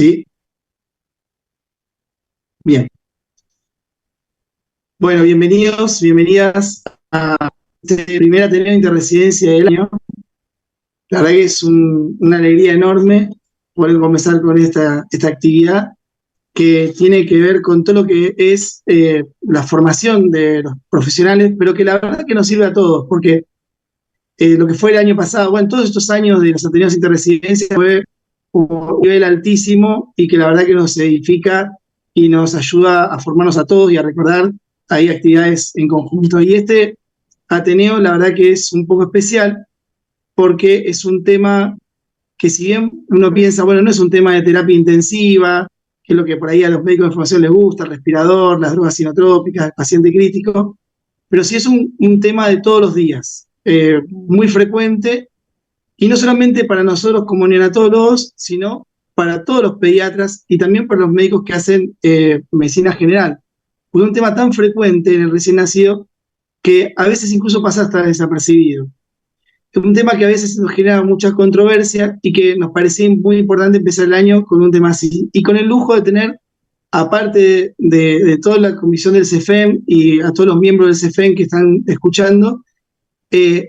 Sí, bien. Bueno, bienvenidos, bienvenidas a esta primera Ateneo Interresidencia del año. La verdad que es una alegría enorme poder comenzar con esta actividad que tiene que ver con todo lo que es la formación de los profesionales, pero que la verdad que nos sirve a todos, porque lo que fue el año pasado, bueno, todos estos años de los Ateneos Interresidencia fue un nivel altísimo y que la verdad que nos edifica y nos ayuda a formarnos a todos y a recordar ahí actividades en conjunto. Y este Ateneo, la verdad que es un poco especial porque es un tema que si bien uno piensa, bueno, no es un tema de terapia intensiva, que es lo que por ahí a los médicos de formación les gusta, el respirador, las drogas sinotrópicas, el paciente crítico, pero sí es un tema de todos los días, muy frecuente, y no solamente para nosotros como neonatólogos, sino para todos los pediatras y también para los médicos que hacen medicina general. Porque es un tema tan frecuente en el recién nacido que a veces incluso pasa hasta desapercibido. Es un tema que a veces nos genera mucha controversia y que nos parecía muy importante empezar el año con un tema así. Y con el lujo de tener, aparte de toda la comisión del CEFEM y a todos los miembros del CEFEM que están escuchando,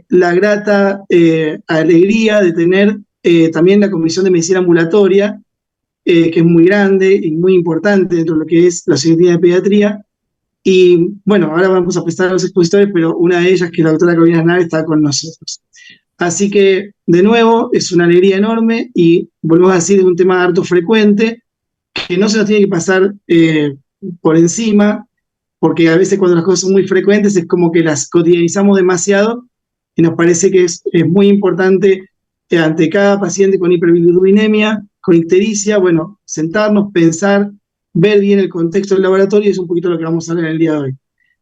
la grata alegría de tener también la Comisión de Medicina Ambulatoria, que es muy grande y muy importante dentro de lo que es la Secretaría de Pediatría. Y bueno, ahora vamos a prestar a los expositores, pero una de ellas, que es la doctora Carolina Aznar, está con nosotros. Así que, de nuevo, es una alegría enorme y volvemos a decir, es un tema harto frecuente, que no se nos tiene que pasar por encima, porque a veces cuando las cosas son muy frecuentes es como que las cotidianizamos demasiado y nos parece que es muy importante ante cada paciente con hiperbilirubinemia, con ictericia, bueno, sentarnos, pensar, ver bien el contexto del laboratorio y es un poquito lo que vamos a hablar en el día de hoy.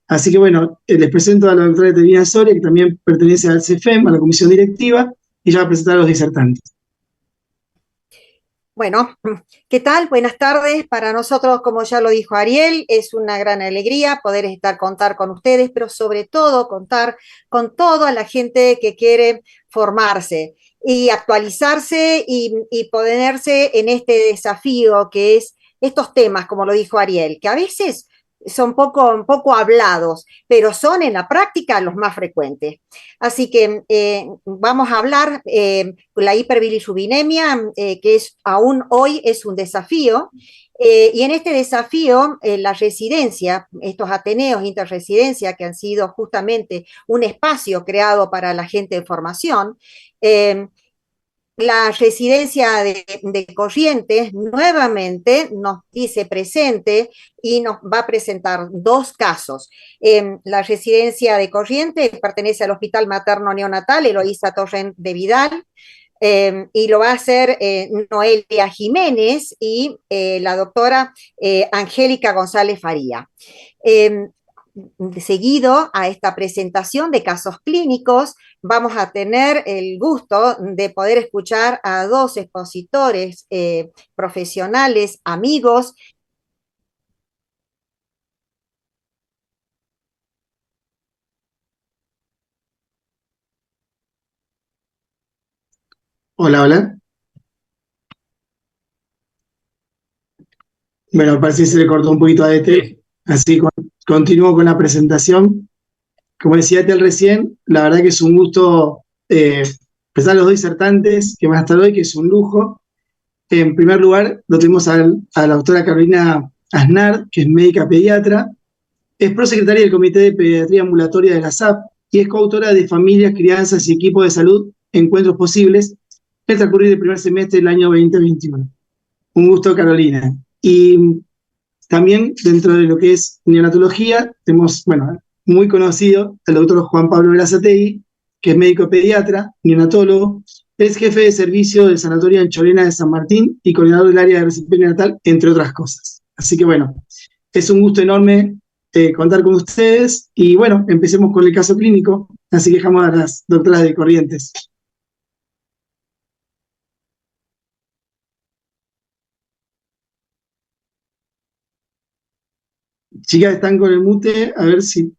Así que bueno, les presento a la doctora Etelvina Soria, que también pertenece al CEFEM, a la comisión directiva, y ella va a presentar a los disertantes. Bueno, ¿qué tal? Buenas tardes. Para nosotros, como ya lo dijo Ariel, es una gran alegría poder contar con ustedes, pero sobre todo contar con toda la gente que quiere formarse y actualizarse y ponerse en este desafío que es estos temas, como lo dijo Ariel, que a veces son poco hablados, pero son en la práctica los más frecuentes. Así que vamos a hablar la hiperbilirubinemia, que es aún hoy es un desafío. Y en este desafío, la residencia, estos Ateneos interresidencia, que han sido justamente un espacio creado para la gente en formación, eh, la residencia de Corrientes nuevamente nos dice presente y nos va a presentar dos casos. La residencia de Corrientes pertenece al Hospital Materno Neonatal Eloísa Torrent de Vidal, y lo va a hacer Noelia Jiménez y la doctora Angélica González Faría. Eh, Seguido a esta presentación de casos clínicos, vamos a tener el gusto de poder escuchar a dos expositores profesionales, amigos. Hola, hola. Bueno, parece que se le cortó un poquito a DT, así continúo con la presentación. Como decía Tel recién, la verdad que es un gusto presentar a los dos disertantes que van a estar hoy, que es un lujo. En primer lugar, lo tenemos a la doctora Carolina Aznar, que es médica pediatra, es prosecretaria del Comité de Pediatría Ambulatoria de la SAP y es coautora de Familias, Crianzas y Equipos de Salud, Encuentros Posibles, el transcurrir del primer semestre del año 2021. Un gusto, Carolina. Y también dentro de lo que es neonatología, tenemos, bueno, muy conocido al doctor Juan Pablo Berazategui, que es médico pediatra, neonatólogo, es jefe de servicio del Sanatorio Ancholena de San Martín y coordinador del área de recepción neonatal, entre otras cosas. Así que bueno, es un gusto enorme contar con ustedes y bueno, empecemos con el caso clínico, así que dejamos a las doctoras de Corrientes. Chicas, están con el mute, a ver si...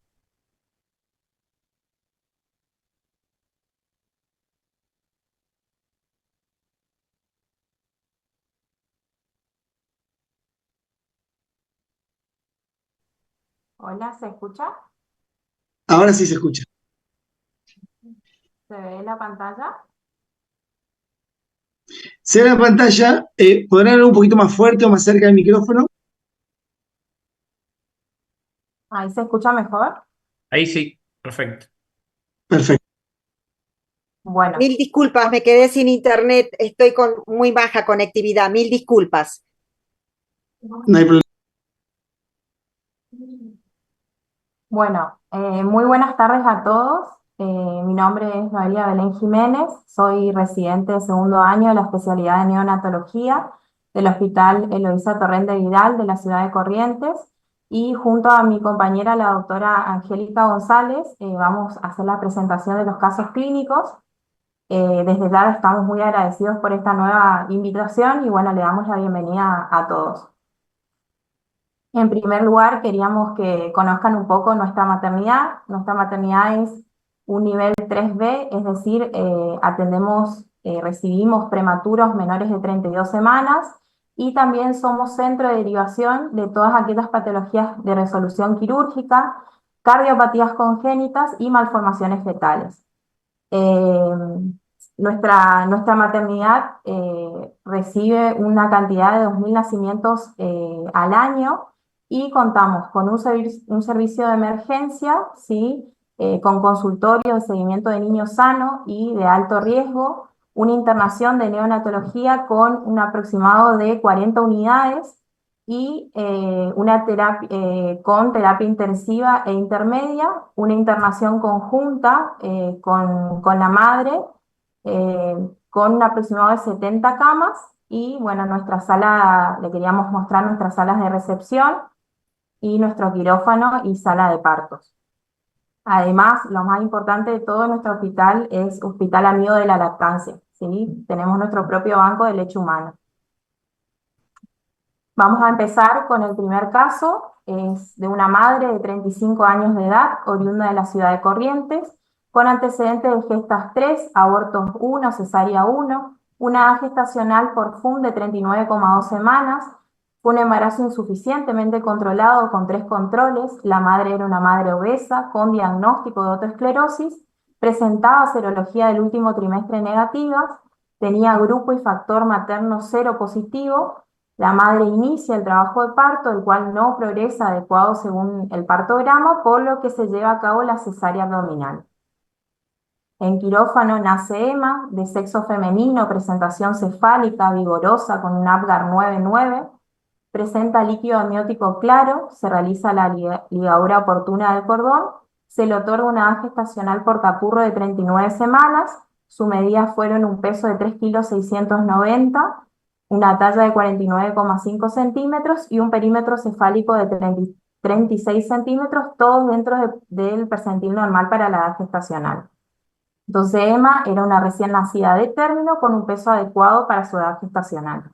Hola, ¿se escucha? Ahora sí se escucha. ¿Se ve la pantalla? Se ve la pantalla, ¿podrán hablar un poquito más fuerte o más cerca del micrófono? Ahí se escucha mejor. Ahí sí, perfecto. Perfecto. Bueno, Mil disculpas, me quedé sin internet, estoy con muy baja conectividad, mil disculpas. No hay problema. muy buenas tardes a todos. Mi nombre es Noelia Belén Jiménez, soy residente de segundo año de la especialidad de neonatología del Hospital Eloísa Torrente Vidal de la ciudad de Corrientes y junto a mi compañera, la doctora Angélica González, vamos a hacer la presentación de los casos clínicos. Desde ya estamos muy agradecidos por esta nueva invitación y bueno, le damos la bienvenida a todos. En primer lugar, queríamos que conozcan un poco nuestra maternidad. Nuestra maternidad es un nivel 3B, es decir, recibimos prematuros menores de 32 semanas y también somos centro de derivación de todas aquellas patologías de resolución quirúrgica, cardiopatías congénitas y malformaciones fetales. Eh, nuestra maternidad recibe una cantidad de 2.000 nacimientos al año y contamos con un servicio de emergencia, ¿sí? Con consultorio de seguimiento de niños sanos y de alto riesgo, una internación de neonatología con un aproximado de 40 unidades y una terapia, con terapia intensiva e intermedia, una internación conjunta con la madre, con un aproximado de 70 camas, y bueno, nuestra sala, le queríamos mostrar nuestras salas de recepción y nuestro quirófano y sala de partos. Además, lo más importante de todo nuestro hospital es Hospital Amigo de la Lactancia, ¿sí? Tenemos nuestro propio banco de leche humana. Vamos a empezar con el primer caso, es de una madre de 35 años de edad, oriunda de la ciudad de Corrientes, con antecedentes de gestas 3, abortos 1, cesárea 1, una gestacional por FUM de 39,2 semanas, fue un embarazo insuficientemente controlado con 3 controles, la madre era una madre obesa con diagnóstico de autoesclerosis, presentaba serología del último trimestre negativa, tenía grupo y factor materno cero positivo. La madre inicia el trabajo de parto, el cual no progresa adecuado según el partograma, por lo que se lleva a cabo la cesárea abdominal. En quirófano nace Emma, de sexo femenino, presentación cefálica, vigorosa, con un Apgar 9,9, presenta líquido amniótico claro, se realiza la ligadura oportuna del cordón, se le otorga una edad gestacional por capurro de 39 semanas, su medida fueron un peso de 3,690 kilos, una talla de 49,5 centímetros y un perímetro cefálico de 36 centímetros, todos dentro del percentil normal para la edad gestacional. Entonces Emma era una recién nacida de término con un peso adecuado para su edad gestacional.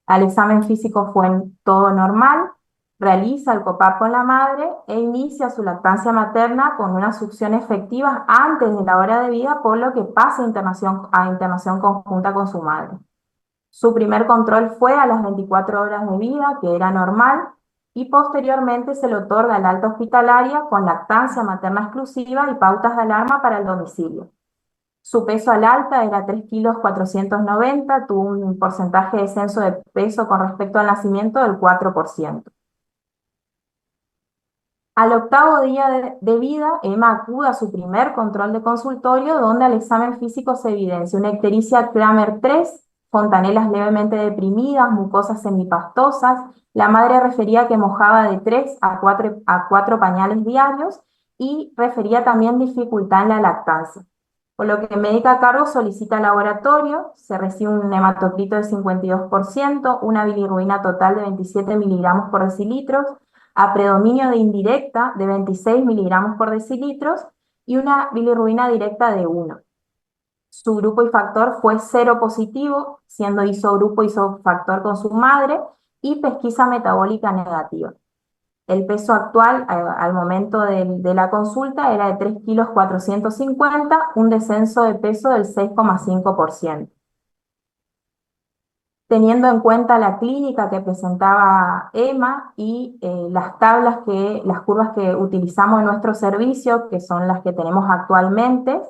Al examen físico fue todo normal, realiza el COPAP con la madre e inicia su lactancia materna con una succión efectiva antes de la hora de vida, por lo que pasa a internación conjunta con su madre. Su primer control fue a las 24 horas de vida, que era normal, y posteriormente se le otorga la alta hospitalaria con lactancia materna exclusiva y pautas de alarma para el domicilio. Su peso al alta era 3,490 kilos, tuvo un porcentaje de descenso de peso con respecto al nacimiento del 4%. Al octavo día de vida, Emma acude a su primer control de consultorio, donde al examen físico se evidencia una ictericia Kramer 3, fontanelas levemente deprimidas, mucosas semipastosas. La madre refería que mojaba de 3 a 4 pañales diarios y refería también dificultad en la lactancia. Por lo que médica a cargo solicita laboratorio, se recibe un hematocrito de 52%, una bilirrubina total de 27 miligramos por decilitro, a predominio de indirecta de 26 miligramos por decilitros y una bilirrubina directa de 1. Su grupo y factor fue cero positivo, siendo isogrupo isofactor con su madre, y pesquisa metabólica negativa. El peso actual al momento de la consulta era de 3,450 kilos, un descenso de peso del 6,5%. teniendo en cuenta la clínica que presentaba Emma y las curvas que utilizamos en nuestro servicio, que son las que tenemos actualmente,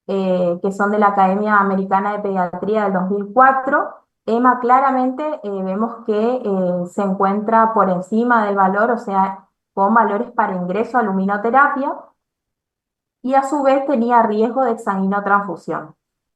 que son de la Academia Americana de Pediatría del 2004, Emma claramente vemos que se encuentra por encima del valor, o sea, con valores para ingreso a luminoterapia, y a su vez tenía riesgo de exsanguinotransfusión.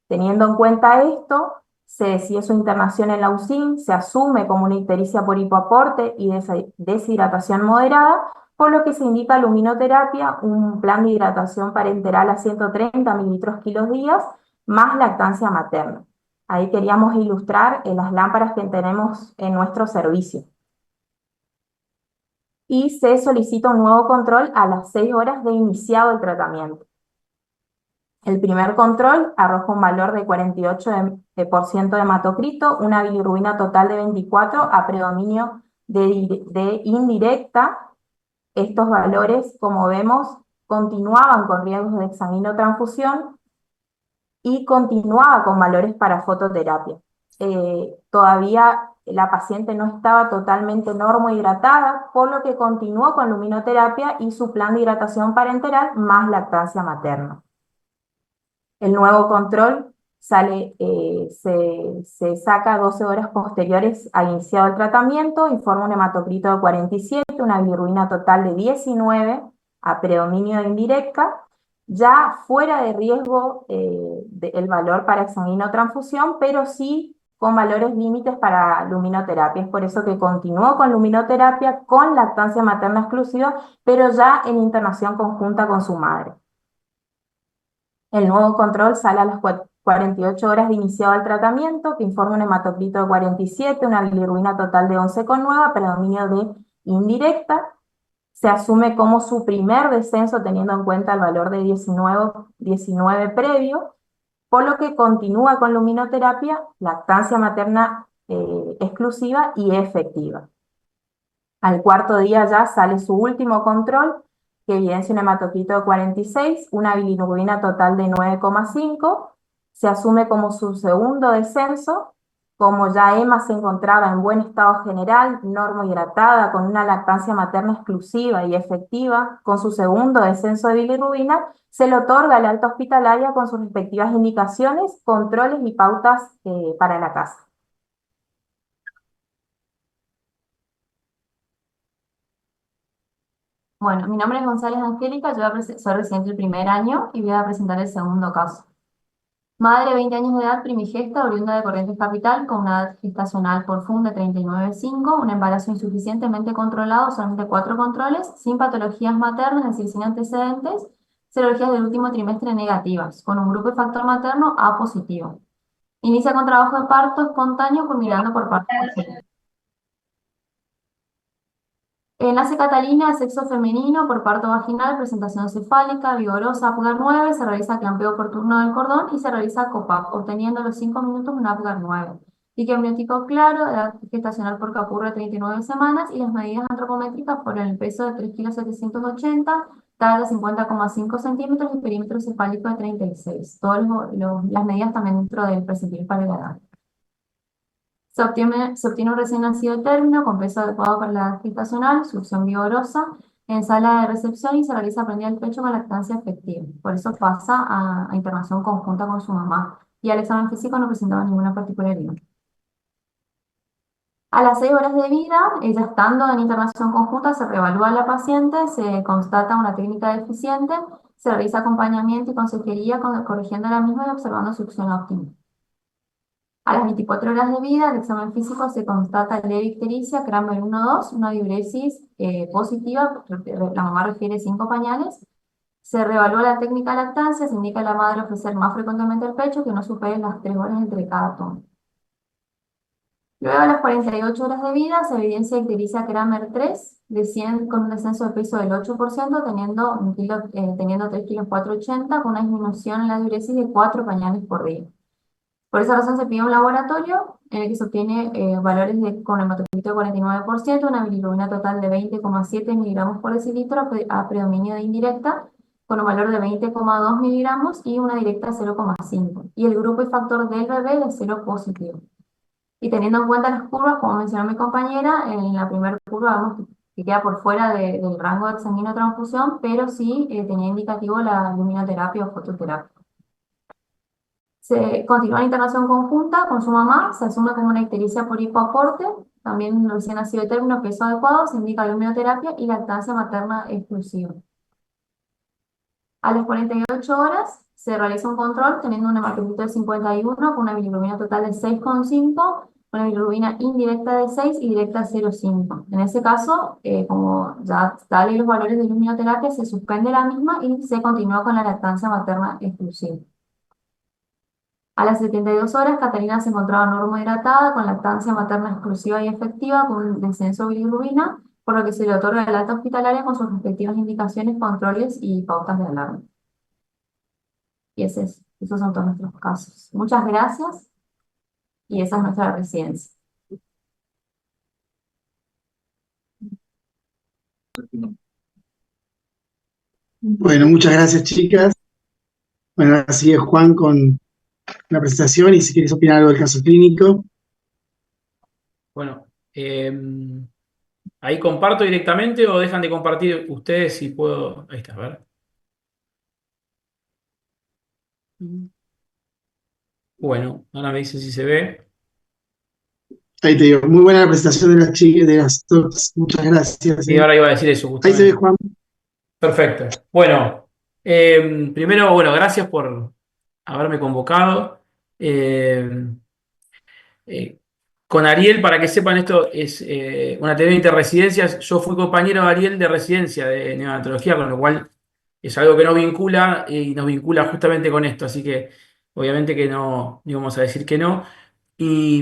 Teniendo en cuenta esto, se decide su internación en la UCIN, se asume como una ictericia por hipoaporte y deshidratación moderada, por lo que se indica luminoterapia, un plan de hidratación parenteral a 130 mililitros kilos días, más lactancia materna. Ahí queríamos ilustrar las lámparas que tenemos en nuestro servicio. Y se solicita un nuevo control a las 6 horas de iniciado el tratamiento. El primer control arroja un valor de 48% de hematocrito, una bilirrubina total de 24 a predominio de indirecta. Estos valores, como vemos, continuaban con riesgos de exsanguinotransfusión y continuaba con valores para fototerapia. Todavía la paciente no estaba totalmente normohidratada, por lo que continuó con luminoterapia y su plan de hidratación parenteral más lactancia materna. El nuevo control se saca 12 horas posteriores a iniciado el tratamiento, informa un hematocrito de 47, una bilirrubina total de 19 a predominio de indirecta, ya fuera de riesgo el valor para exsanguinotransfusión, pero sí con valores límites para luminoterapia. Es por eso que continuó con luminoterapia con lactancia materna exclusiva, pero ya en internación conjunta con su madre. El nuevo control sale a las 48 horas de iniciado el tratamiento, que informa un hematocrito de 47, una bilirrubina total de 11,9, predominio de indirecta. Se asume como su primer descenso teniendo en cuenta el valor de 19 previo, por lo que continúa con luminoterapia, lactancia materna exclusiva y efectiva. Al cuarto día ya sale su último control, que evidencia un hematocrito de 46, una bilirrubina total de 9,5, se asume como su segundo descenso, como ya Emma se encontraba en buen estado general, normohidratada, con una lactancia materna exclusiva y efectiva, con su segundo descenso de bilirrubina, se le otorga la alta hospitalaria con sus respectivas indicaciones, controles y pautas para la casa. Bueno, mi nombre es González Angélica, soy residente del primer año y voy a presentar el segundo caso. Madre, 20 años de edad, primigesta, oriunda de Corrientes Capital, con una edad gestacional profunda de 39,5, un embarazo insuficientemente controlado, solamente 4 controles, sin patologías maternas, es decir, sin antecedentes, serologías del último trimestre negativas, con un grupo de factor materno A positivo. Inicia con trabajo de parto espontáneo, culminando por parto forzoso. Nace Catalina, sexo femenino, por parto vaginal, presentación cefálica, vigorosa, Apgar 9, se realiza clampeo oportuno del cordón y se realiza COPAP, obteniendo a los 5 minutos un Apgar 9. Pique amniótico claro, edad gestacional por capurro de 39 semanas y las medidas antropométricas por el peso de 3,780 kg, talla de 50,5 centímetros y perímetro cefálico de 36. Todas las medidas también dentro del percentil para la edad. Se obtiene un recién nacido término con peso adecuado para la edad gestacional, succión vigorosa, en sala de recepción y se realiza prendida del pecho con lactancia efectiva. Por eso pasa a internación conjunta con su mamá. Y al examen físico no presentaba ninguna particularidad. A las 6 horas de vida, ella estando en internación conjunta, se reevalúa a la paciente, se constata una técnica deficiente, se realiza acompañamiento y consejería corrigiendo la misma y observando succión óptima. A las 24 horas de vida, el examen físico se constata leve ictericia, Cranmer 1-2, una diuresis positiva, la mamá refiere 5 pañales. Se reevalúa la técnica de lactancia, se indica a la madre ofrecer más frecuentemente el pecho que no supere las 3 horas entre cada tono. Luego, a las 48 horas de vida, se evidencia ictericia Cranmer 3, con un descenso de peso del 8%, teniendo 3 kilos 480, con una disminución en la diuresis de 4 pañales por día. Por esa razón se pide un laboratorio en el que se obtiene valores con hematocrito de 49%, una bilirrubina total de 20,7 miligramos por decilitro a predominio de indirecta, con un valor de 20,2 miligramos y una directa de 0,5. Y el grupo y factor del bebé de 0 positivo. Y teniendo en cuenta las curvas, como mencionó mi compañera, en la primera curva vemos que queda por fuera del rango de sanguinotransfusión, pero sí tenía indicativo la luminoterapia o fototerapia. Se continúa la internación conjunta con su mamá, se asume como una ictericia por hipoaporte, también recién nacido de término, peso adecuado, se indica luminoterapia y lactancia materna exclusiva. A las 48 horas se realiza un control teniendo una hematocrit de 51 con una bilirrubina total de 6,5, una bilirrubina indirecta de 6 y directa de 0,5. En ese caso, como ya están los valores de luminoterapia, se suspende la misma y se continúa con la lactancia materna exclusiva. A las 72 horas, Catalina se encontraba normohidratada con lactancia materna exclusiva y efectiva con un descenso de bilirrubina, por lo que se le otorga el alta hospitalaria con sus respectivas indicaciones, controles y pautas de alarma. Y esos son todos nuestros casos. Muchas gracias y esa es nuestra residencia. Bueno, muchas gracias, chicas. Bueno, ahora sigue Juan con la presentación y si quieres opinar algo del caso clínico. Bueno, ahí comparto directamente o dejan de compartir ustedes si puedo. Ahí está, a ver. Bueno, ahora me dicen si se ve. Ahí te digo, muy buena la presentación de las chicas, de las dos. Muchas gracias. Y ahora iba a decir eso, Ahí se ve, justamente. Juan. Perfecto. Bueno, primero, bueno, gracias por haberme convocado. Eh, eh, con Ariel, para que sepan, esto es una teoría de interresidencias. Yo fui compañero de Ariel de residencia de neonatología, con lo cual es algo que nos vincula y nos vincula justamente con esto. Así que, obviamente, que no íbamos a decir que no. Y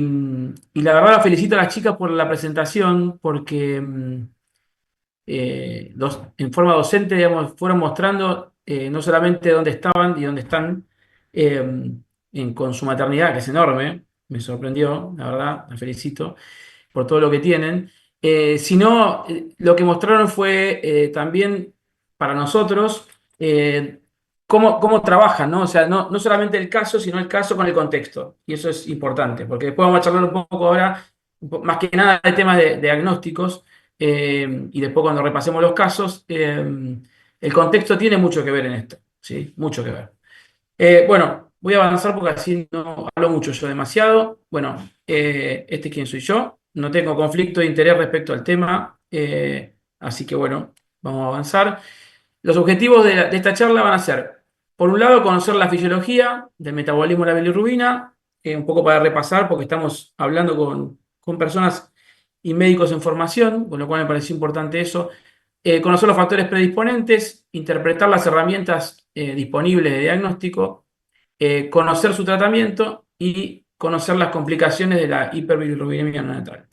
la verdad, felicito a las chicas por la presentación, porque en forma docente, digamos, fueron mostrando no solamente dónde estaban y dónde están eh, con su maternidad, que es enorme, me sorprendió, la verdad, la felicito por todo lo que tienen, sino lo que mostraron fue también para nosotros cómo trabajan, ¿no? O sea, no solamente el caso, sino el caso con el contexto. Y eso es importante, porque después vamos a charlar un poco ahora, más que nada de temas de diagnósticos, y después cuando repasemos los casos, el contexto tiene mucho que ver en esto, ¿sí? Mucho que ver. Bueno, voy a avanzar porque así no hablo mucho yo demasiado. Bueno, este es quién soy yo. No tengo conflicto de interés respecto al tema, así que bueno, vamos a avanzar. Los objetivos de esta charla van a ser, por un lado, conocer la fisiología del metabolismo de la bilirrubina, un poco para repasar, porque estamos hablando con personas y médicos en formación, con lo cual me pareció importante eso. Conocer los factores predisponentes, interpretar las herramientas disponibles de diagnóstico, conocer su tratamiento y conocer las complicaciones de la hiperbilirrubinemia neonatal.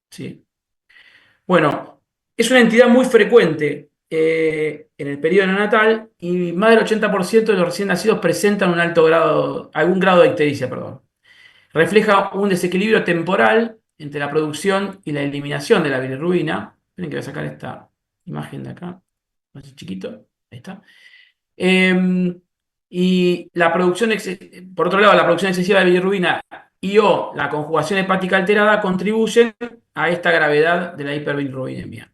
¿Sí? Bueno, es una entidad muy frecuente en el periodo neonatal y más del 80% de los recién nacidos presentan un alto grado, algún grado de ictericia, perdón. Refleja un desequilibrio temporal entre la producción y la eliminación de la bilirrubina. Tienen que voy a sacar esta imagen de acá, más chiquito, ahí está. Y la producción, por otro lado, la producción excesiva de bilirrubina y o la conjugación hepática alterada contribuyen a esta gravedad de la hiperbilirrubinemia.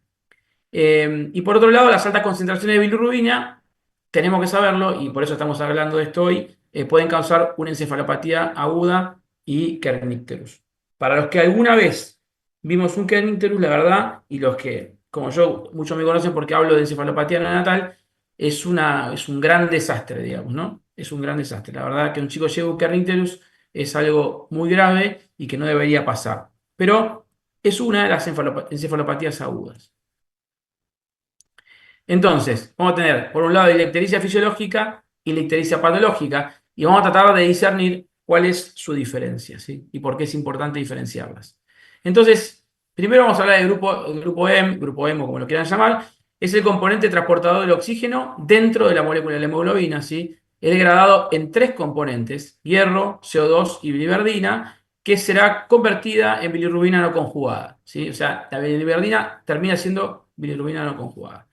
Y por otro lado, las altas concentraciones de bilirrubina, tenemos que saberlo, y por eso estamos hablando de esto hoy, pueden causar una encefalopatía aguda y kernicterus. Para los que alguna vez vimos un kernicterus, la verdad, y los que, como yo, muchos me conocen porque hablo de encefalopatía neonatal, es un gran desastre, digamos, ¿no? Es un gran desastre. La verdad que un chico lleve un kernicterus es algo muy grave y que no debería pasar. Pero es una de las encefalopatías agudas. Entonces, vamos a tener, por un lado, la ictericia fisiológica y la ictericia patológica, y vamos a tratar de discernir cuál es su diferencia, ¿sí? Y por qué es importante diferenciarlas. Entonces, primero vamos a hablar del grupo M, grupo hemo, como lo quieran llamar, es el componente transportador del oxígeno dentro de la molécula de la hemoglobina, ¿sí? Es degradado en tres componentes, hierro, CO2 y biliverdina, que será convertida en bilirrubina no conjugada, ¿sí? O sea, la biliverdina termina siendo bilirrubina no conjugada.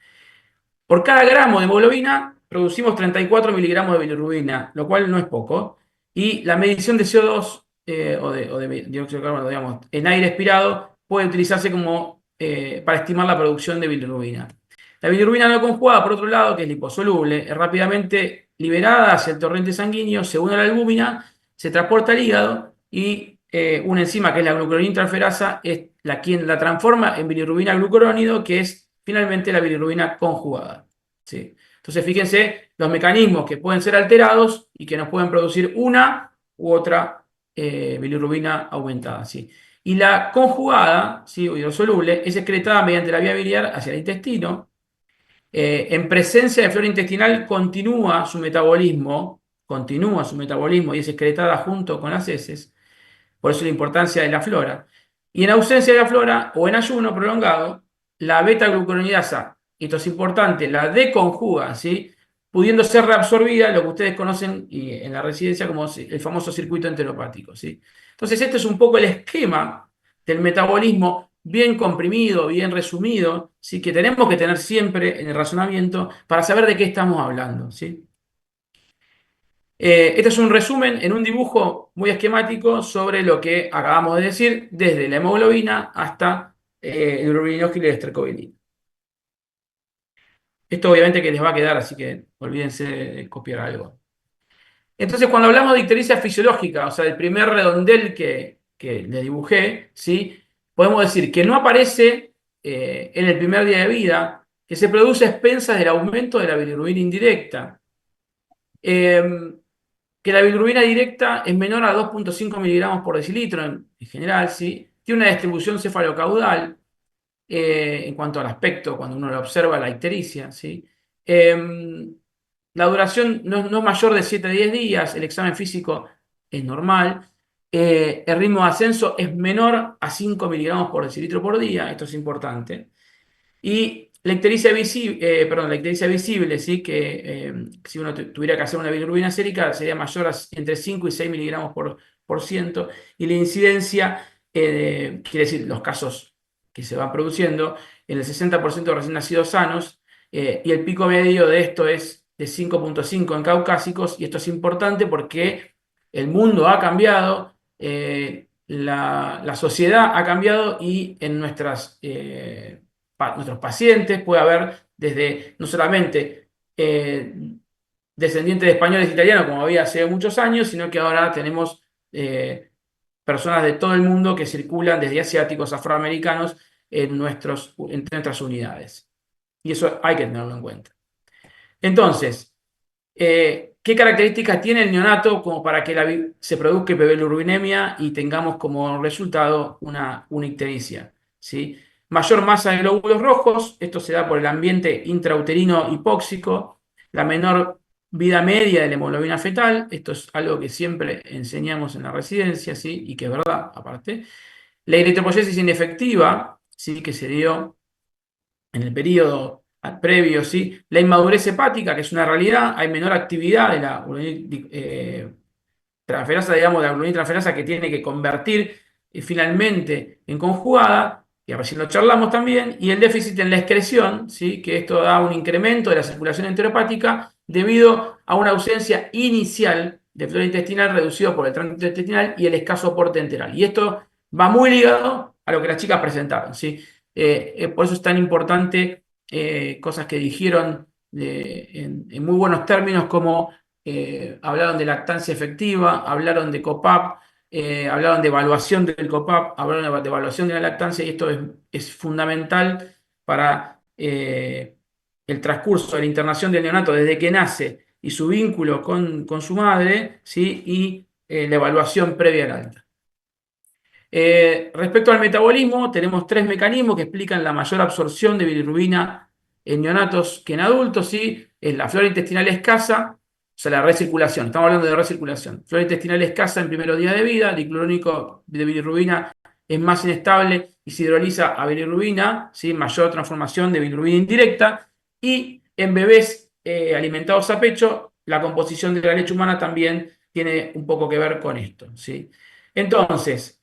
Por cada gramo de hemoglobina producimos 34 miligramos de bilirrubina, lo cual no es poco. Y la medición de CO2 o de dióxido de carbono, digamos, en aire expirado, puede utilizarse como para estimar la producción de bilirrubina. La bilirrubina no conjugada, por otro lado, que es liposoluble, es rápidamente liberada hacia el torrente sanguíneo, se une a la albúmina, se transporta al hígado y una enzima que es la glucuronidrotransferasa es quien la transforma en bilirrubina glucurónido, que es finalmente la bilirrubina conjugada. ¿Sí? Entonces, fíjense los mecanismos que pueden ser alterados y que nos pueden producir una u otra bilirrubina aumentada. ¿Sí? Y la conjugada, ¿sí? O hidrosoluble, es excretada mediante la vía biliar hacia el intestino. En presencia de flora intestinal continúa su metabolismo y es excretada junto con las heces. Por eso la importancia de la flora. Y en ausencia de la flora o en ayuno prolongado, la beta-glucuronidasa, esto es importante, la deconjuga, ¿sí? Pudiendo ser reabsorbida, lo que ustedes conocen en la residencia como el famoso circuito enteropático, ¿sí? Entonces, este es un poco el esquema del metabolismo bien comprimido, bien resumido, ¿sí? Que tenemos que tener siempre en el razonamiento para saber de qué estamos hablando, ¿sí? Este es un resumen en un dibujo muy esquemático sobre lo que acabamos de decir, desde la hemoglobina hasta el urobilínógeno y el estercobilina. Esto obviamente que les va a quedar, así que olvídense de copiar algo. Entonces, cuando hablamos de ictericia fisiológica, o sea, el primer redondel que les dibujé, ¿sí? Podemos decir que no aparece en el primer día de vida, que se produce a expensas del aumento de la bilirrubina indirecta. Que la bilirrubina directa es menor a 2,5 miligramos por decilitro en general, ¿sí? Tiene una distribución cefalocaudal en cuanto al aspecto, cuando uno lo observa, la ictericia, ¿sí? La duración no es mayor de 7 a 10 días, el examen físico es normal, el ritmo de ascenso es menor a 5 miligramos por decilitro por día, esto es importante. Y la ictericia visible, la ictericia visible, ¿sí? Que si uno tuviera que hacer una bilirrubina sérica sería mayor a entre 5 y 6 miligramos por ciento. Y la incidencia, quiere decir los casos que se van produciendo, en el 60% de recién nacidos sanos, y el pico medio de esto es de 5,5 en caucásicos, y esto es importante porque el mundo ha cambiado, la sociedad ha cambiado y en nuestros pacientes puede haber desde no solamente descendientes de españoles e italianos como había hace muchos años, sino que ahora tenemos personas de todo el mundo que circulan desde asiáticos, afroamericanos entre nuestras unidades. Y eso hay que tenerlo en cuenta. Entonces, ¿qué características tiene el neonato como para que se produzca hiperbilirubinemia y tengamos como resultado una ictericia? ¿Sí? Mayor masa de glóbulos rojos, esto se da por el ambiente intrauterino hipóxico, la menor vida media de la hemoglobina fetal, esto es algo que siempre enseñamos en la residencia, ¿sí? Y que es verdad, aparte. La eritropoyesis inefectiva, ¿sí? Que se dio en el periodo previo, ¿sí? La inmadurez hepática, que es una realidad, hay menor actividad de la transferasa, digamos, de la glucoronidrotransferasa que tiene que convertir finalmente en conjugada, y recién lo charlamos también, y el déficit en la excreción, ¿sí? Que esto da un incremento de la circulación enteropática debido a una ausencia inicial de flora intestinal reducido por el tránsito intestinal y el escaso aporte enteral. Y esto va muy ligado a lo que las chicas presentaron, ¿sí? Por eso es tan importante cosas que dijeron en muy buenos términos como hablaron de lactancia efectiva, hablaron de COPAP, hablaron de evaluación del COPAP, hablaron de evaluación de la lactancia y esto es fundamental para el transcurso de la internación del neonato desde que nace y su vínculo con su madre, ¿sí? Y la evaluación previa al alta. Respecto al metabolismo, tenemos 3 mecanismos que explican la mayor absorción de bilirrubina en neonatos que en adultos, ¿sí? Es la flora intestinal escasa, o sea, la recirculación, estamos hablando de recirculación. Flora intestinal escasa en primeros días de vida, el diclorónico de bilirrubina es más inestable y se hidroliza a bilirrubina, ¿sí? Mayor transformación de bilirrubina indirecta, y en bebés alimentados a pecho, la composición de la leche humana también tiene un poco que ver con esto, ¿sí? Entonces,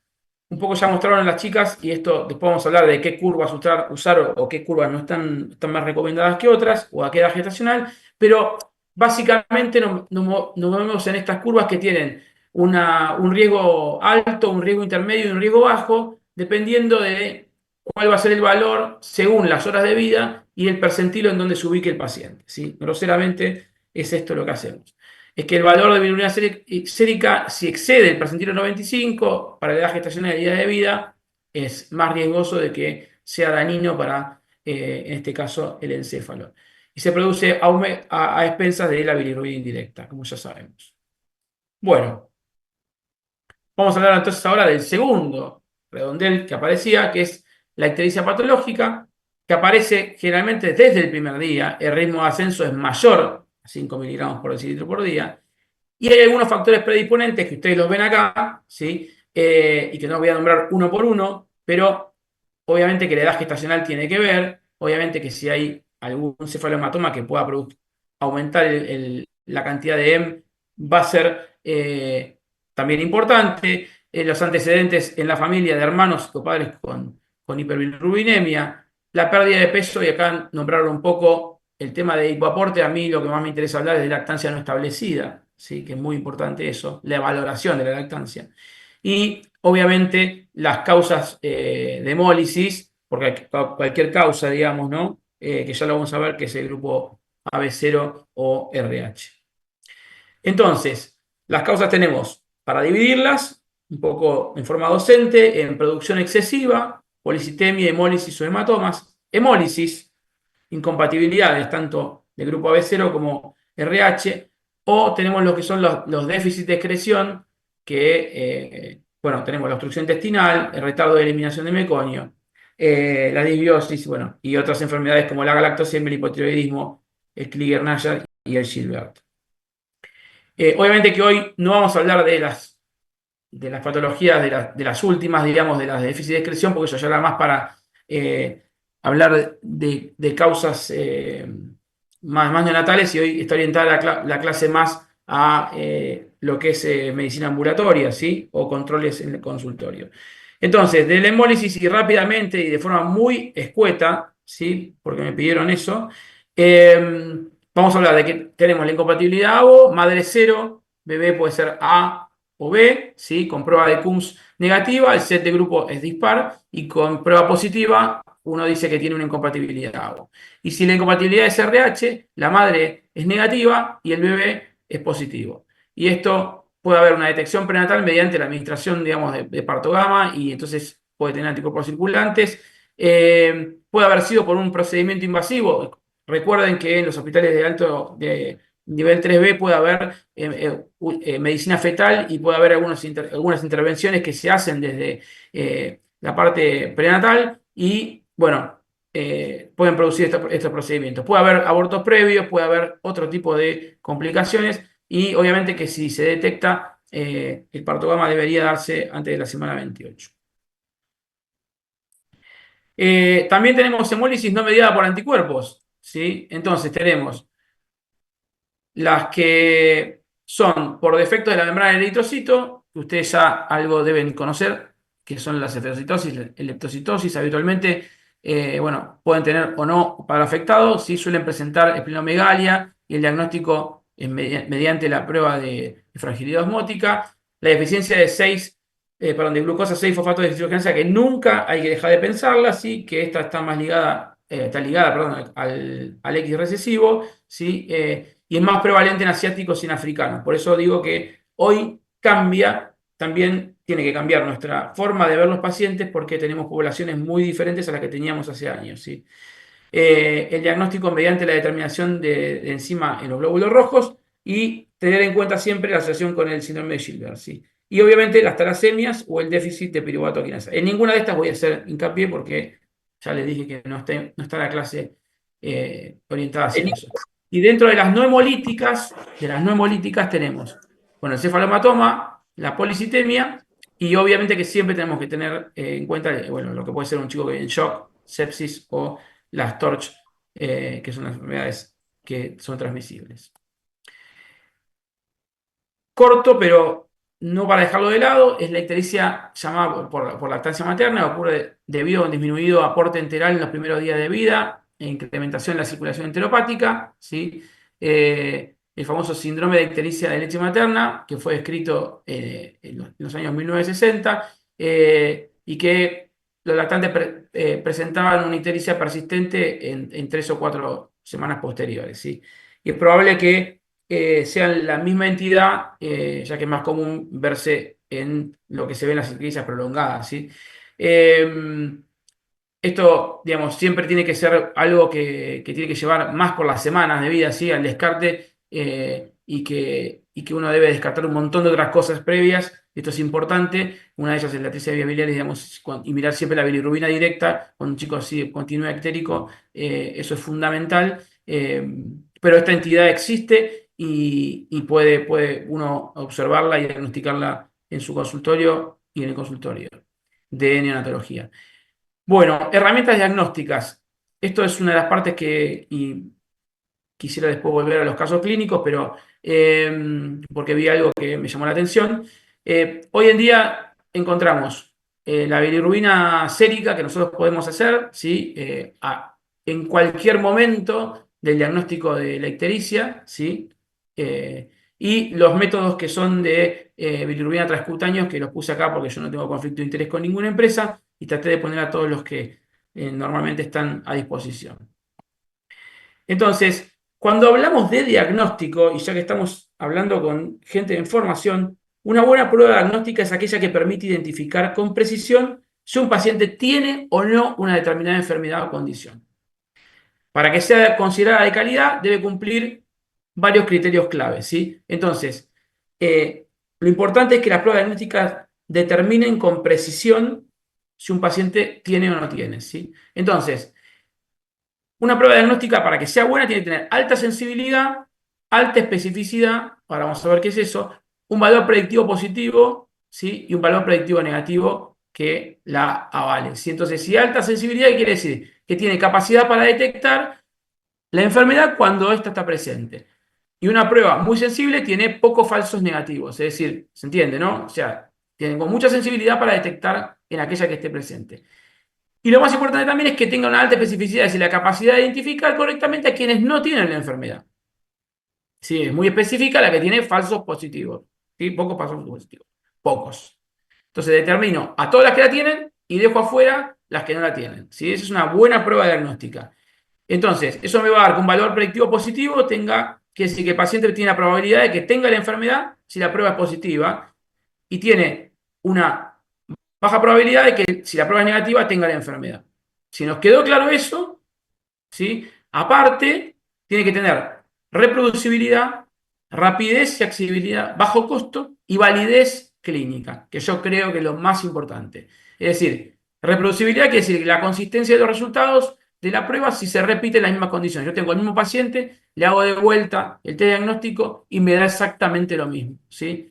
un poco ya mostraron las chicas, y esto después vamos a hablar de qué curvas usar o qué curvas no están más recomendadas que otras, o a qué edad gestacional, pero básicamente nos movemos en estas curvas que tienen un riesgo alto, un riesgo intermedio y un riesgo bajo, dependiendo de cuál va a ser el valor según las horas de vida y el percentilo en donde se ubique el paciente, ¿sí? Groseramente es esto lo que hacemos. Es que el valor de bilirrubina sérica, si excede el percentilo 95 para la edad gestacional y edad de vida, es más riesgoso de que sea dañino para, en este caso, el encéfalo. Y se produce a expensas de la bilirrubina indirecta, como ya sabemos. Bueno, vamos a hablar entonces ahora del segundo redondel que aparecía, que es la ictericia patológica, que aparece generalmente desde el primer día. El ritmo de ascenso es mayor a 5 miligramos por decilitro por día. Y hay algunos factores predisponentes que ustedes los ven acá, ¿sí? Y que no voy a nombrar uno por uno, pero obviamente que la edad gestacional tiene que ver, obviamente que si hay algún cefalohematoma que pueda aumentar la cantidad de EM, va a ser también importante. Los antecedentes en la familia de hermanos o padres con hiperbilirrubinemia, la pérdida de peso, y acá nombraron un poco el tema de hipoaporte. A mí lo que más me interesa hablar es de lactancia no establecida, ¿sí? Que es muy importante eso, la valoración de la lactancia. Y obviamente las causas de hemólisis, porque cualquier causa, digamos, ¿no? Que ya lo vamos a ver, que es el grupo AB0 o RH. Entonces, las causas tenemos, para dividirlas, un poco en forma docente, en producción excesiva, policitemia, hemólisis o hematomas. Hemólisis, incompatibilidades tanto del grupo AB0 como RH, o tenemos lo que son los déficits de excreción, que, bueno, tenemos la obstrucción intestinal, el retardo de eliminación de meconio, la disbiosis, bueno, y otras enfermedades como la galactosemia, el hipotiroidismo, el Klinger-Nash y el Gilbert. Obviamente que hoy no vamos a hablar de las patologías de las últimas, digamos, de las de déficit de excreción, porque eso ya era más para hablar de causas más neonatales, y hoy está orientada la clase más a lo que es medicina ambulatoria, ¿sí? O controles en el consultorio. Entonces, del hemólisis, y rápidamente y de forma muy escueta, ¿sí? Porque me pidieron eso, vamos a hablar de que tenemos la incompatibilidad ABO, madre cero, bebé puede ser A o B, ¿sí? Con prueba de Coombs negativa, el set de grupo es dispar, y con prueba positiva uno dice que tiene una incompatibilidad ABO. Y si la incompatibilidad es RH, la madre es negativa y el bebé es positivo. Y esto puede haber una detección prenatal mediante la administración, digamos, de parto gamma, y entonces puede tener anticuerpos circulantes. Puede haber sido por un procedimiento invasivo. Recuerden que en los hospitales de alto nivel 3B puede haber medicina fetal, y puede haber algunas intervenciones que se hacen desde la parte prenatal y, bueno, pueden producir estos procedimientos. Puede haber abortos previos, puede haber otro tipo de complicaciones, y obviamente que si se detecta, el parto gamma debería darse antes de la semana 28. También tenemos hemólisis no mediada por anticuerpos, ¿sí? Entonces tenemos las que son por defecto de la membrana del eritrocito, que ustedes ya algo deben conocer, que son las esferocitosis, la leptocitosis. Habitualmente, bueno, pueden tener o no para afectado, sí suelen presentar esplenomegalia, y el diagnóstico es mediante la prueba de fragilidad osmótica. La deficiencia de glucosa 6-fosfato deshidrogenasa, que nunca hay que dejar de pensarla, sí, que esta está más ligada, perdón, al X recesivo, sí, y es más prevalente en asiáticos y en africanos. Por eso digo que hoy cambia, también tiene que cambiar nuestra forma de ver los pacientes, porque tenemos poblaciones muy diferentes a las que teníamos hace años, ¿sí? El diagnóstico mediante la determinación de enzima en los glóbulos rojos, y tener en cuenta siempre la asociación con el síndrome de Gilbert, ¿sí? Y obviamente las talasemias o el déficit de piruvato quinasa. En ninguna de estas voy a hacer hincapié, porque ya les dije que no está la clase orientada hacia eso. Y dentro de las no hemolíticas, tenemos, bueno, el cefalomatoma, la policitemia, y obviamente que siempre tenemos que tener en cuenta, bueno, lo que puede ser un chico que en shock, sepsis o las TORCH, que son las enfermedades que son transmisibles. Corto, pero no para dejarlo de lado, es la ictericia llamada por lactancia materna. Ocurre debido a un disminuido aporte enteral en los primeros días de vida e incrementación en la circulación enteropática, ¿sí? el famoso síndrome de ictericia de leche materna, que fue descrito en los años 1960, y que los lactantes presentaban una ictericia persistente en 3 o 4 semanas posteriores, ¿sí? Y es probable que sean la misma entidad, ya que es más común verse en lo que se ve en las ictericias prolongadas, ¿sí? Esto, digamos, siempre tiene que ser algo que tiene que llevar más por las semanas de vida, ¿sí? Al descarte, y que uno debe descartar un montón de otras cosas previas. Esto es importante. Una de ellas es la ictericia biliar, digamos, y mirar siempre la bilirrubina directa cuando un chico así continúa ictérico. Eso es fundamental. Pero esta entidad existe y puede uno observarla y diagnosticarla en su consultorio y en el consultorio de neonatología. Bueno, herramientas diagnósticas. Esto es una de las partes y quisiera después volver a los casos clínicos, pero porque vi algo que me llamó la atención. Hoy en día encontramos la bilirrubina sérica que nosotros podemos hacer, ¿sí? En cualquier momento del diagnóstico de la ictericia, ¿sí? Y los métodos que son de bilirrubina transcutáneos, que los puse acá porque yo no tengo conflicto de interés con ninguna empresa, y traté de poner a todos los que normalmente están a disposición. Entonces, cuando hablamos de diagnóstico, y ya que estamos hablando con gente en formación, una buena prueba diagnóstica es aquella que permite identificar con precisión si un paciente tiene o no una determinada enfermedad o condición. Para que sea considerada de calidad, debe cumplir varios criterios claves, ¿sí? Entonces, lo importante es que las pruebas diagnósticas determinen con precisión si un paciente tiene o no tiene, ¿sí? Entonces, una prueba diagnóstica, para que sea buena, tiene que tener alta sensibilidad, alta especificidad, ahora vamos a ver qué es eso, un valor predictivo positivo, ¿sí? Y un valor predictivo negativo que la avale, ¿sí? Entonces, si alta sensibilidad, ¿qué quiere decir? Que tiene capacidad para detectar la enfermedad cuando ésta está presente. Y una prueba muy sensible tiene pocos falsos negativos, es decir, ¿se entiende, no? O sea, tiene con mucha sensibilidad para detectar en aquella que esté presente. Y lo más importante también es que tenga una alta especificidad, es decir, la capacidad de identificar correctamente a quienes no tienen la enfermedad. Sí, es muy específica la que tiene falsos positivos. ¿Sí? Pocos falsos positivos. Pocos. Entonces determino a todas las que la tienen y dejo afuera las que no la tienen. ¿Sí? Esa es una buena prueba diagnóstica. Entonces, eso me va a dar que un valor predictivo positivo tenga que decir que el paciente tiene la probabilidad de que tenga la enfermedad si la prueba es positiva y tiene una baja probabilidad de que si la prueba es negativa tenga la enfermedad. Si nos quedó claro eso, ¿sí? Aparte, tiene que tener reproducibilidad, rapidez y accesibilidad, bajo costo y validez clínica, que yo creo que es lo más importante. Es decir, reproducibilidad quiere decir la consistencia de los resultados de la prueba si se repite las mismas condiciones. Yo tengo el mismo paciente, le hago de vuelta el test diagnóstico y me da exactamente lo mismo, ¿sí?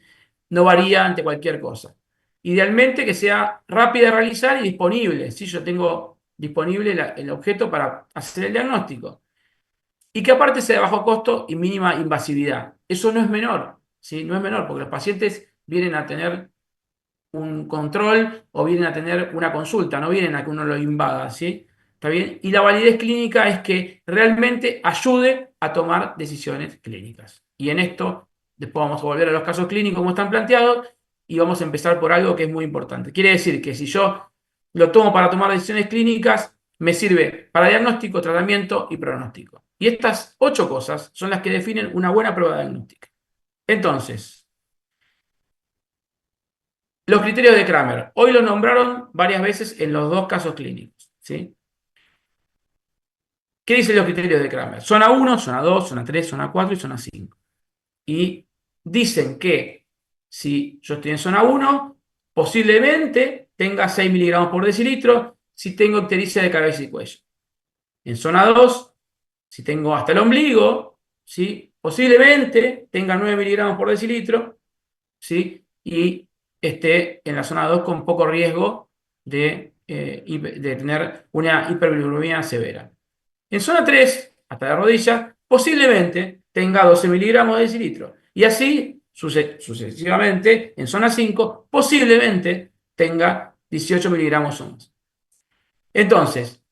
No varía ante cualquier cosa. Idealmente que sea rápida de realizar y disponible. Si yo tengo disponible el objeto para hacer el diagnóstico. Y que aparte sea de bajo costo y mínima invasividad. Eso no es menor, ¿sí? No es menor, porque los pacientes vienen a tener un control o vienen a tener una consulta, no vienen a que uno lo invada, ¿sí? ¿Está bien? Y la validez clínica es que realmente ayude a tomar decisiones clínicas. Y en esto, después vamos a volver a los casos clínicos como están planteados y vamos a empezar por algo que es muy importante. Quiere decir que si yo lo tomo para tomar decisiones clínicas, me sirve para diagnóstico, tratamiento y pronóstico. Y estas 8 cosas son las que definen una buena prueba diagnóstica. Entonces, los criterios de Kramer. Hoy los nombraron varias veces en los 2 casos clínicos, ¿sí? ¿Qué dicen los criterios de Kramer? Zona 1, zona 2, zona 3, zona 4 y zona 5. Y dicen que si yo estoy en zona 1, posiblemente tenga 6 miligramos por decilitro si tengo ictericia de cabeza y cuello. En zona 2, si tengo hasta el ombligo, ¿sí? Posiblemente tenga 9 miligramos por decilitro, ¿sí? Y esté en la zona 2 con poco riesgo de tener una hiperbilirrubina severa. En zona 3, hasta la rodilla, posiblemente tenga 12 miligramos de decilitro. Y así sucesivamente, en zona 5, posiblemente tenga 18 miligramos o más. Entonces,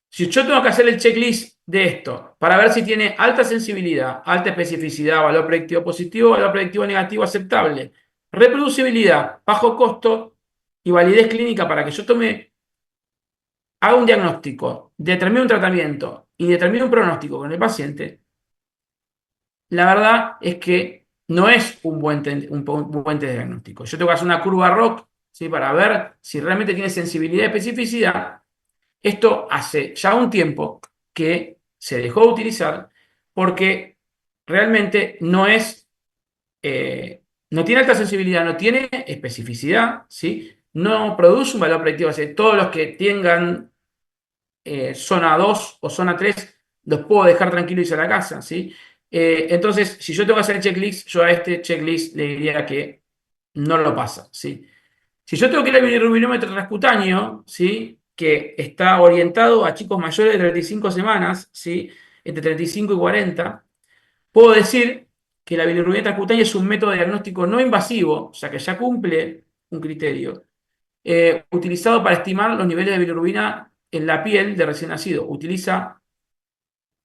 si yo tengo que hacer el checklist de esto para ver si tiene alta sensibilidad, alta especificidad, valor predictivo positivo, valor predictivo negativo aceptable, reproducibilidad, bajo costo y validez clínica para que yo haga un diagnóstico, determine un tratamiento y determine un pronóstico con el paciente. La verdad es que no es un buen test de diagnóstico. Yo tengo que hacer una curva ROC, ¿sí? Para ver si realmente tiene sensibilidad y especificidad. Esto hace ya un tiempo que se dejó de utilizar porque realmente no tiene alta sensibilidad, no tiene especificidad, ¿sí? No produce un valor predictivo. O sea, todos los que tengan zona 2 o zona 3 los puedo dejar tranquilos y irse a la casa, ¿sí? Entonces, si yo tengo que hacer el checklist, yo a este checklist le diría que no lo pasa, ¿sí? Si yo tengo que ir al bilirrubinómetro transcutáneo, ¿sí? Que está orientado a chicos mayores de 35 semanas, ¿sí? Entre 35 y 40, puedo decir que la bilirrubina transcutánea es un método de diagnóstico no invasivo, o sea que ya cumple un criterio, utilizado para estimar los niveles de bilirrubina en la piel de recién nacido. Utiliza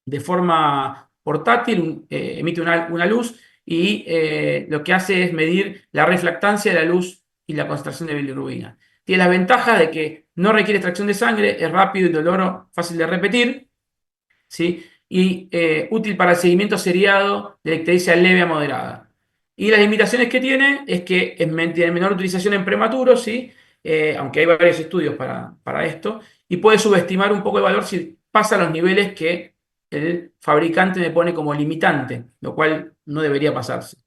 de forma portátil, emite una luz y lo que hace es medir la refractancia de la luz y la concentración de bilirrubina. Tiene las ventajas de que no requiere extracción de sangre, es rápido, indoloro, fácil de repetir, ¿sí? Y útil para el seguimiento seriado de ictericia leve a moderada. Y las limitaciones que tiene es que tiene menor utilización en prematuros, ¿sí? Aunque hay varios estudios para esto, y puede subestimar un poco el valor si pasa a los niveles que el fabricante me pone como limitante, lo cual no debería pasarse.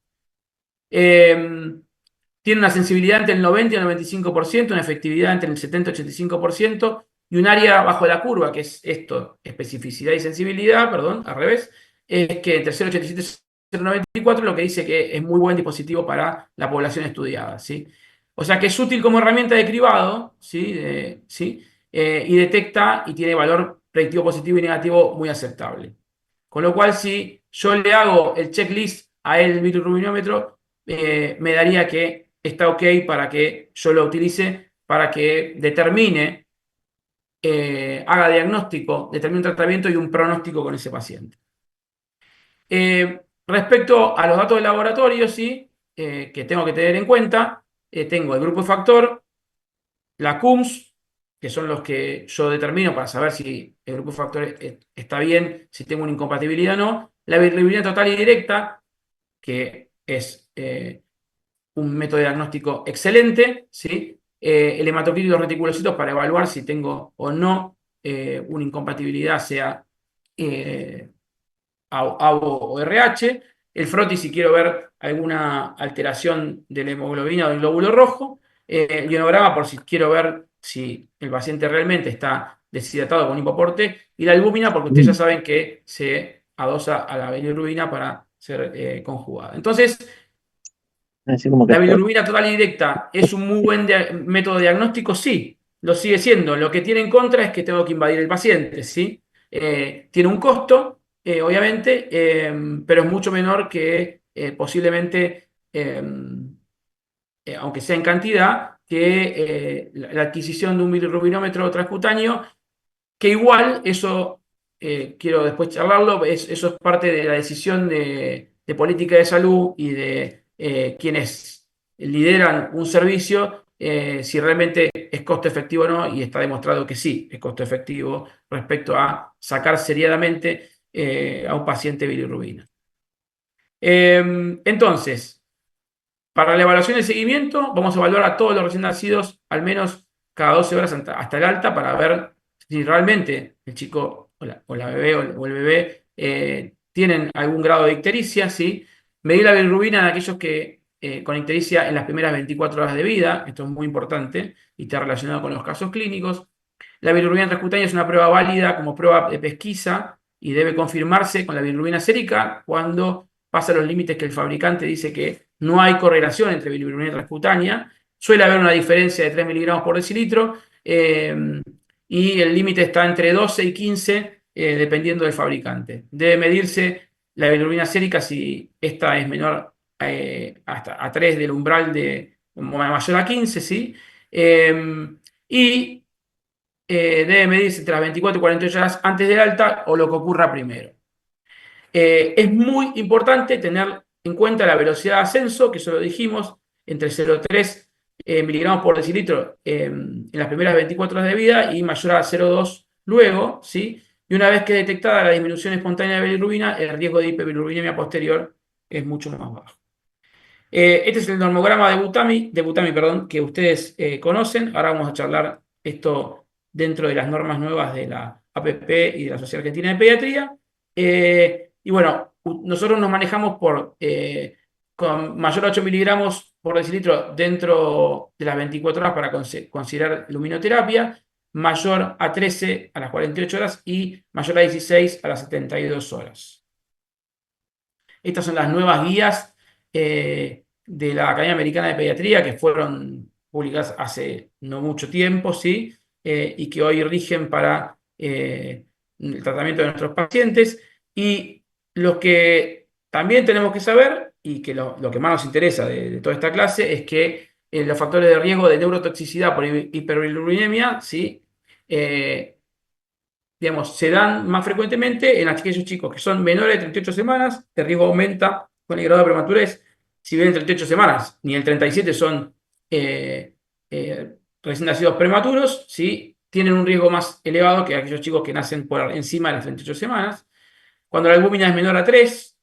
Tiene una sensibilidad entre el 90 y el 95%, una efectividad entre el 70 y el 85%, y un área bajo la curva, que es esto, especificidad y sensibilidad, perdón, al revés, es que entre 0,87 y 0,94, lo que dice que es muy buen dispositivo para la población estudiada, ¿sí? O sea que es útil como herramienta de cribado, ¿sí? ¿Sí? Y detecta y tiene valor predictivo positivo y negativo muy aceptable. Con lo cual, si yo le hago el checklist a el bilirrubinómetro, me daría que está ok para que yo lo utilice, para que determine, haga diagnóstico, determine un tratamiento y un pronóstico con ese paciente. Respecto a los datos de laboratorio, sí, que tengo que tener en cuenta, tengo el grupo de factor, la CUMS, que son los que yo determino para saber si el grupo de factores está bien, si tengo una incompatibilidad o no, la bilirrubina total y directa, que es un método de diagnóstico excelente, ¿sí? El hematocrito y los reticulocitos para evaluar si tengo o no una incompatibilidad, sea eh, ABO o RH, el frotis si quiero ver alguna alteración de la hemoglobina o del glóbulo rojo, el ionograma por si quiero ver si el paciente realmente está deshidratado con hipoporte, y la albúmina porque ustedes ya saben que se adosa a la bilirrubina para ser conjugada. Entonces, Así como que ¿la esto. bilirrubina total y directa es un muy buen método de diagnóstico? Sí, lo sigue siendo. Lo que tiene en contra es que tengo que invadir el paciente, ¿sí? Tiene un costo, obviamente, pero es mucho menor que posiblemente, aunque sea en cantidad, que la adquisición de un bilirrubinómetro transcutáneo, que igual eso, quiero después charlarlo, eso es parte de la decisión de política de salud y de quienes lideran un servicio, si realmente es costo efectivo o no, y está demostrado que sí, es costo efectivo respecto a sacar seriadamente a un paciente bilirrubina. Entonces, para la evaluación y seguimiento, vamos a evaluar a todos los recién nacidos al menos cada 12 horas hasta el alta para ver si realmente el chico o la bebé o el bebé tienen algún grado de ictericia, ¿sí? Medir la bilirrubina en aquellos que con ictericia en las primeras 24 horas de vida, esto es muy importante y está relacionado con los casos clínicos. La bilirrubina transcutánea es una prueba válida como prueba de pesquisa y debe confirmarse con la bilirrubina sérica cuando pasa los límites que el fabricante dice que no hay correlación entre bilirrubina transcutánea. Suele haber una diferencia de 3 miligramos por decilitro y el límite está entre 12 y 15 dependiendo del fabricante. Debe medirse la bilirrubina sérica si esta es menor hasta a 3 del umbral de mayor a 15, ¿sí? Y debe medirse entre las 24 y 48 horas antes del alta o lo que ocurra primero. Es muy importante tener en cuenta la velocidad de ascenso, que eso lo dijimos, entre 0,3 miligramos por decilitro en las primeras 24 horas de vida y mayor a 0,2 luego, ¿sí? Y una vez que es detectada la disminución espontánea de bilirrubina, el riesgo de hiperbilirubinemia posterior es mucho más bajo. Este es el normograma de Butami, perdón, que ustedes conocen. Ahora vamos a charlar esto dentro de las normas nuevas de la APP y de la Sociedad Argentina de Pediatría. Y bueno, nosotros nos manejamos con mayor a 8 miligramos por decilitro dentro de las 24 horas para considerar luminoterapia, mayor a 13 a las 48 horas y mayor a 16 a las 72 horas. Estas son las nuevas guías de la Academia Americana de Pediatría que fueron publicadas hace no mucho tiempo, ¿sí? Y que hoy rigen para el tratamiento de nuestros pacientes. Y lo que también tenemos que saber, y que lo que más nos interesa de toda esta clase, es que los factores de riesgo de neurotoxicidad por hiperbilirubinemia, ¿sí? Digamos, se dan más frecuentemente en aquellos chicos que son menores de 38 semanas, el riesgo aumenta con el grado de prematurez. Si bien en 38 semanas ni el 37 son recién nacidos prematuros, ¿sí? Tienen un riesgo más elevado que aquellos chicos que nacen por encima de las 38 semanas. Cuando la albúmina es menor a 3,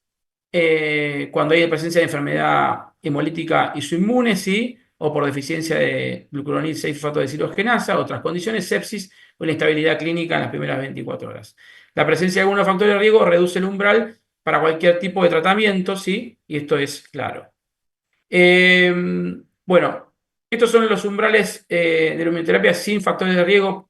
cuando hay presencia de enfermedad hemolítica isoinmune, ¿sí? O por deficiencia de glucuronil 6-fosfato deshidrogenasa, otras condiciones, sepsis o la instabilidad clínica en las primeras 24 horas. La presencia de algunos factores de riesgo reduce el umbral para cualquier tipo de tratamiento, ¿sí? Y esto es claro. Bueno, estos son los umbrales de la luminoterapia sin factores de riesgo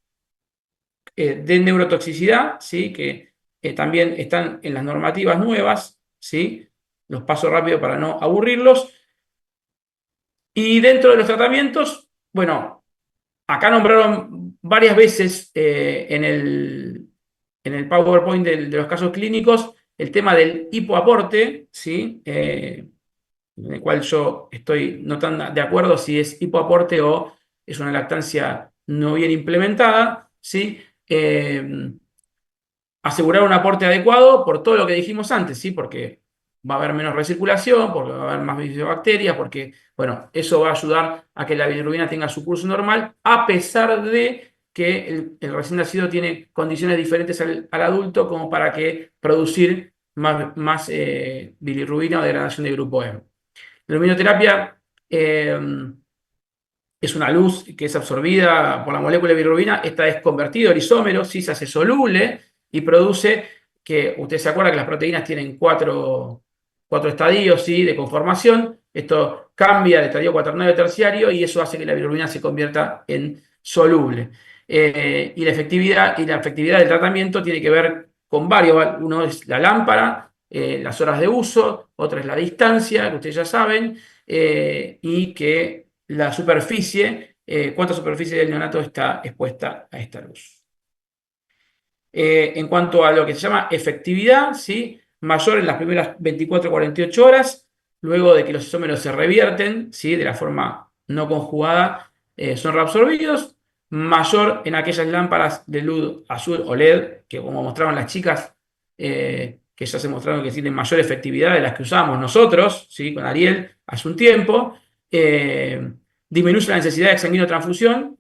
de neurotoxicidad, ¿sí? Que también están en las normativas nuevas, ¿sí? Los paso rápido para no aburrirlos. Y dentro de los tratamientos, bueno, acá nombraron varias veces en el PowerPoint de los casos clínicos el tema del hipoaporte, ¿sí? En el cual yo estoy no tan de acuerdo si es hipoaporte o es una lactancia no bien implementada, ¿sí? Asegurar un aporte adecuado por todo lo que dijimos antes, ¿sí? Porque va a haber menos recirculación, porque va a haber más bacterias, porque, bueno, eso va a ayudar a que la bilirrubina tenga su curso normal, a pesar de que el recién nacido tiene condiciones diferentes al adulto como para que producir más bilirrubina o degradación de grupo M. La luminoterapia es una luz que es absorbida por la molécula de bilirrubina. Esta es convertida al isómero, ¿sí? Se hace soluble y produce que, usted se acuerda que las proteínas tienen cuatro estadios, ¿sí? De conformación. Esto cambia de estadio cuaternario a terciario y eso hace que la bilirrubina se convierta en soluble. Y la efectividad del tratamiento tiene que ver con varios. Uno es la lámpara, las horas de uso, otra es la distancia, que ustedes ya saben, y que la superficie, cuánta superficie del neonato está expuesta a esta luz. En cuanto a lo que se llama efectividad, ¿sí? Mayor en las primeras 24-48 horas, luego de que los isómeros se revierten, ¿sí? De la forma no conjugada, son reabsorbidos, mayor en aquellas lámparas de luz azul o LED, que como mostraron las chicas, que ya se mostraron que tienen mayor efectividad de las que usábamos nosotros, ¿sí? Con Ariel hace un tiempo. Disminuye la necesidad de exsanguinotransfusión,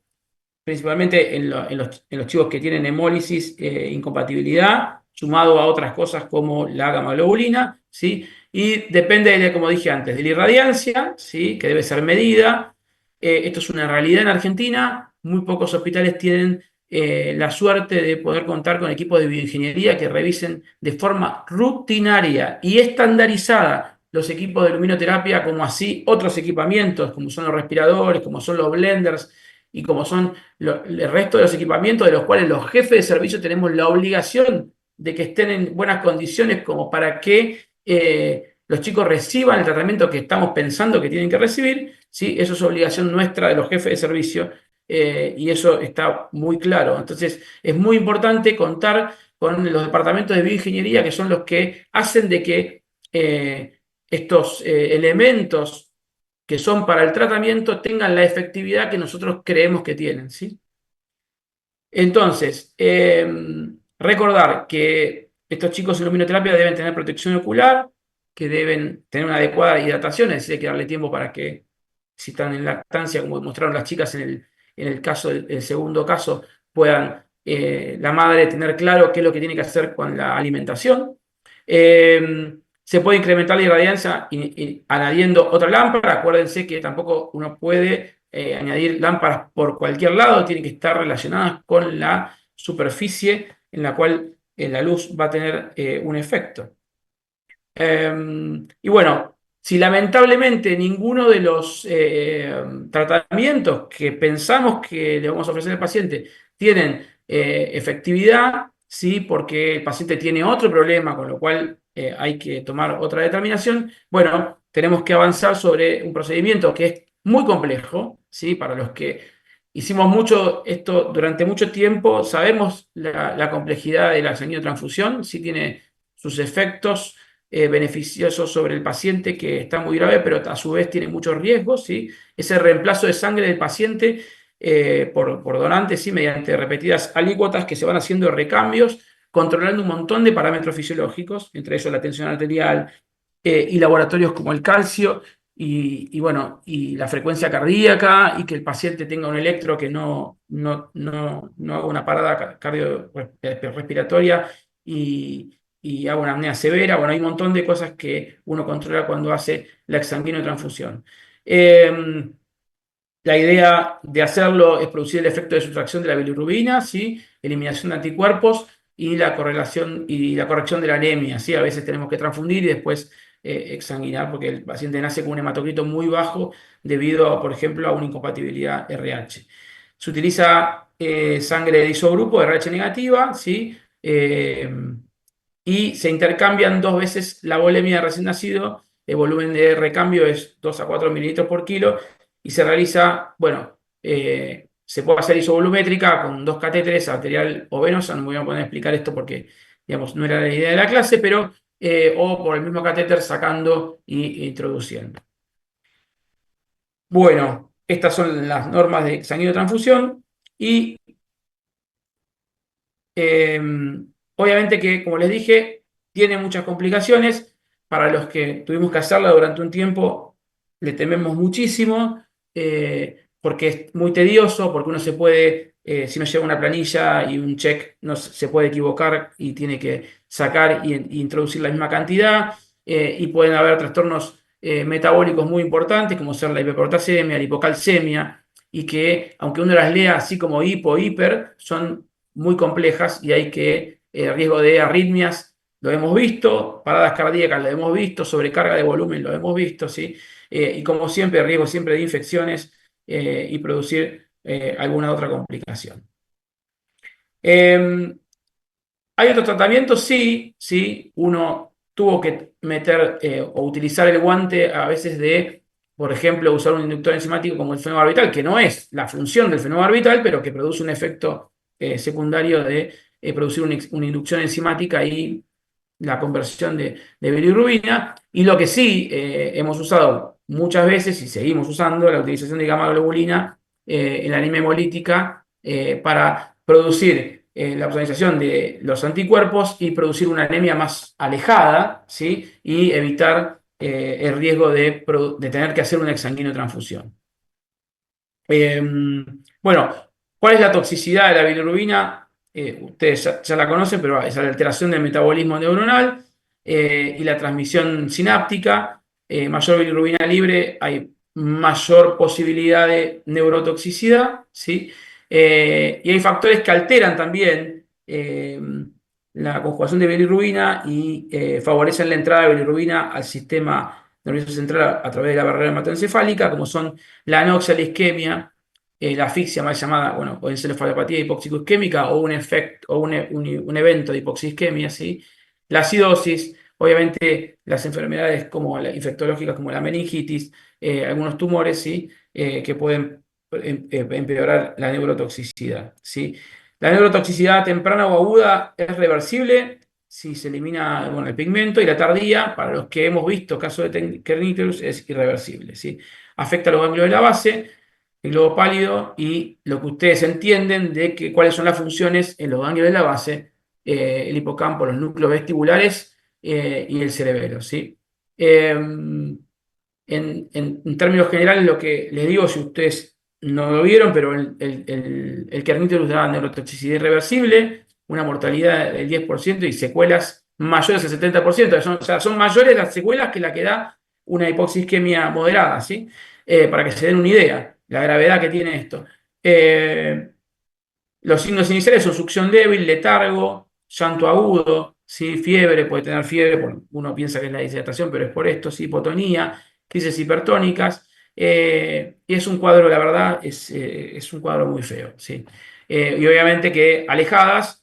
principalmente en los chicos que tienen hemólisis, incompatibilidad, sumado a otras cosas como la gamma-globulina, ¿sí? Y depende, como dije antes, de la irradiancia, ¿sí? Que debe ser medida. Esto es una realidad en Argentina. Muy pocos hospitales tienen la suerte de poder contar con equipos de bioingeniería que revisen de forma rutinaria y estandarizada los equipos de luminoterapia, como así otros equipamientos, como son los respiradores, como son los blenders y como son el resto de los equipamientos de los cuales los jefes de servicio tenemos la obligación de que estén en buenas condiciones como para que los chicos reciban el tratamiento que estamos pensando que tienen que recibir, ¿sí? Eso es obligación nuestra de los jefes de servicio y eso está muy claro. Entonces, es muy importante contar con los departamentos de bioingeniería que son los que hacen de que estos elementos que son para el tratamiento tengan la efectividad que nosotros creemos que tienen, ¿sí? Entonces, recordar que estos chicos en luminoterapia deben tener protección ocular, que deben tener una adecuada hidratación, es decir, hay que darle tiempo para que, si están en lactancia, como mostraron las chicas en el caso, el segundo caso, puedan la madre tener claro qué es lo que tiene que hacer con la alimentación. Se puede incrementar la irradiancia añadiendo otra lámpara. Acuérdense que tampoco uno puede añadir lámparas por cualquier lado, tienen que estar relacionadas con la superficie en la cual la luz va a tener un efecto. Y bueno, si lamentablemente ninguno de los tratamientos que pensamos que le vamos a ofrecer al paciente tienen efectividad, ¿sí? Porque el paciente tiene otro problema, con lo cual hay que tomar otra determinación, bueno, tenemos que avanzar sobre un procedimiento que es muy complejo, ¿sí? Para los que hicimos mucho esto durante mucho tiempo, sabemos la complejidad de la sanguinotransfusión, sí tiene sus efectos beneficiosos sobre el paciente, que está muy grave, pero a su vez tiene muchos riesgos, ¿sí? Ese reemplazo de sangre del paciente por donantes, ¿sí? Mediante repetidas alícuotas que se van haciendo recambios, controlando un montón de parámetros fisiológicos, entre ellos la tensión arterial y laboratorios como el calcio, bueno, y la frecuencia cardíaca, y que el paciente tenga un electro que no haga una parada cardiorrespiratoria y haga una apnea severa. Bueno, hay un montón de cosas que uno controla cuando hace la exsanguinotransfusión. La idea de hacerlo es producir el efecto de sustracción de la bilirrubina, ¿sí? Eliminación de anticuerpos y la correlación y la corrección de la anemia, ¿sí? A veces tenemos que transfundir y después exsanguinar porque el paciente nace con un hematocrito muy bajo debido, por ejemplo, a una incompatibilidad RH. Se utiliza sangre de isogrupo, RH negativa, ¿sí? Y se intercambian 2 veces la volemia de recién nacido. El volumen de recambio es 2 a 4 mililitros por kilo y se realiza, bueno, se puede hacer isovolumétrica con 2 catéteres, arterial o venosa. No me voy a poner a explicar esto porque, digamos, no era la idea de la clase, pero o por el mismo catéter sacando e introduciendo. Bueno, estas son las normas de sanguinotransfusión y obviamente que, como les dije, tiene muchas complicaciones. Para los que tuvimos que hacerla durante un tiempo, le tememos muchísimo, porque es muy tedioso, porque uno se puede, si no lleva una planilla y un check, no se puede equivocar y tiene que sacar y introducir la misma cantidad, y pueden haber trastornos metabólicos muy importantes, como ser la hiperpotasemia, la hipocalcemia, y que, aunque uno las lea así como hiper, son muy complejas y hay que, riesgo de arritmias, lo hemos visto, paradas cardíacas lo hemos visto, sobrecarga de volumen lo hemos visto, ¿sí? Y como siempre, riesgo siempre de infecciones y producir alguna otra complicación. ¿Hay otros tratamientos? Sí, sí, uno tuvo que meter o utilizar el guante a veces de, por ejemplo, usar un inductor enzimático como el fenobarbital, que no es la función del fenobarbital, pero que produce un efecto secundario de producir una inducción enzimática y la conversión de bilirrubina. Y lo que sí hemos usado muchas veces y seguimos usando, la utilización de gamma-globulina en la anemia hemolítica para producir la organización de los anticuerpos y producir una anemia más alejada, ¿sí? Y evitar el riesgo de tener que hacer una exsanguinotransfusión. Bueno, ¿cuál es la toxicidad de la bilirrubina? Ustedes ya la conocen, pero es la alteración del metabolismo neuronal y la transmisión sináptica. Mayor bilirrubina libre, hay mayor posibilidad de neurotoxicidad, ¿sí? Y hay factores que alteran también la conjugación de bilirrubina y favorecen la entrada de bilirrubina al sistema nervioso central a través de la barrera hematoencefálica, como son la anoxia, la isquemia, la asfixia mal llamada, bueno, o encefalopatía hipoxico-isquémica o un evento de hipoxisquemia, ¿sí? La acidosis, obviamente las enfermedades como infectológicas como la meningitis, algunos tumores, ¿sí? Que pueden empeorar la neurotoxicidad, ¿sí? La neurotoxicidad temprana o aguda es reversible si se elimina, bueno, el pigmento, y la tardía, para los que hemos visto casos de kernicterus, es irreversible, ¿sí? Afecta a los ganglios de la base. el globo pálido y lo que ustedes entienden de cuáles son las funciones en los ganglios de la base, el hipocampo, los núcleos vestibulares y el cerebelo, ¿sí? En términos generales, lo que les digo, si ustedes no lo vieron, pero el Kernicterus da neurotoxicidad irreversible, una mortalidad del 10% y secuelas mayores al 70%. O sea, son mayores las secuelas que la que da una hipoxisquemia moderada, ¿sí? Para que se den una idea, la gravedad que tiene esto. Los signos iniciales son succión débil, letargo, llanto agudo, ¿sí? Fiebre, puede tener fiebre, uno piensa que es la deshidratación, pero es por esto, ¿sí? Hipotonía, crisis hipertónicas, y es un cuadro, la verdad, es un cuadro muy feo, ¿sí? Y obviamente que alejadas,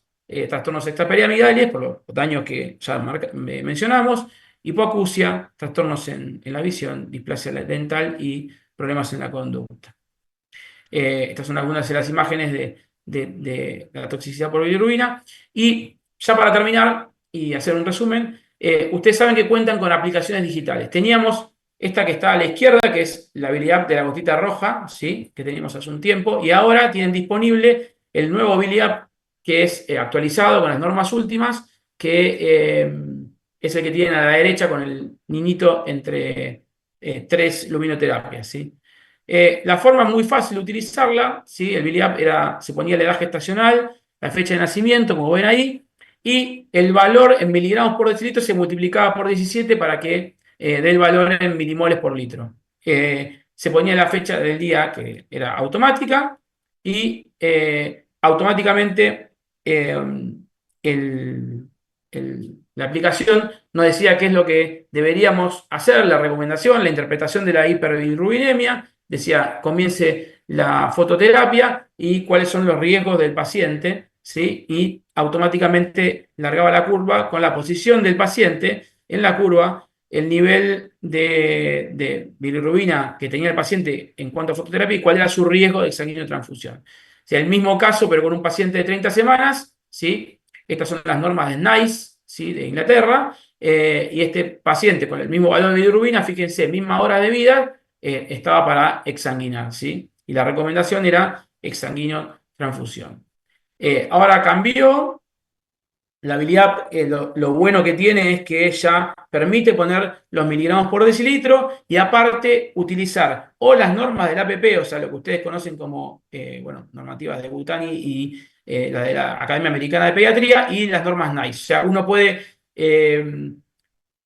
trastornos extraperiamidales, por los daños que ya mencionamos, hipoacusia, trastornos en la visión, displasia dental y problemas en la conducta. Estas son algunas de las imágenes de la toxicidad por bilirrubina. Y ya para terminar y hacer un resumen, ustedes saben que cuentan con aplicaciones digitales. Teníamos esta que está a la izquierda, que es la Billy App de la gotita roja, ¿sí? Que teníamos hace un tiempo, y ahora tienen disponible el nuevo Billy App, que es actualizado con las normas últimas, que es el que tienen a la derecha con el niñito entre tres luminoterapias, ¿sí? La forma es muy fácil de utilizarla, ¿sí? El Billy App se ponía la edad gestacional, la fecha de nacimiento, como ven ahí, y el valor en miligramos por decilitro se multiplicaba por 17 para que dé el valor en milimoles por litro. Se ponía la fecha del día, que era automática, y automáticamente el, la aplicación nos decía qué es lo que deberíamos hacer, la recomendación, la interpretación de la hiperbilirrubinemia, decía comience la fototerapia y cuáles son los riesgos del paciente, ¿sí? Y automáticamente largaba la curva con la posición del paciente en la curva, el nivel de bilirrubina que tenía el paciente en cuanto a fototerapia y cuál era su riesgo de sanguíneo transfusión. O sea, el mismo caso, pero con un paciente de 30 semanas, ¿sí? Estas son las normas de NICE, ¿sí? De Inglaterra, y este paciente con el mismo valor de bilirrubina, fíjense, misma hora de vida, estaba para exsanguinar, ¿sí? Y la recomendación era exsanguíneo transfusión. Ahora cambió, la habilidad, lo bueno que tiene es que ya permite poner los miligramos por decilitro y aparte utilizar o las normas del APP, o sea, lo que ustedes conocen como, bueno, normativas de Butani y la de la Academia Americana de Pediatría y las normas NICE. O sea, uno puede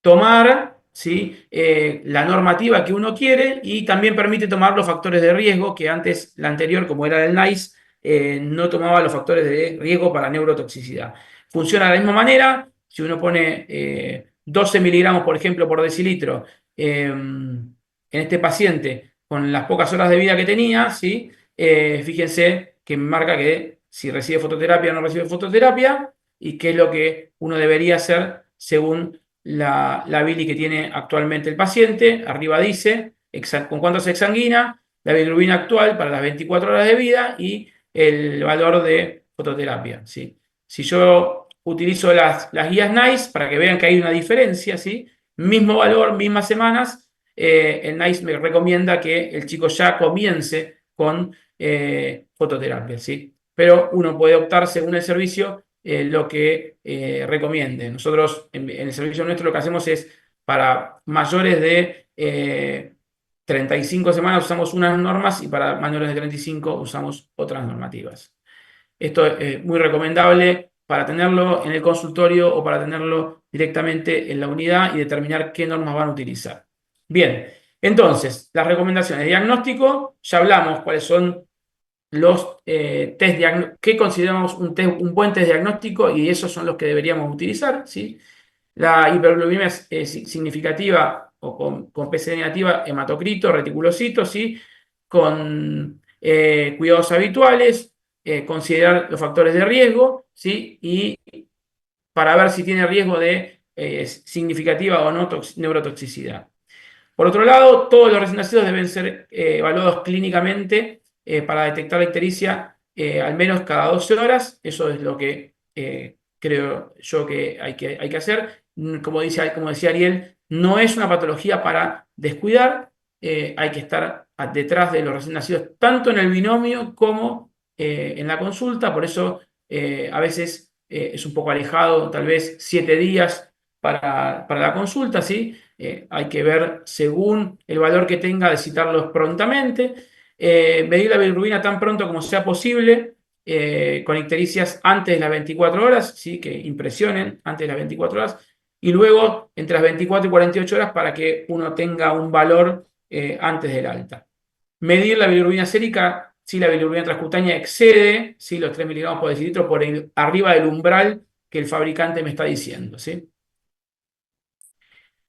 tomar, ¿sí? La normativa que uno quiere y también permite tomar los factores de riesgo que antes, la anterior, como era el NICE, no tomaba los factores de riesgo para neurotoxicidad. Funciona de la misma manera, si uno pone 12 miligramos, por ejemplo, por decilitro en este paciente con las pocas horas de vida que tenía, ¿sí? Fíjense que marca que si recibe fototerapia o no recibe fototerapia y qué es lo que uno debería hacer según la bili que tiene actualmente el paciente. Arriba dice con cuánto se exsanguina, la bilirrubina actual para las 24 horas de vida y el valor de fototerapia, ¿sí? Si yo utilizo las guías NICE para que vean que hay una diferencia, ¿sí? Mismo valor, mismas semanas, el NICE me recomienda que el chico ya comience con fototerapia, ¿sí? Pero uno puede optar según el servicio lo que recomiende. Nosotros en el servicio nuestro lo que hacemos es para mayores de 35 semanas usamos unas normas y para mayores de 35 usamos otras normativas. Esto es muy recomendable para tenerlo en el consultorio o para tenerlo directamente en la unidad y determinar qué normas van a utilizar. Bien, entonces, las recomendaciones de diagnóstico, ya hablamos cuáles son los test que consideramos un buen test diagnóstico y esos son los que deberíamos utilizar, ¿sí? La hiperglucemia significativa o con PC negativa, hematocrito, reticulocito, ¿sí? Con cuidados habituales, considerar los factores de riesgo, ¿sí? Y para ver si tiene riesgo de significativa o no neurotoxicidad. Por otro lado, todos los recién nacidos deben ser evaluados clínicamente para detectar la ictericia al menos cada 12 horas. Eso es lo que creo yo que hay que hacer. Como decía Ariel, no es una patología para descuidar. hay que estar detrás de los recién nacidos, tanto en el binomio como en la consulta. Por eso a veces es un poco alejado, tal vez 7 días para la consulta, ¿sí? Hay que ver según el valor que tenga de citarlos prontamente. Medir la bilirrubina tan pronto como sea posible, con ictericias antes de las 24 horas, ¿sí? Que impresionen antes de las 24 horas, y luego entre las 24 y 48 horas para que uno tenga un valor antes del alta. Medir la bilirrubina sérica si la bilirrubina transcutánea excede, ¿sí? Los 3 miligramos por decilitro por arriba del umbral que el fabricante me está diciendo, ¿sí?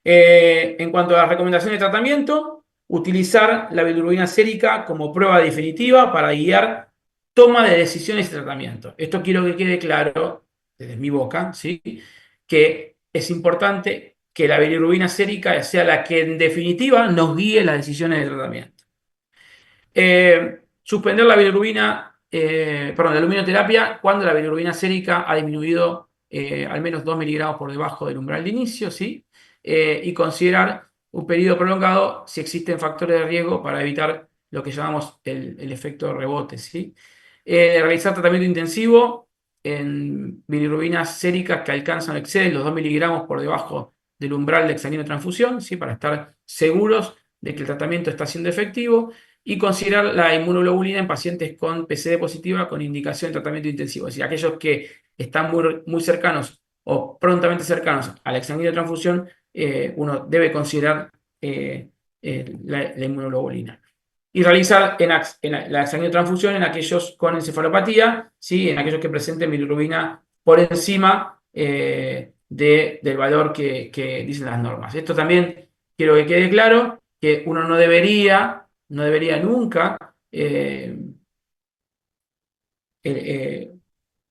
En cuanto a las recomendaciones de tratamiento, utilizar la bilirrubina sérica como prueba definitiva para guiar toma de decisiones de tratamiento. Esto quiero que quede claro desde mi boca, ¿sí? Que es importante que la bilirrubina sérica sea la que en definitiva nos guíe las decisiones de tratamiento. Suspender la bilirrubina, perdón, la luminoterapia cuando la bilirrubina sérica ha disminuido al menos 2 miligramos por debajo del umbral de inicio, ¿sí? Y considerar un periodo prolongado si existen factores de riesgo para evitar lo que llamamos el efecto rebote, ¿sí? Realizar tratamiento intensivo en bilirrubinas séricas que alcanzan o exceden los 2 miligramos por debajo del umbral de hexaninotransfusión, ¿sí? Para estar seguros de que el tratamiento está siendo efectivo, y considerar la inmunoglobulina en pacientes con PCD positiva con indicación de tratamiento intensivo. Es decir, aquellos que están muy cercanos o prontamente cercanos a la hexaninotransfusión, uno debe considerar la inmunoglobulina. Y realizar la hexaninotransfusión en aquellos con encefalopatía, ¿sí? En aquellos que presenten bilirrubina por encima del valor que dicen las normas. Esto también quiero que quede claro, que uno no debería nunca eh,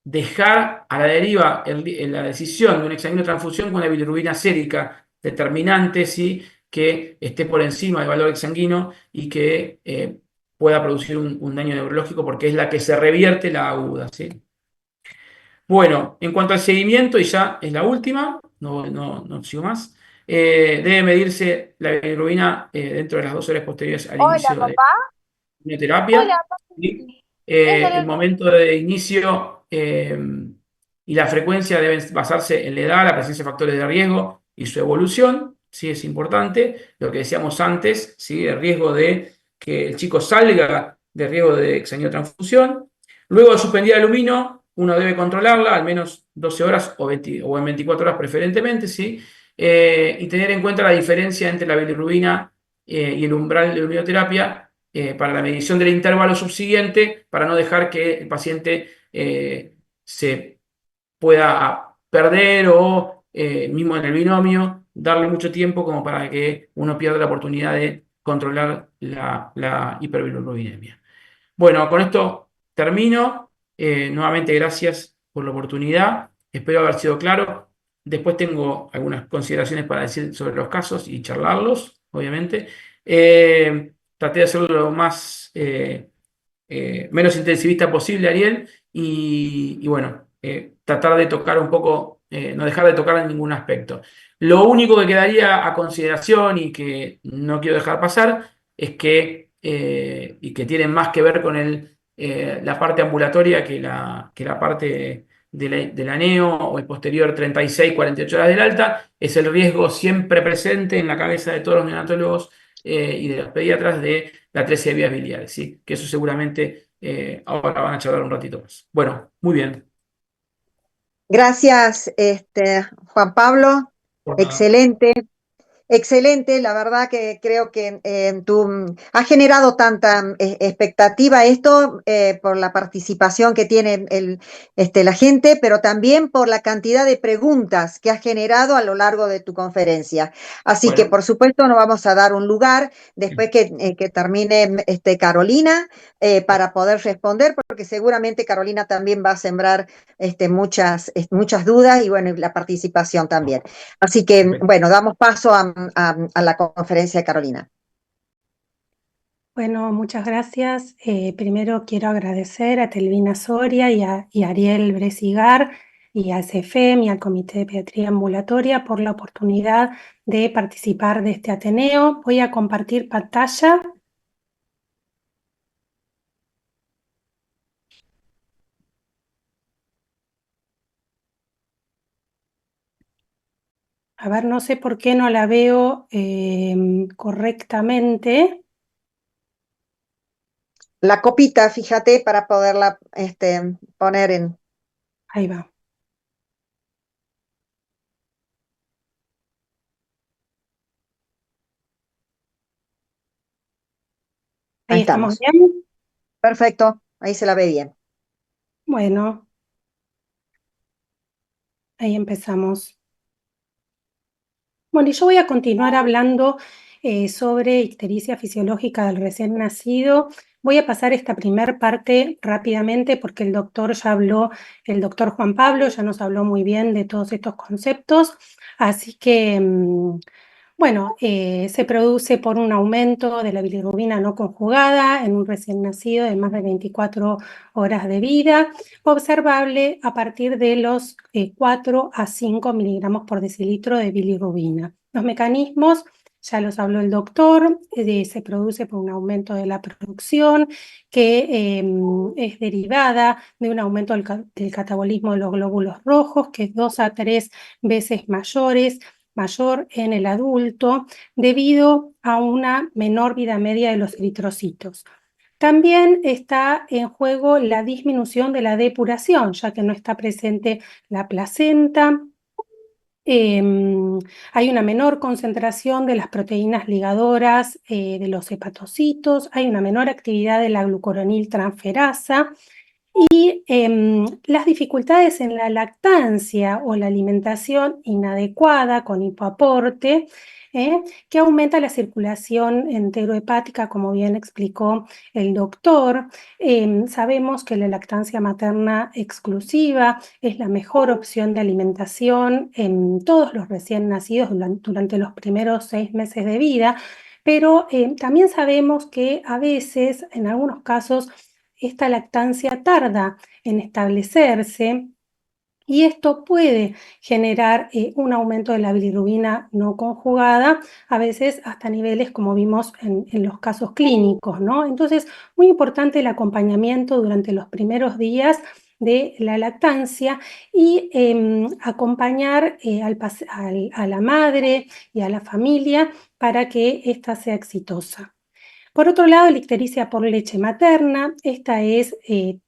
dejar a la deriva la decisión de un hexaninotransfusión con una bilirrubina sérica determinante, ¿sí? Que esté por encima del valor exsanguino y que pueda producir un daño neurológico, porque es la que se revierte la aguda, ¿sí? Bueno, en cuanto al seguimiento, y ya es la última, no sigo más, debe medirse la bilirrubina dentro de las 2 horas posteriores al Hola, inicio de papá. quimioterapia, Hola, ¿sí? ¿es El momento de inicio y la frecuencia deben basarse en la edad, la presencia de factores de riesgo y su evolución, ¿sí? Es importante. Lo que decíamos antes, ¿sí? El riesgo de que el chico salga de riesgo de hexaniotransfusión. Luego de suspendida el lumino, uno debe controlarla al menos 12 horas o en 24 horas preferentemente, ¿sí? Y tener en cuenta la diferencia entre la bilirrubina y el umbral de luminoterapia para la medición del intervalo subsiguiente, para no dejar que el paciente se pueda perder o mismo en el binomio, darle mucho tiempo como para que uno pierda la oportunidad de controlar la hiperbilirrubinemia. Bueno, con esto termino. Nuevamente, gracias por la oportunidad. Espero haber sido claro. Después tengo algunas consideraciones para decir sobre los casos y charlarlos, obviamente. Traté de hacerlo lo más menos intensivista posible, Ariel, y bueno, tratar de tocar un poco, no dejar de tocar en ningún aspecto. Lo único que quedaría a consideración y que no quiero dejar pasar es y que tiene más que ver con la parte ambulatoria que la parte de la neo o el posterior 36-48 horas del alta, es el riesgo siempre presente en la cabeza de todos los neonatólogos y de los pediatras de la atresia de vías biliares, ¿sí? Que eso seguramente ahora van a charlar un ratito más. Bueno, muy bien. Gracias, Juan Pablo. Por nada. Excelente. Excelente, la verdad que creo que tú has generado tanta expectativa esto por la participación que tiene la gente, pero también por la cantidad de preguntas que has generado a lo largo de tu conferencia. Así que, Bueno, por supuesto, nos vamos a dar un lugar después que termine Carolina para poder responder, porque seguramente Carolina también va a sembrar muchas dudas y bueno, y la participación también. Así que, perfecto. bueno, damos paso a la conferencia de Carolina. Bueno, muchas gracias. Primero quiero agradecer a Telvina Soria y a Ariel Bresigar y a SFEM y al Comité de Pediatría Ambulatoria por la oportunidad de participar de este Ateneo. Voy a compartir pantalla. A ver, no sé por qué no la veo correctamente. La copita, fíjate, para poderla poner en... Ahí va. Ahí Ahí estamos estamos. bien. Perfecto, ahí se la ve bien. Bueno, ahí empezamos. Bueno, y yo voy a continuar hablando sobre ictericia fisiológica del recién nacido. Voy a pasar esta primer parte rápidamente porque el doctor ya habló, el doctor Juan Pablo ya nos habló muy bien de todos estos conceptos. Así que, bueno, se produce por un aumento de la bilirrubina no conjugada en un recién nacido de más de 24 horas de vida, observable a partir de los 4 a 5 miligramos por decilitro de bilirrubina. Los mecanismos, ya los habló el doctor, se produce por un aumento de la producción que es derivada de un aumento del catabolismo de los glóbulos rojos, que es 2 a 3 veces mayor en el adulto debido a una menor vida media de los eritrocitos. También está en juego la disminución de la depuración, ya que no está presente la placenta. Hay una menor concentración de las proteínas ligadoras de los hepatocitos, hay una menor actividad de la glucuroniltransferasa. Y las dificultades en la lactancia o la alimentación inadecuada con hipoaporte, que aumenta la circulación enterohepática, como bien explicó el doctor. Sabemos que la lactancia materna exclusiva es la mejor opción de alimentación en todos los recién nacidos durante los primeros 6 meses de vida, pero también sabemos que a veces, en algunos casos, esta lactancia tarda en establecerse y esto puede generar un aumento de la bilirrubina no conjugada, a veces hasta niveles como vimos en los casos clínicos, ¿no? Entonces, muy importante el acompañamiento durante los primeros días de la lactancia y acompañar a la madre y a la familia para que ésta sea exitosa. Por otro lado, la ictericia por leche materna, esta es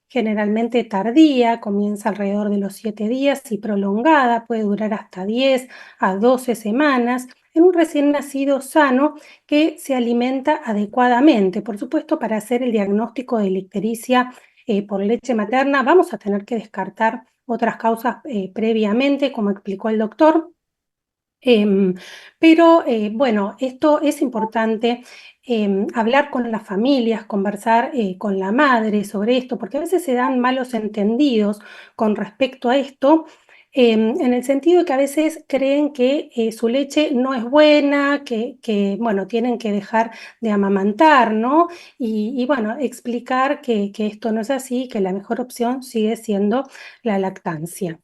generalmente tardía, comienza alrededor de los 7 días y prolongada, puede durar hasta 10 a 12 semanas en un recién nacido sano que se alimenta adecuadamente. Por supuesto, para hacer el diagnóstico de la ictericia por leche materna vamos a tener que descartar otras causas previamente, como explicó el doctor. Pero bueno, esto es importante hablar con las familias, conversar con la madre sobre esto, porque a veces se dan malos entendidos con respecto a esto, en el sentido de que a veces creen que su leche no es buena, bueno, tienen que dejar de amamantar, ¿no? Y bueno, explicar que esto no es así, que la mejor opción sigue siendo la lactancia.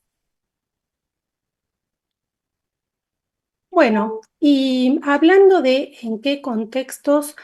Bueno, y hablando de en qué contextos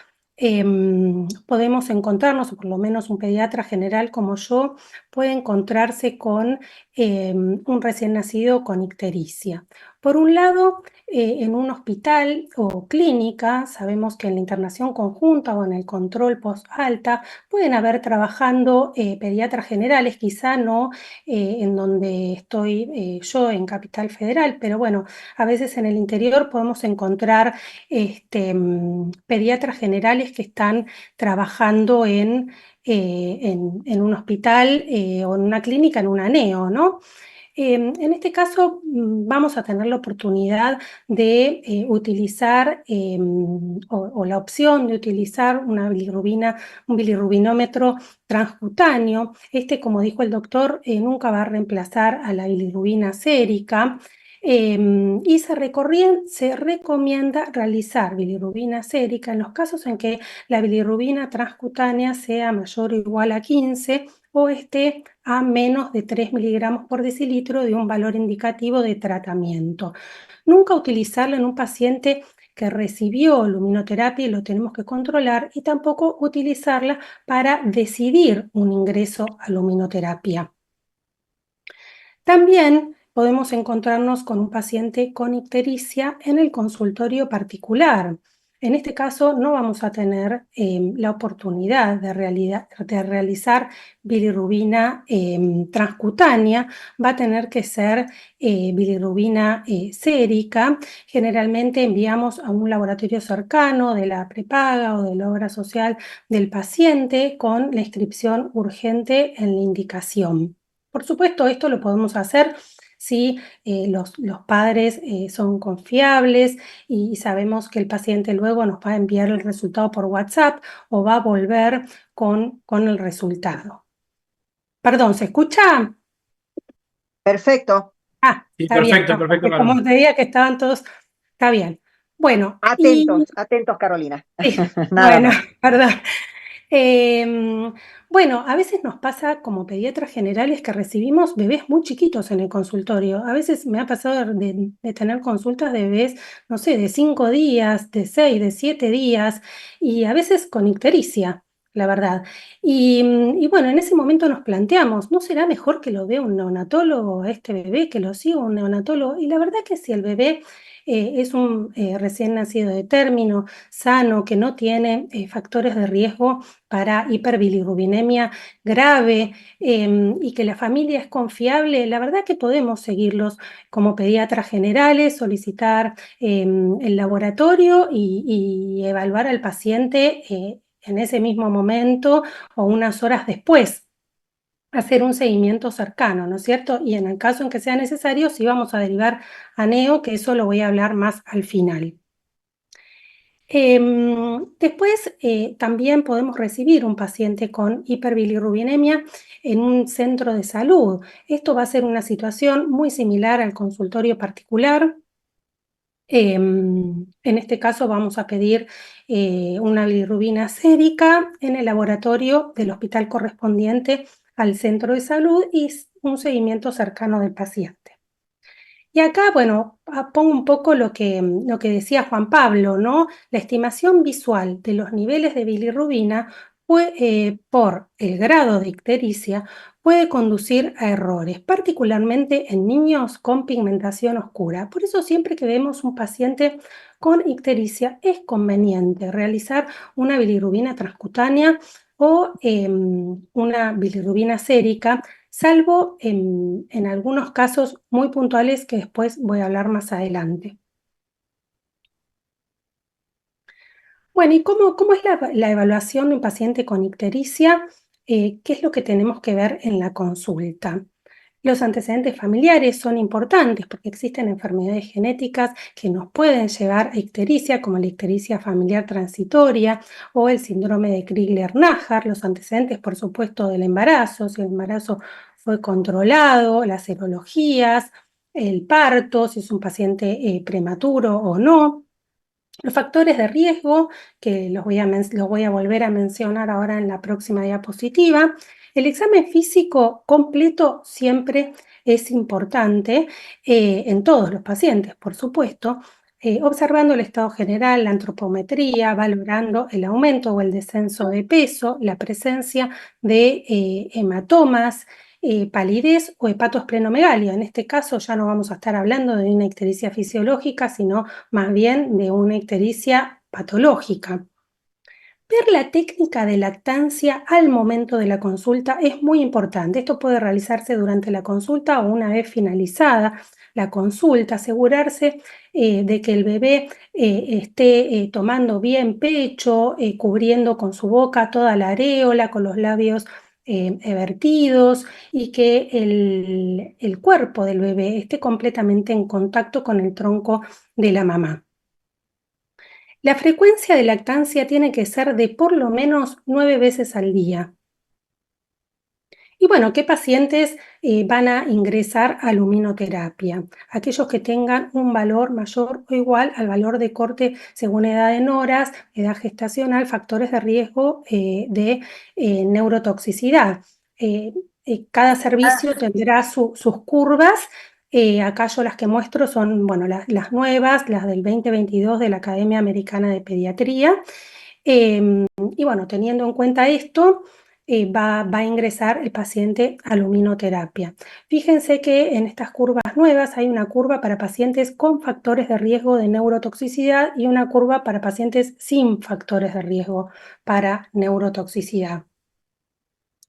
podemos encontrarnos, o por lo menos un pediatra general como yo, puede encontrarse con un recién nacido con ictericia. Por un lado, en un hospital o clínica, sabemos que en la internación conjunta o en el control post-alta pueden haber trabajando pediatras generales, quizá no en donde estoy yo en Capital Federal, pero bueno, a veces en el interior podemos encontrar pediatras generales que están trabajando en un hospital o en una clínica, en un ANEO, ¿no? En este caso vamos a tener la oportunidad de utilizar o la opción de utilizar un bilirrubinómetro transcutáneo. Como dijo el doctor, nunca va a reemplazar a la bilirrubina sérica. Y se recomienda realizar bilirrubina sérica en los casos en que la bilirrubina transcutánea sea mayor o igual a 15 o esté a menos de 3 miligramos por decilitro de un valor indicativo de tratamiento. Nunca utilizarlo en un paciente que recibió luminoterapia y lo tenemos que controlar, y tampoco utilizarla para decidir un ingreso a luminoterapia. También podemos encontrarnos con un paciente con ictericia en el consultorio particular. En este caso no vamos a tener la oportunidad de realizar bilirrubina transcutánea, va a tener que ser bilirrubina sérica. Generalmente enviamos a un laboratorio cercano de la prepaga o de la obra social del paciente con la inscripción urgente en la indicación. Por supuesto, esto lo podemos hacer si los padres son confiables y sabemos que el paciente luego nos va a enviar el resultado por WhatsApp o va a volver con el resultado. Perdón, ¿se escucha? Perfecto. Sí, Está bien, perfecto, perfecto, porque como Carmen. te diga que estaban todos, está bien. Bueno, Atentos, Carolina. Nada bueno, más. perdón. Bueno, a veces nos pasa como pediatras generales que recibimos bebés muy chiquitos en el consultorio. A veces me ha pasado de tener consultas de bebés, no sé, de 5 días, de 6, de 7 días, y a veces con ictericia, la verdad. Y bueno, en ese momento nos planteamos, ¿no será mejor que lo vea un neonatólogo a este bebé, que lo siga un neonatólogo? Y la verdad que si el bebé es un recién nacido de término, sano, que no tiene factores de riesgo para hiperbilirrubinemia grave y que la familia es confiable, la verdad que podemos seguirlos como pediatras generales, solicitar el laboratorio y evaluar al paciente en ese mismo momento o unas horas después. Hacer un seguimiento cercano, ¿no es cierto? Y en el caso en que sea necesario, sí vamos a derivar a neo, que eso lo voy a hablar más al final. Después también podemos recibir un paciente con hiperbilirrubinemia en un centro de salud. Esto va a ser una situación muy similar al consultorio particular. En este caso vamos a pedir una bilirrubina sérica en el laboratorio del hospital correspondiente al centro de salud y un seguimiento cercano del paciente. Y acá, bueno, pongo un poco lo que decía Juan Pablo, ¿no? La estimación visual de los niveles de bilirrubina por el grado de ictericia puede conducir a errores, particularmente en niños con pigmentación oscura. Por eso siempre que vemos un paciente con ictericia es conveniente realizar una bilirrubina transcutánea o una bilirrubina sérica, salvo en algunos casos muy puntuales que después voy a hablar más adelante. Bueno, ¿y cómo es la evaluación de un paciente con ictericia? ¿Qué es lo que tenemos que ver en la consulta? Los antecedentes familiares son importantes porque existen enfermedades genéticas que nos pueden llevar a ictericia, como la ictericia familiar transitoria o el síndrome de Crigler-Najjar. Los antecedentes, por supuesto, del embarazo, si el embarazo fue controlado, las serologías, el parto, si es un paciente prematuro o no. Los factores de riesgo, que los voy a volver a mencionar ahora en la próxima diapositiva. El examen físico completo siempre es importante en todos los pacientes, por supuesto, observando el estado general, la antropometría, valorando el aumento o el descenso de peso, la presencia de hematomas, palidez o hepatosplenomegalia. En este caso ya no vamos a estar hablando de una ictericia fisiológica, sino más bien de una ictericia patológica. Ver la técnica de lactancia al momento de la consulta es muy importante. Esto puede realizarse durante la consulta o una vez finalizada la consulta, asegurarse de que el bebé esté tomando bien pecho, cubriendo con su boca toda la areola, con los labios vertidos, y que el cuerpo del bebé esté completamente en contacto con el tronco de la mamá. La frecuencia de lactancia tiene que ser de por lo menos 9 veces al día. Y bueno, ¿qué pacientes van a ingresar a luminoterapia? Aquellos que tengan un valor mayor o igual al valor de corte según edad en horas, edad gestacional, factores de riesgo de neurotoxicidad. cada servicio tendrá sus curvas. Acá yo las que muestro son, bueno, las nuevas, las del 2022 de la Academia Americana de Pediatría. Y bueno, teniendo en cuenta esto, va a ingresar el paciente a luminoterapia. Fíjense que en estas curvas nuevas hay una curva para pacientes con factores de riesgo de neurotoxicidad y una curva para pacientes sin factores de riesgo para neurotoxicidad.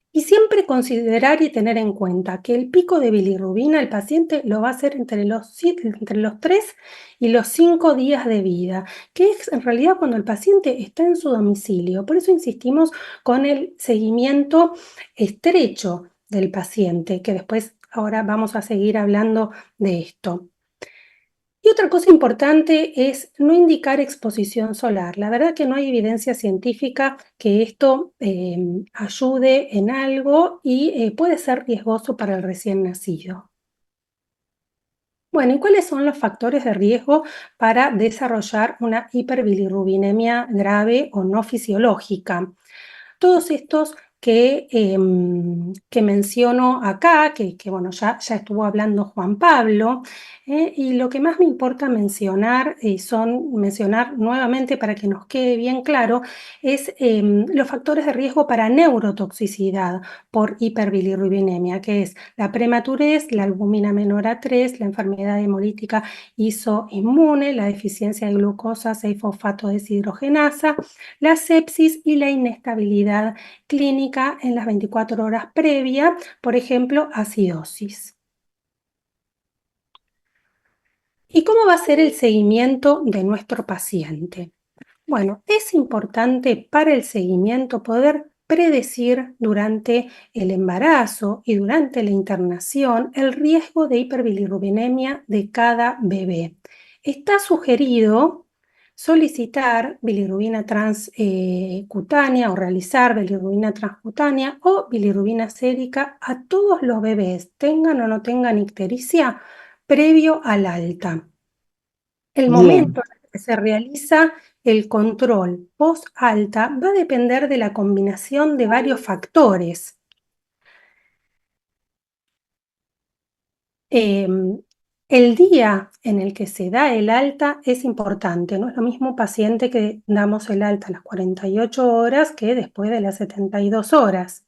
Y siempre considerar y tener en cuenta que el pico de bilirrubina el paciente lo va a hacer entre los 3 y los 5 días de vida, que es en realidad cuando el paciente está en su domicilio. Por eso insistimos con el seguimiento estrecho del paciente, que después ahora vamos a seguir hablando de esto. Y otra cosa importante es no indicar exposición solar. La verdad que no hay evidencia científica que esto ayude en algo y puede ser riesgoso para el recién nacido. Bueno, ¿y cuáles son los factores de riesgo para desarrollar una hiperbilirrubinemia grave o no fisiológica? Todos estos que menciono acá, que bueno, ya estuvo hablando Juan Pablo, y lo que más me importa mencionar nuevamente para que nos quede bien claro, es los factores de riesgo para neurotoxicidad por hiperbilirrubinemia, que es la prematurez, la albúmina menor a 3, la enfermedad hemolítica isoinmune, la deficiencia de glucosa 6-fosfato deshidrogenasa, la sepsis y la inestabilidad clínica en las 24 horas previas, por ejemplo, acidosis. ¿Y cómo va a ser el seguimiento de nuestro paciente? Bueno, es importante para el seguimiento poder predecir durante el embarazo y durante la internación el riesgo de hiperbilirrubinemia de cada bebé. Está sugerido solicitar bilirrubina transcutánea o realizar bilirrubina transcutánea o bilirrubina sérica a todos los bebés, tengan o no tengan ictericia, previo al alta. El momento en el que se realiza el control post-alta va a depender de la combinación de varios factores. El día en el que se da el alta es importante, no es lo mismo paciente que damos el alta a las 48 horas que después de las 72 horas.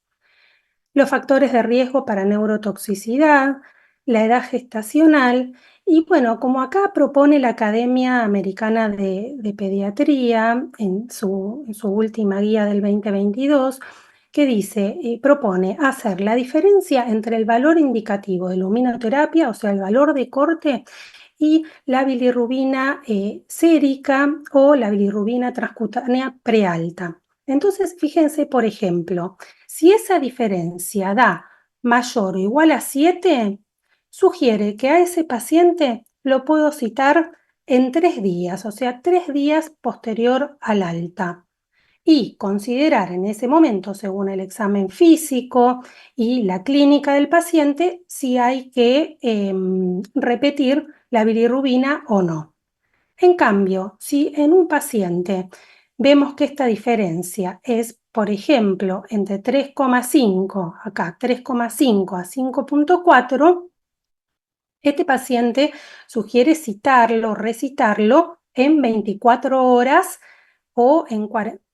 Los factores de riesgo para neurotoxicidad, la edad gestacional y bueno, como acá propone la Academia Americana de Pediatría en su última guía del 2022, que dice, propone hacer la diferencia entre el valor indicativo de luminoterapia, o sea, el valor de corte, y la bilirrubina sérica o la bilirrubina transcutánea prealta. Entonces, fíjense, por ejemplo, si esa diferencia da mayor o igual a 7, sugiere que a ese paciente lo puedo citar en 3 días, o sea, 3 días posterior al alta. Y considerar en ese momento, según el examen físico y la clínica del paciente, si hay que repetir la bilirrubina o no. En cambio, si en un paciente vemos que esta diferencia es, por ejemplo, entre 3,5, acá 3,5 a 5,4, este paciente sugiere citarlo, recitarlo en 24 horas o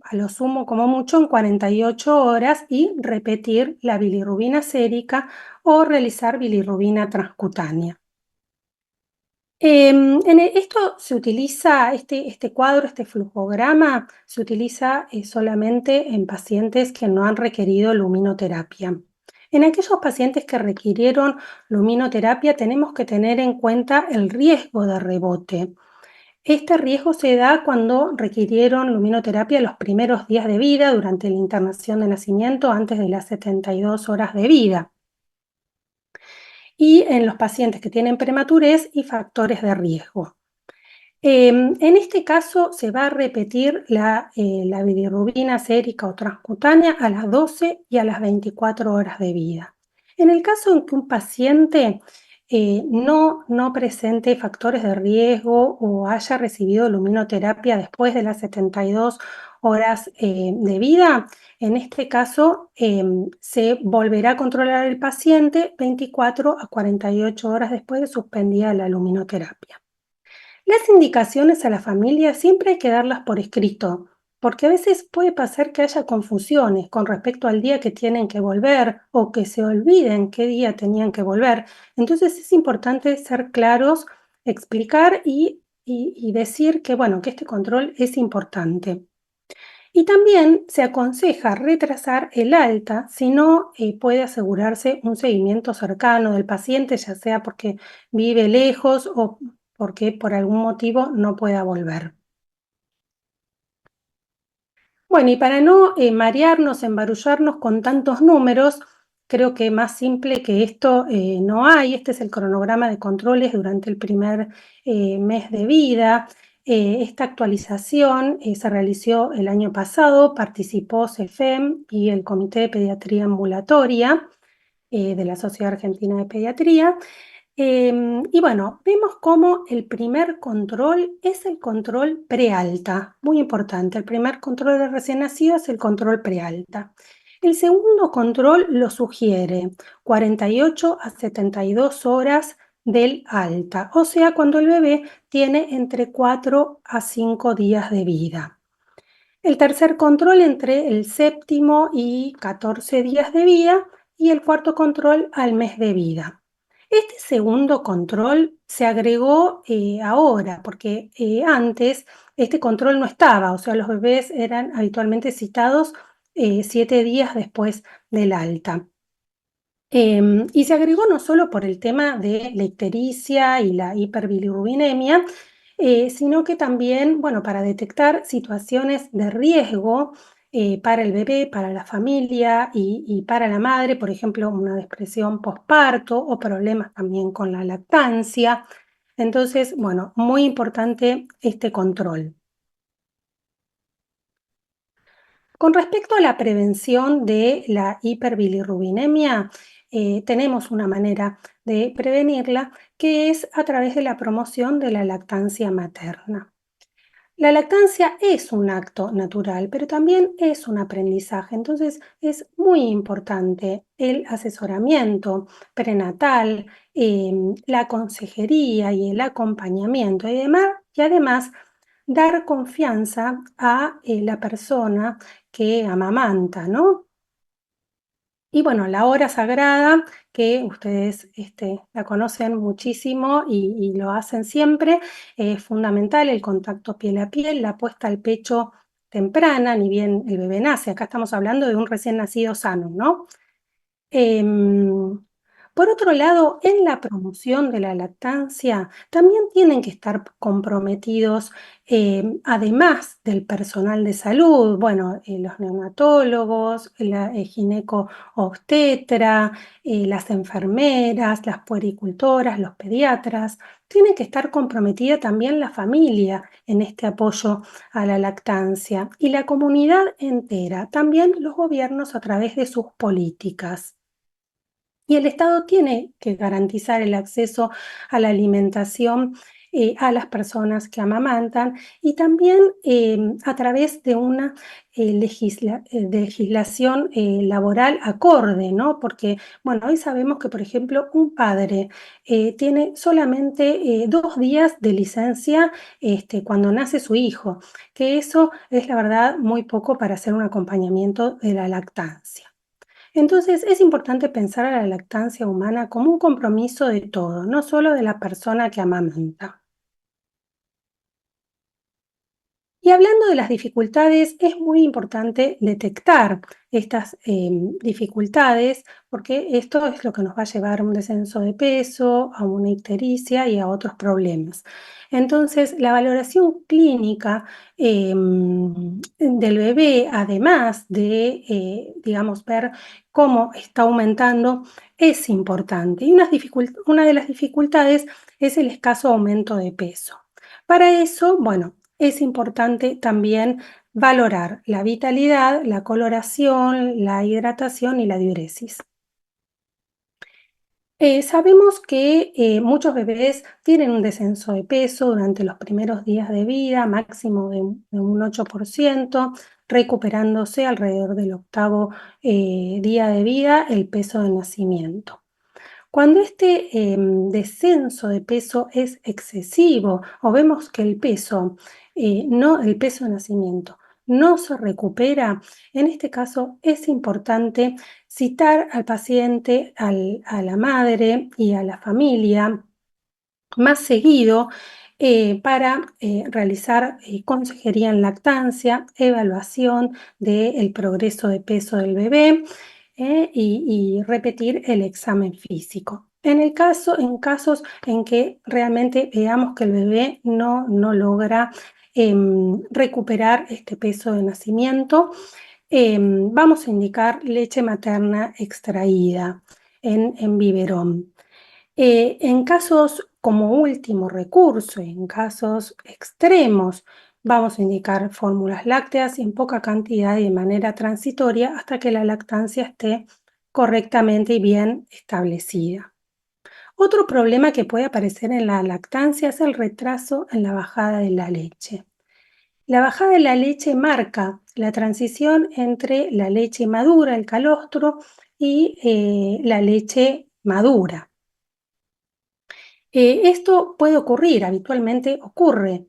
a lo sumo como mucho en 48 horas y repetir la bilirrubina sérica o realizar bilirrubina transcutánea. Esto se utiliza, este cuadro, este flujograma, se utiliza solamente en pacientes que no han requerido luminoterapia. En aquellos pacientes que requirieron luminoterapia tenemos que tener en cuenta el riesgo de rebote. Este riesgo se da cuando requirieron luminoterapia los primeros días de vida, durante la internación de nacimiento, antes de las 72 horas de vida. Y en los pacientes que tienen prematurez y factores de riesgo. En este caso se va a repetir la bilirrubina sérica o transcutánea a las 12 y a las 24 horas de vida. En el caso en que un paciente no presente factores de riesgo o haya recibido luminoterapia después de las 72 horas de vida, en este caso se volverá a controlar el paciente 24 a 48 horas después de suspendida la luminoterapia. Las indicaciones a la familia siempre hay que darlas por escrito, porque a veces puede pasar que haya confusiones con respecto al día que tienen que volver o que se olviden qué día tenían que volver. Entonces es importante ser claros, explicar y decir que, bueno, que este control es importante. Y también se aconseja retrasar el alta si no puede asegurarse un seguimiento cercano del paciente, ya sea porque vive lejos o porque por algún motivo no pueda volver. Bueno, y para no marearnos, embarullarnos con tantos números, creo que más simple que esto no hay. Este es el cronograma de controles durante el primer mes de vida. Esta actualización se realizó el año pasado, participó CEFEM y el Comité de Pediatría Ambulatoria de la Sociedad Argentina de Pediatría. Y bueno, vemos cómo el primer control es el control prealta, muy importante. El primer control de recién nacido es el control prealta. El segundo control lo sugiere 48 a 72 horas del alta, o sea, cuando el bebé tiene entre 4 a 5 días de vida. El tercer control entre el séptimo y 14 días de vida y el cuarto control al mes de vida. Este segundo control se agregó ahora, porque antes este control no estaba, o sea, los bebés eran habitualmente citados 7 días después del alta. Y se agregó no solo por el tema de la ictericia y la hiperbilirrubinemia, sino que también, bueno, para detectar situaciones de riesgo para el bebé, para la familia y para la madre, por ejemplo, una depresión postparto o problemas también con la lactancia. Entonces, bueno, muy importante este control. Con respecto a la prevención de la hiperbilirrubinemia, tenemos una manera de prevenirla que es a través de la promoción de la lactancia materna. La lactancia es un acto natural, pero también es un aprendizaje. Entonces es muy importante el asesoramiento prenatal, la consejería y el acompañamiento y además dar confianza a la persona que amamanta, ¿no? Y bueno, la hora sagrada, que ustedes la conocen muchísimo y lo hacen siempre, es fundamental el contacto piel a piel, la puesta al pecho temprana, ni bien el bebé nace. Acá estamos hablando de un recién nacido sano, ¿no? Por otro lado, en la promoción de la lactancia también tienen que estar comprometidos, además del personal de salud, bueno, los neonatólogos, la gineco-obstetra, las enfermeras, las puericultoras, los pediatras. Tiene que estar comprometida también la familia en este apoyo a la lactancia y la comunidad entera, también los gobiernos a través de sus políticas. Y el Estado tiene que garantizar el acceso a la alimentación a las personas que amamantan y también a través de una legislación laboral acorde, ¿no? Porque, bueno, hoy sabemos que, por ejemplo, un padre tiene solamente 2 días de licencia cuando nace su hijo, que eso es, la verdad, muy poco para hacer un acompañamiento de la lactancia. Entonces, es importante pensar a la lactancia humana como un compromiso de todo, no solo de la persona que amamanta. Y hablando de las dificultades, es muy importante detectar estas dificultades porque esto es lo que nos va a llevar a un descenso de peso, a una ictericia y a otros problemas. Entonces, la valoración clínica del bebé, además de, digamos, ver cómo está aumentando, es importante. Y una de las dificultades es el escaso aumento de peso. Para eso, bueno, es importante también valorar la vitalidad, la coloración, la hidratación y la diuresis. Sabemos que muchos bebés tienen un descenso de peso durante los primeros días de vida, máximo de un 8%, recuperándose alrededor del octavo día de vida el peso de nacimiento. Cuando este descenso de peso es excesivo o vemos que el peso de nacimiento no se recupera, en este caso es importante citar al paciente, a la madre y a la familia más seguido para realizar consejería en lactancia, evaluación del progreso de peso del bebé y repetir el examen físico. En casos en que realmente veamos que el bebé no logra recuperar este peso de nacimiento, vamos a indicar leche materna extraída en biberón. En casos como último recurso, en casos extremos, vamos a indicar fórmulas lácteas en poca cantidad y de manera transitoria hasta que la lactancia esté correctamente y bien establecida. Otro problema que puede aparecer en la lactancia es el retraso en la bajada de la leche. La bajada de la leche marca la transición entre la leche madura, el calostro, y la leche madura. Esto puede ocurrir, habitualmente ocurre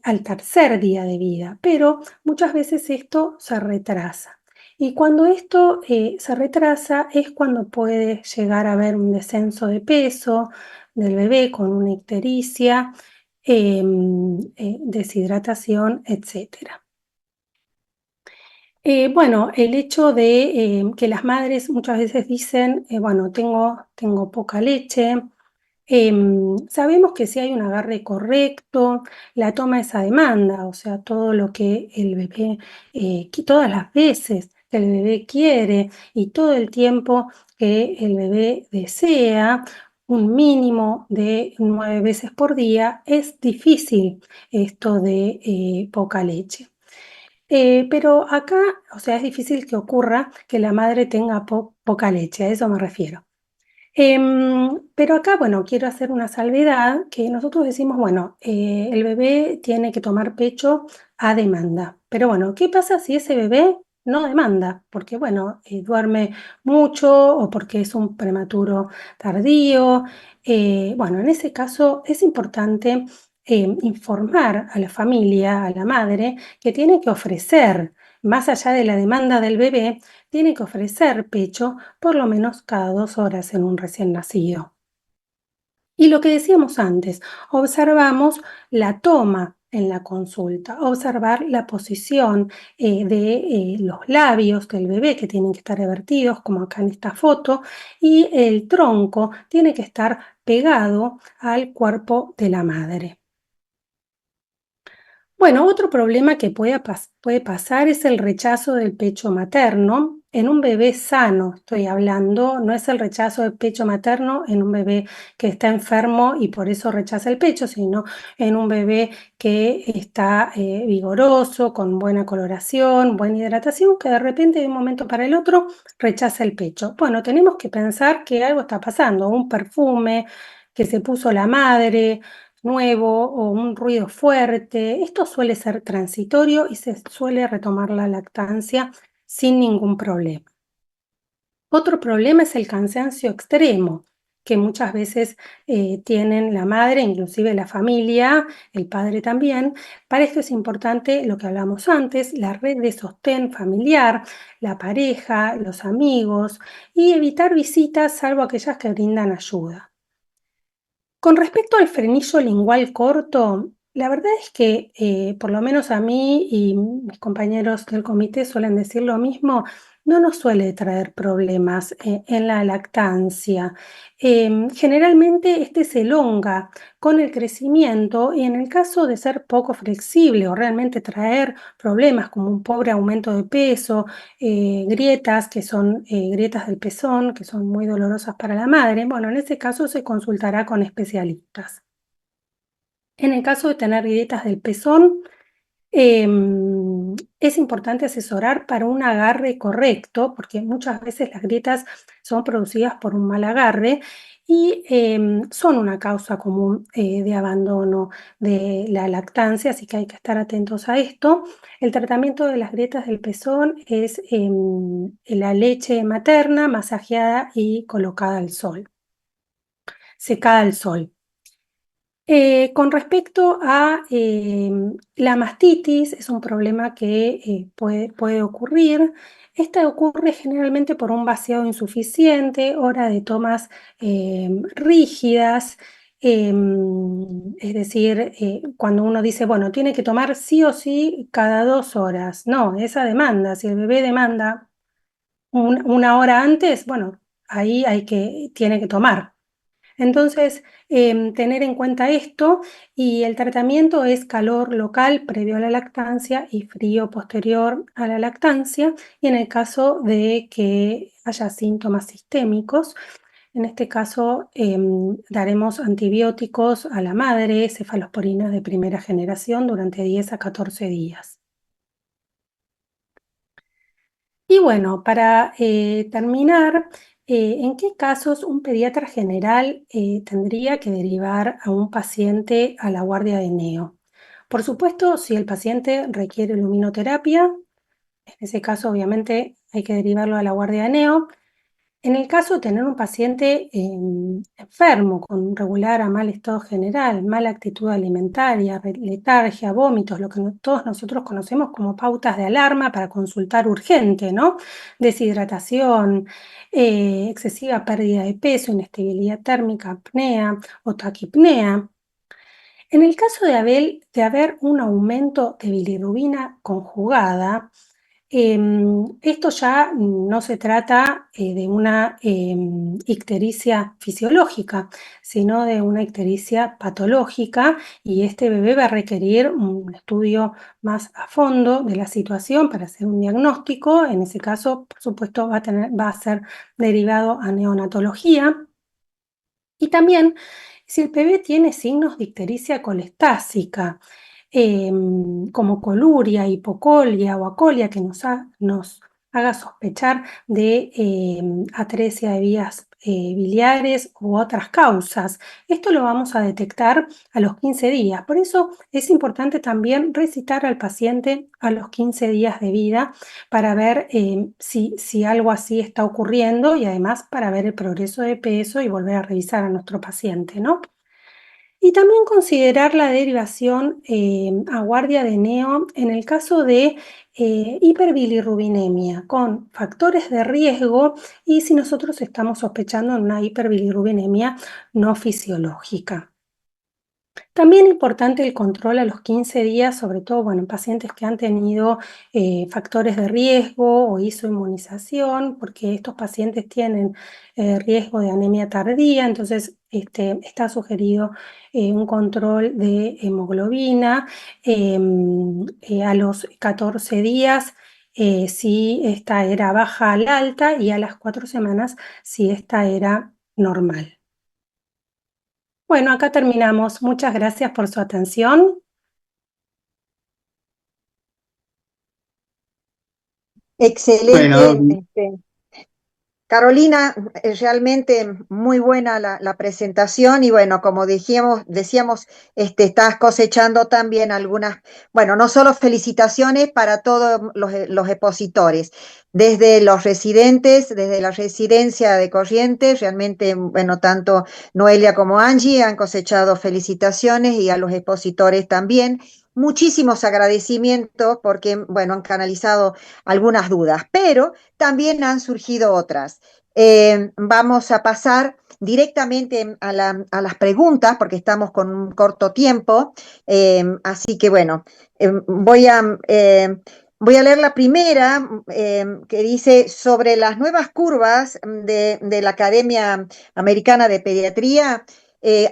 al tercer día de vida, pero muchas veces esto se retrasa. Y cuando esto se retrasa es cuando puede llegar a haber un descenso de peso del bebé con una ictericia, deshidratación, etc. Bueno, el hecho de que las madres muchas veces dicen, bueno, tengo poca leche. Sabemos que si hay un agarre correcto, la toma esa demanda, o sea, todo lo que el bebé, todas las veces que el bebé quiere y todo el tiempo que el bebé desea, un mínimo de 9 veces por día, es difícil esto de poca leche. Pero acá, o sea, es difícil que ocurra que la madre tenga poca leche, a eso me refiero. Pero acá, bueno, quiero hacer una salvedad que nosotros decimos, bueno, el bebé tiene que tomar pecho a demanda. Pero bueno, ¿qué pasa si ese bebé no demanda? Porque, bueno, duerme mucho o porque es un prematuro tardío. Bueno, en ese caso es importante informar a la familia, a la madre, que tiene que ofrecer, más allá de la demanda del bebé, tiene que ofrecer pecho por lo menos cada 2 horas en un recién nacido. Y lo que decíamos antes, observamos la toma en la consulta, observar la posición de los labios del bebé que tienen que estar revertidos, como acá en esta foto, y el tronco tiene que estar pegado al cuerpo de la madre. Bueno, otro problema que puede pasar es el rechazo del pecho materno en un bebé sano, estoy hablando, no es el rechazo del pecho materno en un bebé que está enfermo y por eso rechaza el pecho, sino en un bebé que está vigoroso, con buena coloración, buena hidratación, que de repente de un momento para el otro rechaza el pecho. Bueno, tenemos que pensar que algo está pasando, un perfume que se puso la madre, nuevo o un ruido fuerte. Esto suele ser transitorio y se suele retomar la lactancia sin ningún problema. Otro problema es el cansancio extremo que muchas veces tienen la madre, inclusive la familia, el padre también. Para esto es importante lo que hablamos antes, la red de sostén familiar, la pareja, los amigos y evitar visitas salvo aquellas que brindan ayuda. Con respecto al frenillo lingual corto, la verdad es que por lo menos a mí y mis compañeros del comité suelen decir lo mismo, no nos suele traer problemas en la lactancia. Generalmente este se elonga con el crecimiento y en el caso de ser poco flexible o realmente traer problemas como un pobre aumento de peso, grietas que son grietas del pezón, que son muy dolorosas para la madre, bueno, en ese caso se consultará con especialistas. En el caso de tener grietas del pezón, es importante asesorar para un agarre correcto, porque muchas veces las grietas son producidas por un mal agarre y son una causa común de abandono de la lactancia, así que hay que estar atentos a esto. El tratamiento de las grietas del pezón es la leche materna masajeada y colocada al sol, secada al sol. Con respecto a la mastitis, es un problema que puede ocurrir. Esta ocurre generalmente por un vaciado insuficiente, hora de tomas rígidas, es decir, cuando uno dice, bueno, tiene que tomar sí o sí cada 2 horas. No, esa demanda, si el bebé demanda una hora antes, bueno, ahí tiene que tomar. Entonces, tener en cuenta esto y el tratamiento es calor local previo a la lactancia y frío posterior a la lactancia. Y en el caso de que haya síntomas sistémicos, en este caso daremos antibióticos a la madre, cefalosporinas de primera generación durante 10 a 14 días. Y bueno, para terminar, ¿en qué casos un pediatra general tendría que derivar a un paciente a la guardia de neo? Por supuesto, si el paciente requiere luminoterapia, en ese caso obviamente hay que derivarlo a la guardia de neo. En el caso de tener un paciente enfermo, con un regular a mal estado general, mala actitud alimentaria, letargia, vómitos, lo que todos nosotros conocemos como pautas de alarma para consultar urgente, ¿no? Deshidratación, excesiva pérdida de peso, inestabilidad térmica, apnea o taquipnea. En el caso de haber un aumento de bilirrubina conjugada, esto ya no se trata de una ictericia fisiológica, sino de una ictericia patológica, y este bebé va a requerir un estudio más a fondo de la situación para hacer un diagnóstico. En ese caso, por supuesto, va a ser derivado a neonatología. Y también, si el bebé tiene signos de ictericia colestásica, como coluria, hipocolia o acolia, que nos haga sospechar de atresia de vías biliares u otras causas. Esto lo vamos a detectar a los 15 días. Por eso es importante también recitar al paciente a los 15 días de vida para ver si algo así está ocurriendo, y además para ver el progreso de peso y volver a revisar a nuestro paciente, ¿no? Y también considerar la derivación a guardia de neo en el caso de hiperbilirrubinemia con factores de riesgo y si nosotros estamos sospechando en una hiperbilirrubinemia no fisiológica. También importante el control a los 15 días, sobre todo en pacientes que han tenido factores de riesgo o isoinmunización, porque estos pacientes tienen riesgo de anemia tardía, entonces está sugerido un control de hemoglobina a los 14 días. Si esta era baja al alta, y a las 4 semanas si esta era normal. Bueno, acá terminamos. Muchas gracias por su atención. Excelente. Bueno, Carolina, realmente muy buena la presentación y bueno, como decíamos, estás cosechando también algunas, bueno, no solo felicitaciones para todos los expositores, desde los residentes, desde la residencia de Corrientes, realmente, bueno, tanto Noelia como Angie han cosechado felicitaciones y a los expositores también. Muchísimos agradecimientos porque, bueno, han canalizado algunas dudas, pero también han surgido otras. Vamos a pasar directamente a las preguntas porque estamos con un corto tiempo, así que bueno, voy a leer la primera que dice sobre las nuevas curvas de la Academia Americana de Pediatría.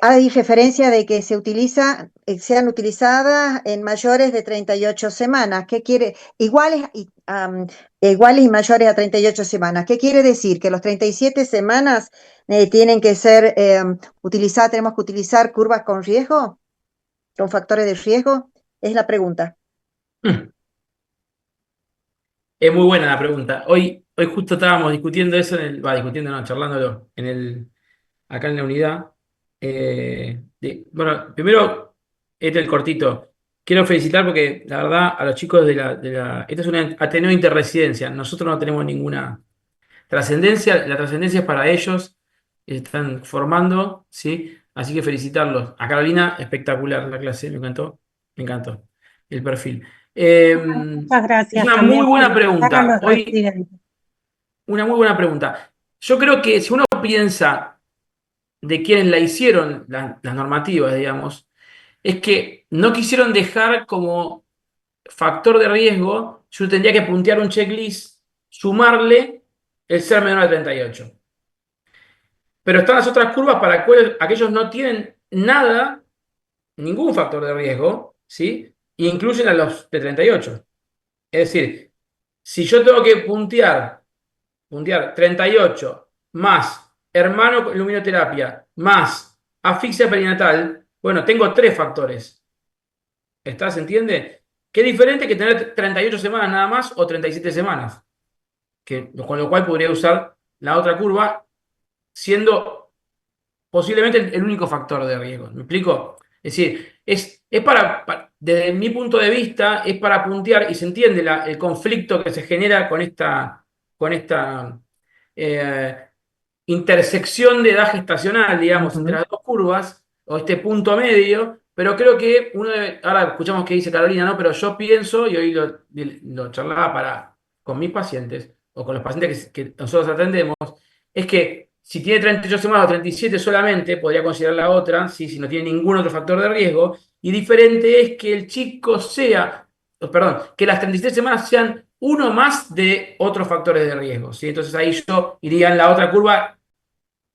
Hay referencia de que sean utilizadas en mayores de 38 semanas. ¿Qué quiere? Iguales y mayores a 38 semanas. ¿Qué quiere decir? Que los 37 semanas tienen que ser tenemos que utilizar curvas con riesgo, con factores de riesgo. Es la pregunta. Es muy buena la pregunta. Hoy justo estábamos discutiendo eso discutiendo, no, charlándolo acá en la unidad. Bueno, primero, este es el cortito. Quiero felicitar porque la verdad a los chicos esta es una Ateneo Interresidencia. Nosotros no tenemos ninguna trascendencia. La trascendencia es para ellos. Están formando, ¿sí? Así que felicitarlos. A Carolina, espectacular la clase, me encantó. Me encantó el perfil. Muchas Es gracias una muy también por buena invitar a pregunta. los residentes. Una muy buena pregunta. Yo creo que si uno piensa de quienes la hicieron, las normativas, digamos, es que no quisieron dejar como factor de riesgo, yo tendría que puntear un checklist, sumarle el ser menor de 38. Pero están las otras curvas para aquellos no tienen nada, ningún factor de riesgo, ¿sí? E incluyen a los de 38. Es decir, si yo tengo que puntear 38 más hermano con luminoterapia más asfixia perinatal, bueno, tengo tres factores. ¿Está? ¿Se entiende? Qué diferente que tener 38 semanas nada más o 37 semanas. Con lo cual podría usar la otra curva siendo posiblemente el único factor de riesgo. ¿Me explico? Es decir, desde mi punto de vista, es para puntear y se entiende el conflicto que se genera con esta eh, intersección de edad gestacional, digamos, entre las dos curvas, o este punto medio, pero creo que ahora escuchamos qué dice Carolina, ¿no? Pero yo pienso, y hoy lo charlaba con mis pacientes, o con los pacientes que nosotros atendemos, es que si tiene 38 semanas o 37 solamente, podría considerar la otra, ¿sí? Si no tiene ningún otro factor de riesgo, y diferente es que el chico perdón, que las 37 semanas sean uno más de otros factores de riesgo, ¿sí? Entonces ahí yo iría en la otra curva,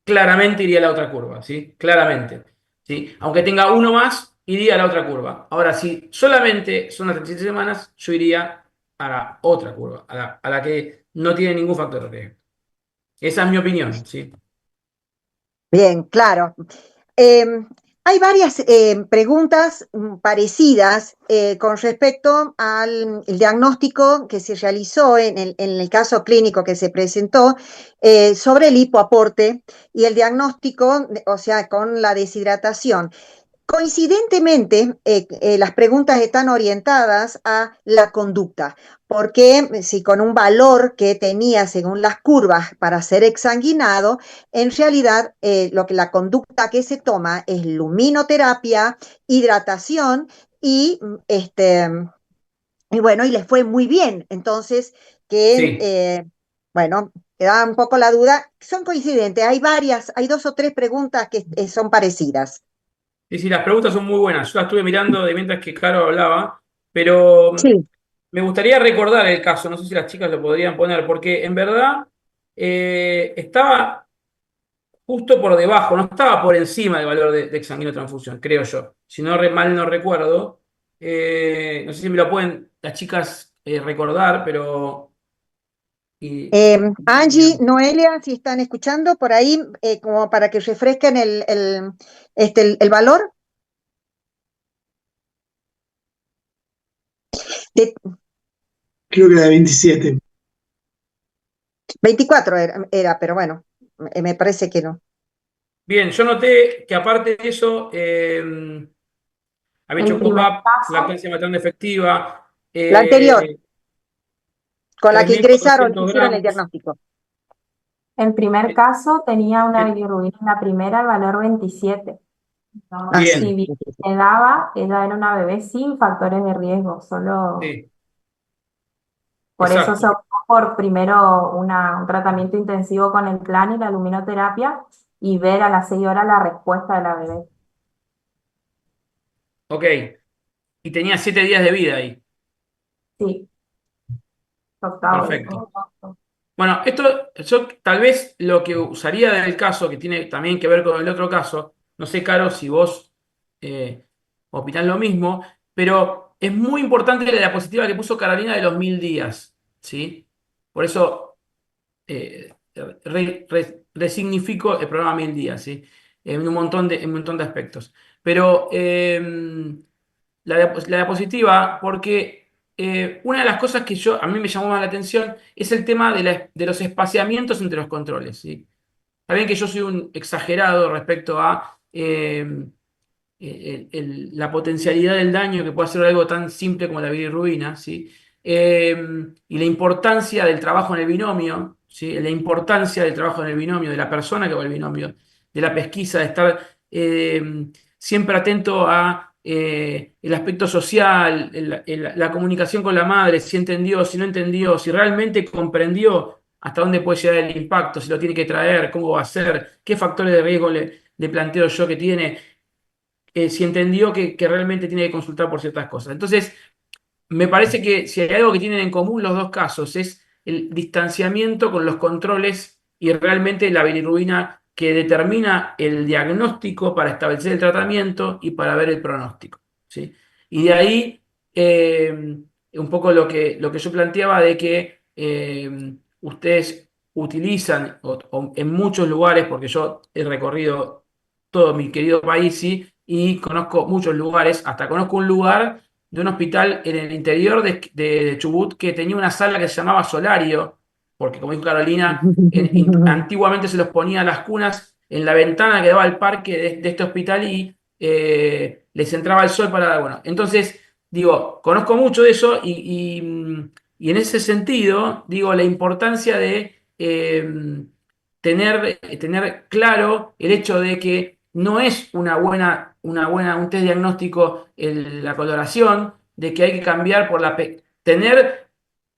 claramente iría a la otra curva, ¿sí? Claramente, ¿sí? Aunque tenga uno más, iría a la otra curva. Ahora, si solamente son las 37 semanas, yo iría a la otra curva, a la que no tiene ningún factor de riesgo. Esa es mi opinión, ¿sí? Bien, claro. Hay varias preguntas parecidas con respecto al el diagnóstico que se realizó en el caso clínico que se presentó sobre el hipoaporte y el diagnóstico, o sea, con la deshidratación. Coincidentemente, las preguntas están orientadas a la conducta, porque si con un valor que tenía según las curvas para ser exsanguinado, en realidad la conducta que se toma es luminoterapia, hidratación y, y bueno, y les fue muy bien. Entonces, Sí, bueno, queda un poco la duda. Son coincidentes, hay dos o tres preguntas que son parecidas. sí, sí, las preguntas son muy buenas. Yo las estuve mirando de mientras que Caro hablaba, pero Sí. me gustaría recordar el caso, no sé si las chicas lo podrían poner, porque en verdad estaba justo por debajo, no estaba por encima del valor de exsanguino-transfusión, creo yo. Si no mal no recuerdo. No sé si me lo pueden las chicas recordar, pero. y- Angie, Noelia, si están escuchando por ahí, como para que refresquen el valor. De Creo que era de 27. 24 era, pero bueno, me parece que no. Bien, yo noté que aparte de eso, había El hecho primer pop-up, caso, lactancia materna efectiva, La anterior, con la que ingresaron, 3.400 hicieron el gramos. diagnóstico. el primer caso tenía una Bien, bilirrubina, la primera, el valor 27. Así. Si bien, bien le daba, ella era una bebé sin factores de riesgo, solo sí, por eso se exacto. optó por primero un tratamiento intensivo con el plan y la luminoterapia y ver a las 6 horas la respuesta de la bebé. Ok. Y tenía 7 días de vida ahí. Sí, octavo. Perfecto. Bueno, esto yo tal vez lo que usaría del caso, que tiene también que ver con el otro caso, no sé, Caro, si vos opinás lo mismo, pero es muy importante la diapositiva que puso Carolina de los 1000 días, ¿sí? Por eso resignifico el programa 1000 días, ¿sí? En un montón de aspectos. Pero la diapositiva, porque una de las cosas que a mí me llamó más la atención es el tema de los espaciamientos entre los controles, ¿sí? Está bien que yo soy un exagerado respecto a la potencialidad del daño que puede hacer algo tan simple como la bilirrubina, ¿sí? Y la importancia del trabajo en el binomio, ¿sí? La importancia del trabajo en el binomio, de la persona que va al binomio, de la pesquisa, de estar siempre atento a el aspecto social, la comunicación con la madre, si entendió, si no entendió, si realmente comprendió hasta dónde puede llegar el impacto, si lo tiene que traer, cómo va a ser, qué factores de riesgo le planteo yo que tiene, si entendió que realmente tiene que consultar por ciertas cosas. Entonces, me parece que si hay algo que tienen en común los dos casos es el distanciamiento con los controles y realmente la bilirrubina que determina el diagnóstico para establecer el tratamiento y para ver el pronóstico, ¿sí? Y de ahí un poco lo que yo planteaba de que ustedes utilizan o en muchos lugares, porque yo he recorrido todo mi querido país, ¿sí? Y conozco muchos lugares, hasta conozco un lugar de un hospital en el interior de Chubut que tenía una sala que se llamaba Solario, porque como dijo Carolina, antiguamente se los ponía las cunas en la ventana que daba al parque de este hospital y les entraba el sol para... Bueno, entonces, digo, conozco mucho de eso y en ese sentido, digo, la importancia de tener claro el hecho de que no es un test diagnóstico la coloración, de que hay que cambiar por tener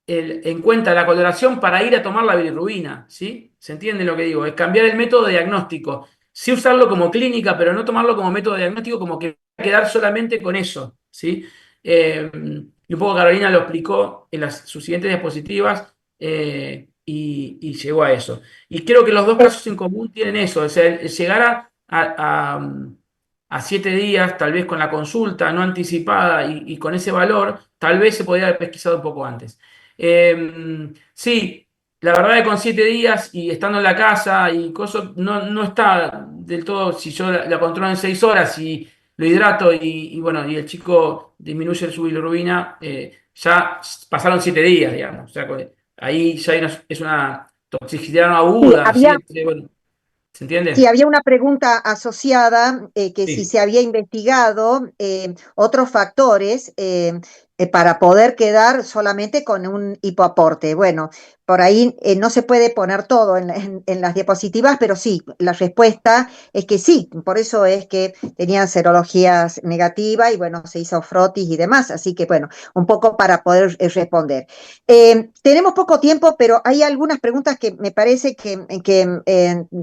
en cuenta la coloración para ir a tomar la bilirrubina, ¿sí? ¿Se entiende lo que digo? Es cambiar el método diagnóstico. Sí usarlo como clínica, pero no tomarlo como método diagnóstico, como que quedar solamente con eso, ¿sí? Y un poco Carolina lo explicó en sus siguientes diapositivas y llegó a eso. Y creo que los dos casos en común tienen eso, o sea, el llegar a 7 días, tal vez con la consulta no anticipada y con ese valor, tal vez se podría haber pesquisado un poco antes. Sí, la verdad que con 7 días y estando en la casa y cosas, no está del todo, si yo la controlo en 6 horas y lo hidrato bueno, y el chico disminuye su bilirrubina, ya pasaron 7 días, digamos. O sea, ahí ya es una toxicidad no Sí, aguda, ¿sí? Bueno, ¿se sí, entiende? había una pregunta asociada que si Sí. se había investigado otros factores para poder quedar solamente con un hipoaporte. Bueno, por ahí no se puede poner todo en las diapositivas, pero sí, la respuesta es que sí, por eso es que tenían serologías negativas y bueno, se hizo frotis y demás, así que bueno, un poco para poder responder. Tenemos poco tiempo, pero hay algunas preguntas que me parece que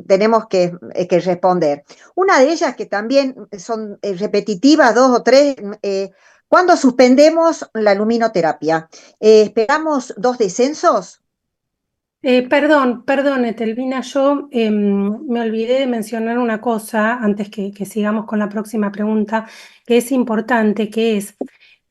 tenemos que responder. Una de ellas, que también son repetitivas, dos o tres, ¿cuándo suspendemos la luminoterapia? ¿Esperamos 2 descensos? Perdón, Etelvina, yo me olvidé de mencionar una cosa antes que sigamos con la próxima pregunta, que es importante, que es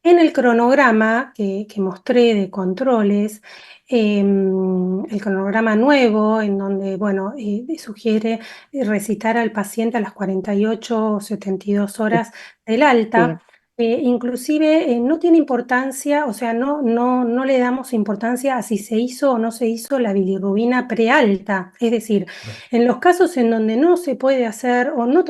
en el cronograma que mostré de controles, el cronograma nuevo, en donde, bueno, sugiere recitar al paciente a las 48 o 72 horas del Sí. alta. Inclusive no tiene importancia, o sea, no le damos importancia a si se hizo o no se hizo la bilirrubina prealta. Es decir, en los casos en donde no se puede hacer o no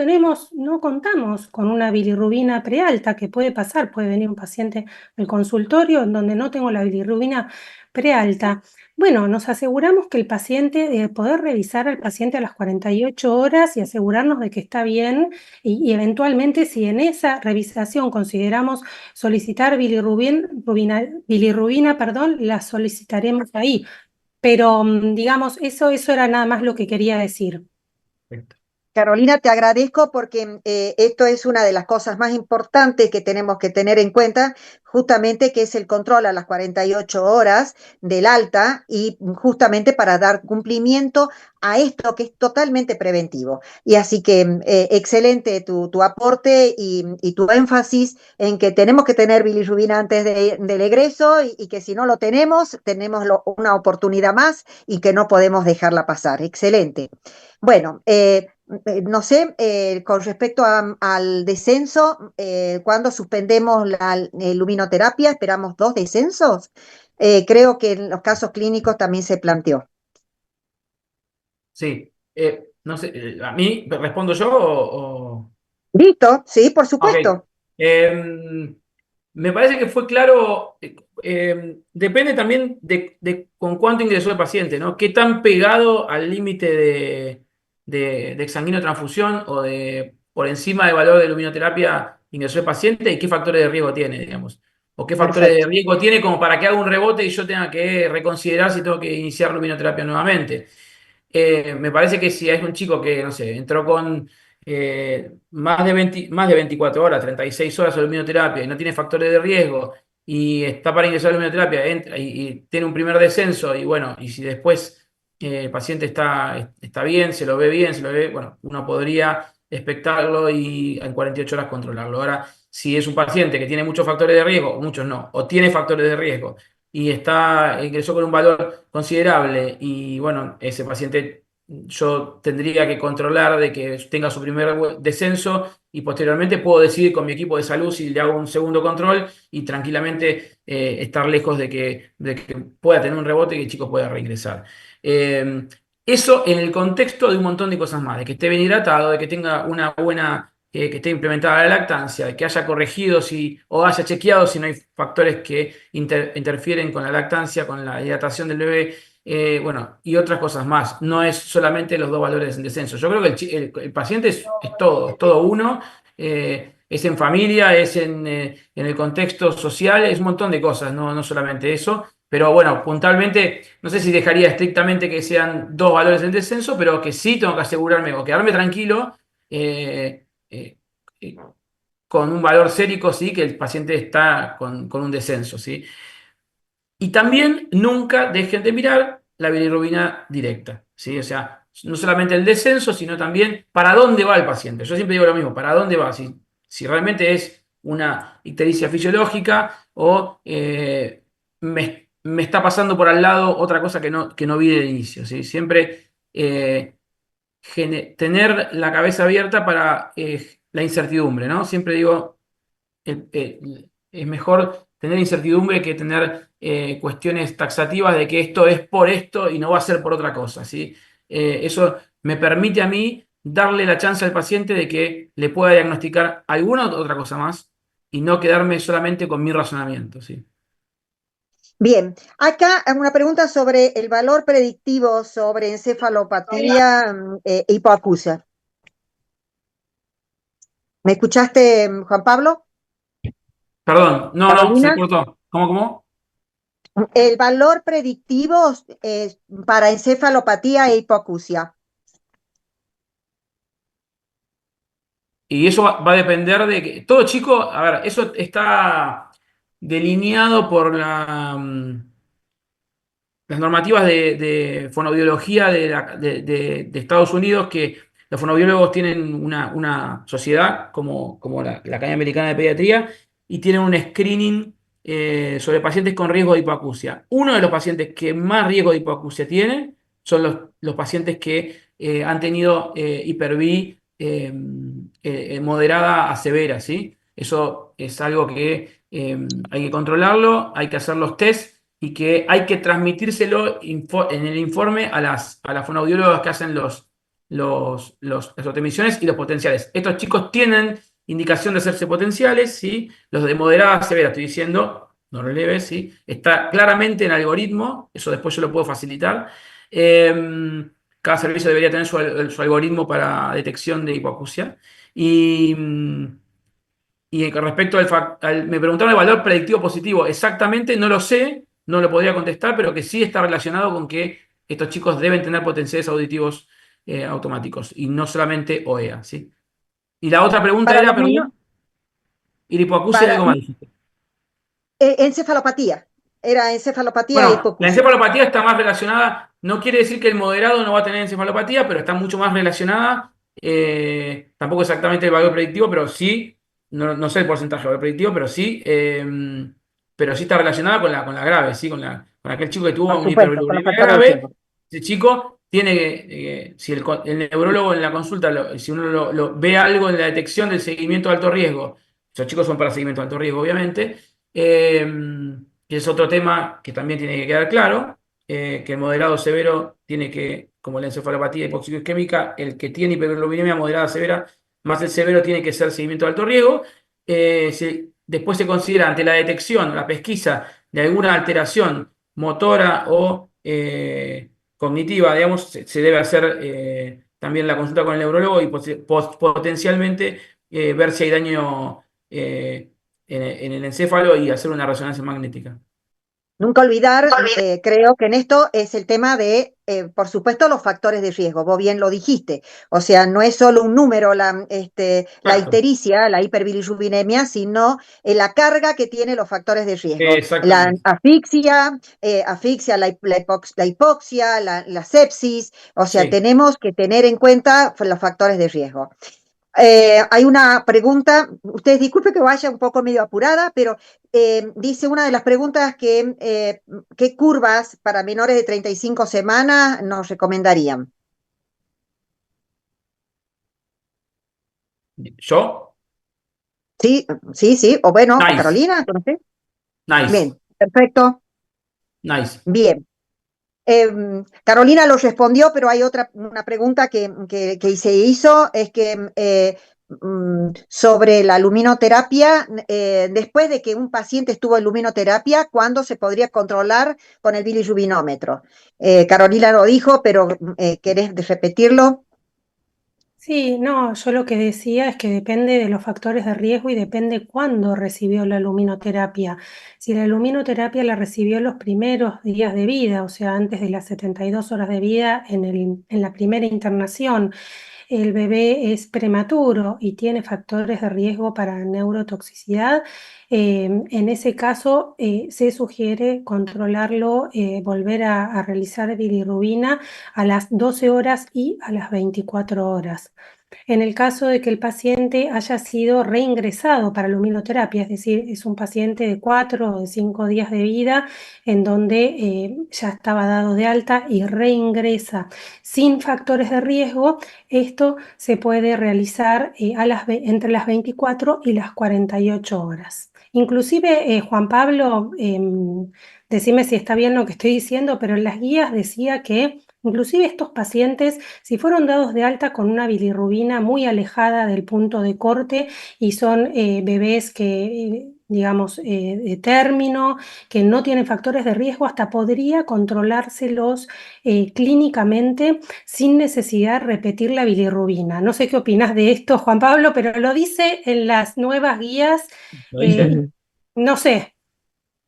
contamos con una bilirrubina prealta, que puede pasar, puede venir un paciente al consultorio en donde no tengo la bilirrubina prealta. Bueno, nos aseguramos que el paciente, de poder revisar al paciente a las 48 horas y asegurarnos de que está bien y eventualmente si en esa revisación consideramos solicitar bilirrubina, perdón, la solicitaremos ahí. Pero digamos, eso era nada más lo que quería decir. Perfecto. Carolina, te agradezco porque esto es una de las cosas más importantes que tenemos que tener en cuenta, justamente que es el control a las 48 horas del alta y justamente para dar cumplimiento a esto que es totalmente preventivo. Y así que excelente tu aporte y tu énfasis en que tenemos que tener bilirrubina antes del egreso y que si no lo tenemos, tenemos una oportunidad más y que no podemos dejarla pasar. Excelente. Bueno, No sé, con respecto al descenso, cuando suspendemos la luminoterapia, esperamos 2 descensos. Creo que en los casos clínicos también se planteó. Sí. No sé, ¿a mí respondo yo o...? ¿Listo? Sí, por Ok. supuesto. Me parece que fue claro, depende también de con cuánto ingresó el paciente, ¿no? Qué tan pegado al límite de exsanguíneo transfusión o de por encima del valor de luminoterapia ingresó el paciente y qué factores de riesgo tiene, digamos. O qué factores de Perfecto. riesgo tiene como para que haga un rebote y yo tenga que reconsiderar si tengo que iniciar luminoterapia nuevamente. Me parece que si es un chico que, no sé, entró con más de 24 horas, 36 horas de luminoterapia y no tiene factores de riesgo y está para ingresar a la luminoterapia entra y tiene un primer descenso y bueno, y si después el paciente está bien, se lo ve bien, se lo ve, bueno, uno podría expectarlo y en 48 horas controlarlo. Ahora, si es un paciente que tiene muchos factores de riesgo, muchos no, o tiene factores de riesgo y ingresó con un valor considerable y bueno, ese paciente yo tendría que controlar de que tenga su primer descenso y posteriormente puedo decidir con mi equipo de salud si le hago un segundo control y tranquilamente estar lejos de que pueda tener un rebote y que el chico pueda reingresar. Eh, Eso en el contexto de un montón de cosas más, de que esté bien hidratado, de que tenga una buena, que esté implementada la lactancia, de que haya corregido si, o haya chequeado si no hay factores que interfieren con la lactancia, con la hidratación del bebé, bueno, y otras cosas más. No es solamente los dos valores en descenso. Yo creo que el paciente es todo uno, es en familia, es en el contexto social, es un montón de cosas, no solamente eso. Pero bueno, puntualmente, no sé si dejaría estrictamente que sean dos valores en descenso, pero que sí tengo que asegurarme o quedarme tranquilo eh, con un valor sérico, sí, que el paciente está con un descenso, ¿sí? Y también nunca dejen de mirar la bilirrubina directa, ¿sí? O sea, no solamente el descenso, sino también para dónde va el paciente. Yo siempre digo lo mismo, ¿para dónde va? Si realmente es una ictericia fisiológica o me está pasando por al lado otra cosa que no vi de inicio, ¿sí? Siempre tener la cabeza abierta para la incertidumbre, ¿no? Siempre digo es mejor tener incertidumbre que tener cuestiones taxativas de que esto es por esto y no va a ser por otra cosa, ¿sí? Eso me permite a mí darle la chance al paciente de que le pueda diagnosticar alguna otra cosa más y no quedarme solamente con mi razonamiento, ¿sí? Bien, acá una pregunta sobre el valor predictivo sobre encefalopatía hipoacusia. ¿Me escuchaste, Juan Pablo? Perdón, no, se Carolina. cortó. ¿Cómo? El valor predictivo para encefalopatía e hipoacusia. Y eso va a depender de que todo chico, a ver, eso está delineado por las normativas de fonoaudiología de Estados Unidos, que los fonoaudiólogos tienen una sociedad como la Academia Americana de Pediatría y tienen un screening sobre pacientes con riesgo de hipoacusia. Uno de los pacientes que más riesgo de hipoacusia tiene son los pacientes que han tenido hiperví moderada a severa, ¿sí? Eso es algo que hay que controlarlo, hay que hacer los test y que hay que transmitírselo en el informe a las fonoaudiólogas que hacen las transmisiones y los potenciales. Estos chicos tienen indicación de hacerse potenciales, ¿sí? Los de moderada a severa, estoy diciendo, no releves, ¿sí? Está claramente en algoritmo, eso después yo lo puedo facilitar. Cada servicio debería tener su algoritmo para detección de hipoacusia. Y con respecto me preguntaron el valor predictivo positivo. Exactamente, no lo sé, no lo podría contestar, pero que sí está relacionado con que estos chicos deben tener potenciales auditivos automáticos y no solamente OEA, ¿sí? Y la otra pregunta Para era, los niños, perdón, y la hipoacusia y para algo más dijiste. encefalopatía. Era encefalopatía e Bueno, la hipoacusia. encefalopatía está más relacionada, no quiere decir que el moderado no va a tener encefalopatía, pero está mucho más relacionada, tampoco exactamente el valor predictivo, pero sí, no sé el porcentaje del valor predictivo, pero sí está relacionada con la grave, ¿sí? Con aquel chico que tuvo Por una supuesto, con los hiperbilirubinemia factores de grave, riesgo. ese chico si el neurólogo en la consulta, si uno ve algo en la detección del seguimiento de alto riesgo, esos chicos son para seguimiento de alto riesgo, obviamente, que es otro tema que también tiene que quedar claro, que el moderado severo tiene que, como la encefalopatía hipoxiquémica, el que tiene hiperglucemiia moderada severa, más el severo tiene que ser seguimiento de alto riesgo. Después se considera ante la detección, la pesquisa de alguna alteración motora o cognitiva, digamos, se debe hacer también la consulta con el neurólogo y potencialmente ver si hay daño en el encéfalo y hacer una resonancia magnética. Nunca olvidar, creo que en esto es el tema de, por supuesto, los factores de riesgo. Vos bien lo dijiste. O sea, no es solo un número la ictericia, la hiperbilirrubinemia, sino la carga que tiene los factores de riesgo. La asfixia, la hipoxia, la sepsis. O sea, tenemos que tener en cuenta los factores de riesgo. Hay una pregunta, ustedes disculpen que vaya un poco medio apurada, pero dice una de las preguntas que ¿qué curvas para menores de 35 semanas nos recomendarían? ¿Yo? Sí, sí, sí, o bueno, Nice. Carolina, no sé. Nice. Bien, perfecto. Nice. Bien. Carolina lo respondió, pero hay una pregunta que se hizo, es que sobre la luminoterapia, después de que un paciente estuvo en luminoterapia, ¿cuándo se podría controlar con el bilirrubinómetro? Carolina lo dijo, pero ¿querés repetirlo? Sí, no, yo lo que decía es que depende de los factores de riesgo y depende cuándo recibió la luminoterapia. Si la luminoterapia la recibió en los primeros días de vida, o sea, antes de las 72 horas de vida en la primera internación, el bebé es prematuro y tiene factores de riesgo para neurotoxicidad, en ese caso se sugiere controlarlo, volver a realizar bilirrubina a las 12 horas y a las 24 horas. En el caso de que el paciente haya sido reingresado para luminoterapia, es decir, es un paciente de 4 o de 5 días de vida en donde ya estaba dado de alta y reingresa sin factores de riesgo, esto se puede realizar entre las 24 y las 48 horas. Inclusive, Juan Pablo, decime si está bien lo que estoy diciendo, pero en las guías decía que inclusive estos pacientes, si fueron dados de alta con una bilirrubina muy alejada del punto de corte y son bebés que, digamos, de término, que no tienen factores de riesgo, hasta podría controlárselos clínicamente sin necesidad de repetir la bilirrubina. No sé qué opinas de esto, Juan Pablo, pero lo dice en las nuevas guías. No sé.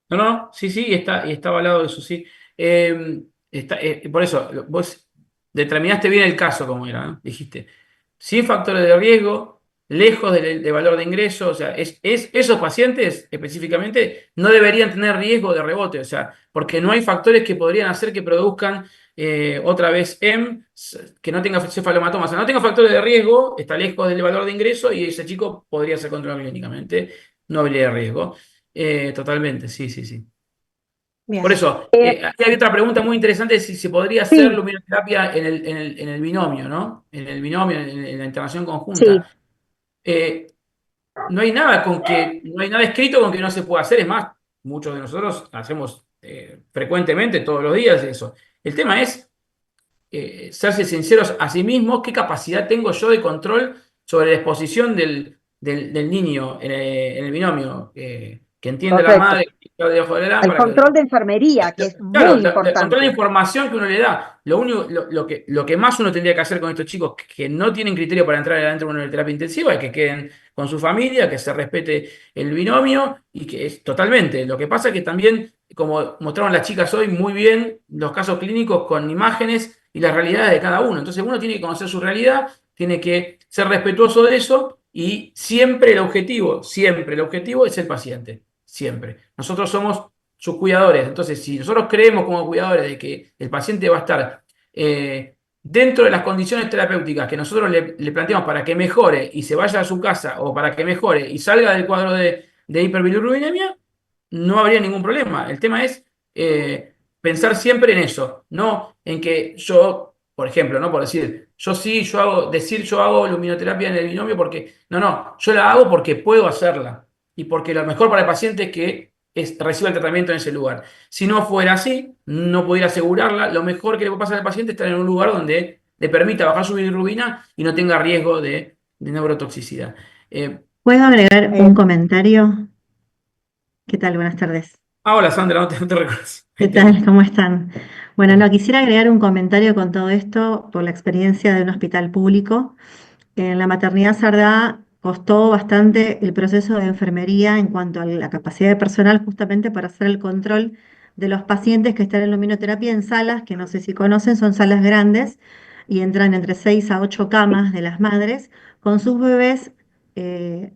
No, sí, y está avalado eso, sí. Por eso, vos determinaste bien el caso como era, ¿no? Dijiste, sin factores de riesgo, lejos del valor de ingreso, o sea, esos pacientes específicamente no deberían tener riesgo de rebote, o sea, porque no hay factores que podrían hacer que produzcan otra vez que no tenga cefalomatoma, o sea, no tenga factores de riesgo, está lejos del valor de ingreso y ese chico podría ser controlado clínicamente, no habría riesgo. Totalmente, sí. Bien. Por eso, aquí hay otra pregunta muy interesante, si se podría hacer Sí, luminoterapia en el binomio, ¿no? En el binomio, en la internación sí, conjunta. No hay nada escrito con que no se pueda hacer, es más, muchos de nosotros hacemos frecuentemente, todos los días eso. El tema es serse sinceros a sí mismos, qué capacidad tengo yo de control sobre la exposición del niño en el binomio, que entienda la correcto. madre que está debajo de la El lámpara. control de enfermería, que es Claro, muy el control de importante. información que uno le da. Lo único, lo que más uno tendría que hacer con estos chicos que no tienen criterio para entrar adentro de una terapia intensiva es que queden con su familia, que se respete el binomio y que es totalmente. Lo que pasa es que también, como mostraron las chicas hoy muy bien, los casos clínicos con imágenes y las realidades de cada uno. Entonces uno tiene que conocer su realidad, tiene que ser respetuoso de eso y siempre el objetivo es el paciente. Siempre. Nosotros somos sus cuidadores. Entonces, si nosotros creemos como cuidadores de que el paciente va a estar dentro de las condiciones terapéuticas que nosotros le planteamos para que mejore y se vaya a su casa o para que mejore y salga del cuadro de hiperbilirrubinemia, no habría ningún problema. El tema es pensar siempre en eso, no en que yo por ejemplo, ¿no? Por decir, yo hago luminoterapia en el binomio porque, no, yo la hago porque puedo hacerla y porque lo mejor para el paciente es que reciba el tratamiento en ese lugar. Si no fuera así, no pudiera asegurarla, lo mejor que le puede pasar al paciente es estar en un lugar donde le permita bajar su bilirrubina y no tenga riesgo de neurotoxicidad. ¿Puedo agregar un comentario? ¿Qué tal? Buenas tardes. Hola Sandra, no te reconozco. ¿Qué tal? ¿Cómo están? Bueno, no, quisiera agregar un comentario con todo esto por la experiencia de un hospital público. En la maternidad Sardá costó bastante el proceso de enfermería en cuanto a la capacidad de personal justamente para hacer el control de los pacientes que están en luminoterapia en salas, que no sé si conocen, son salas grandes y entran entre 6 a 8 camas de las madres con sus bebés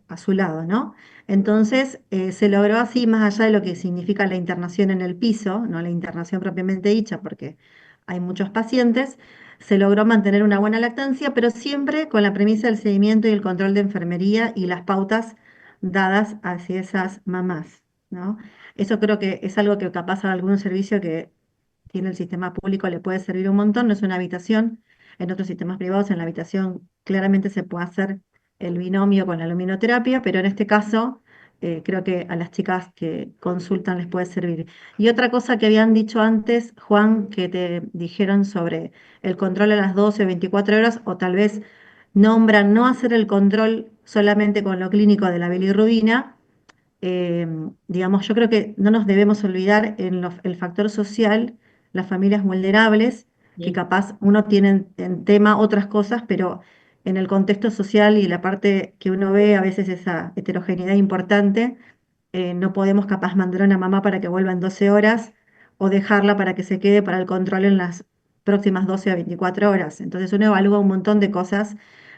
a su lado, ¿no? Entonces se logró así, más allá de lo que significa la internación en el piso, no la internación propiamente dicha, porque hay muchos pacientes, se logró mantener una buena lactancia, pero siempre con la premisa del seguimiento y el control de enfermería y las pautas dadas hacia esas mamás, ¿no? Eso creo que es algo que capaz a algún servicio que tiene el sistema público le puede servir un montón, no es una habitación. En otros sistemas privados, en la habitación claramente se puede hacer el binomio con la luminoterapia, pero en este caso creo que a las chicas que consultan les puede servir. Y otra cosa que habían dicho antes, Juan, que te dijeron sobre el control a las 12 o 24 horas, o tal vez nombran no hacer el control solamente con lo clínico de la bilirrubina. eh, digamos, yo creo que no nos debemos olvidar en el factor social, las familias vulnerables, que Bien. capaz uno tiene en tema otras cosas, pero en el contexto social y la parte que uno ve a veces esa heterogeneidad importante, no podemos capaz mandar a una mamá para que vuelva en 12 horas o dejarla para que se quede para el control en las próximas 12 a 24 horas. Entonces uno evalúa un montón de cosas.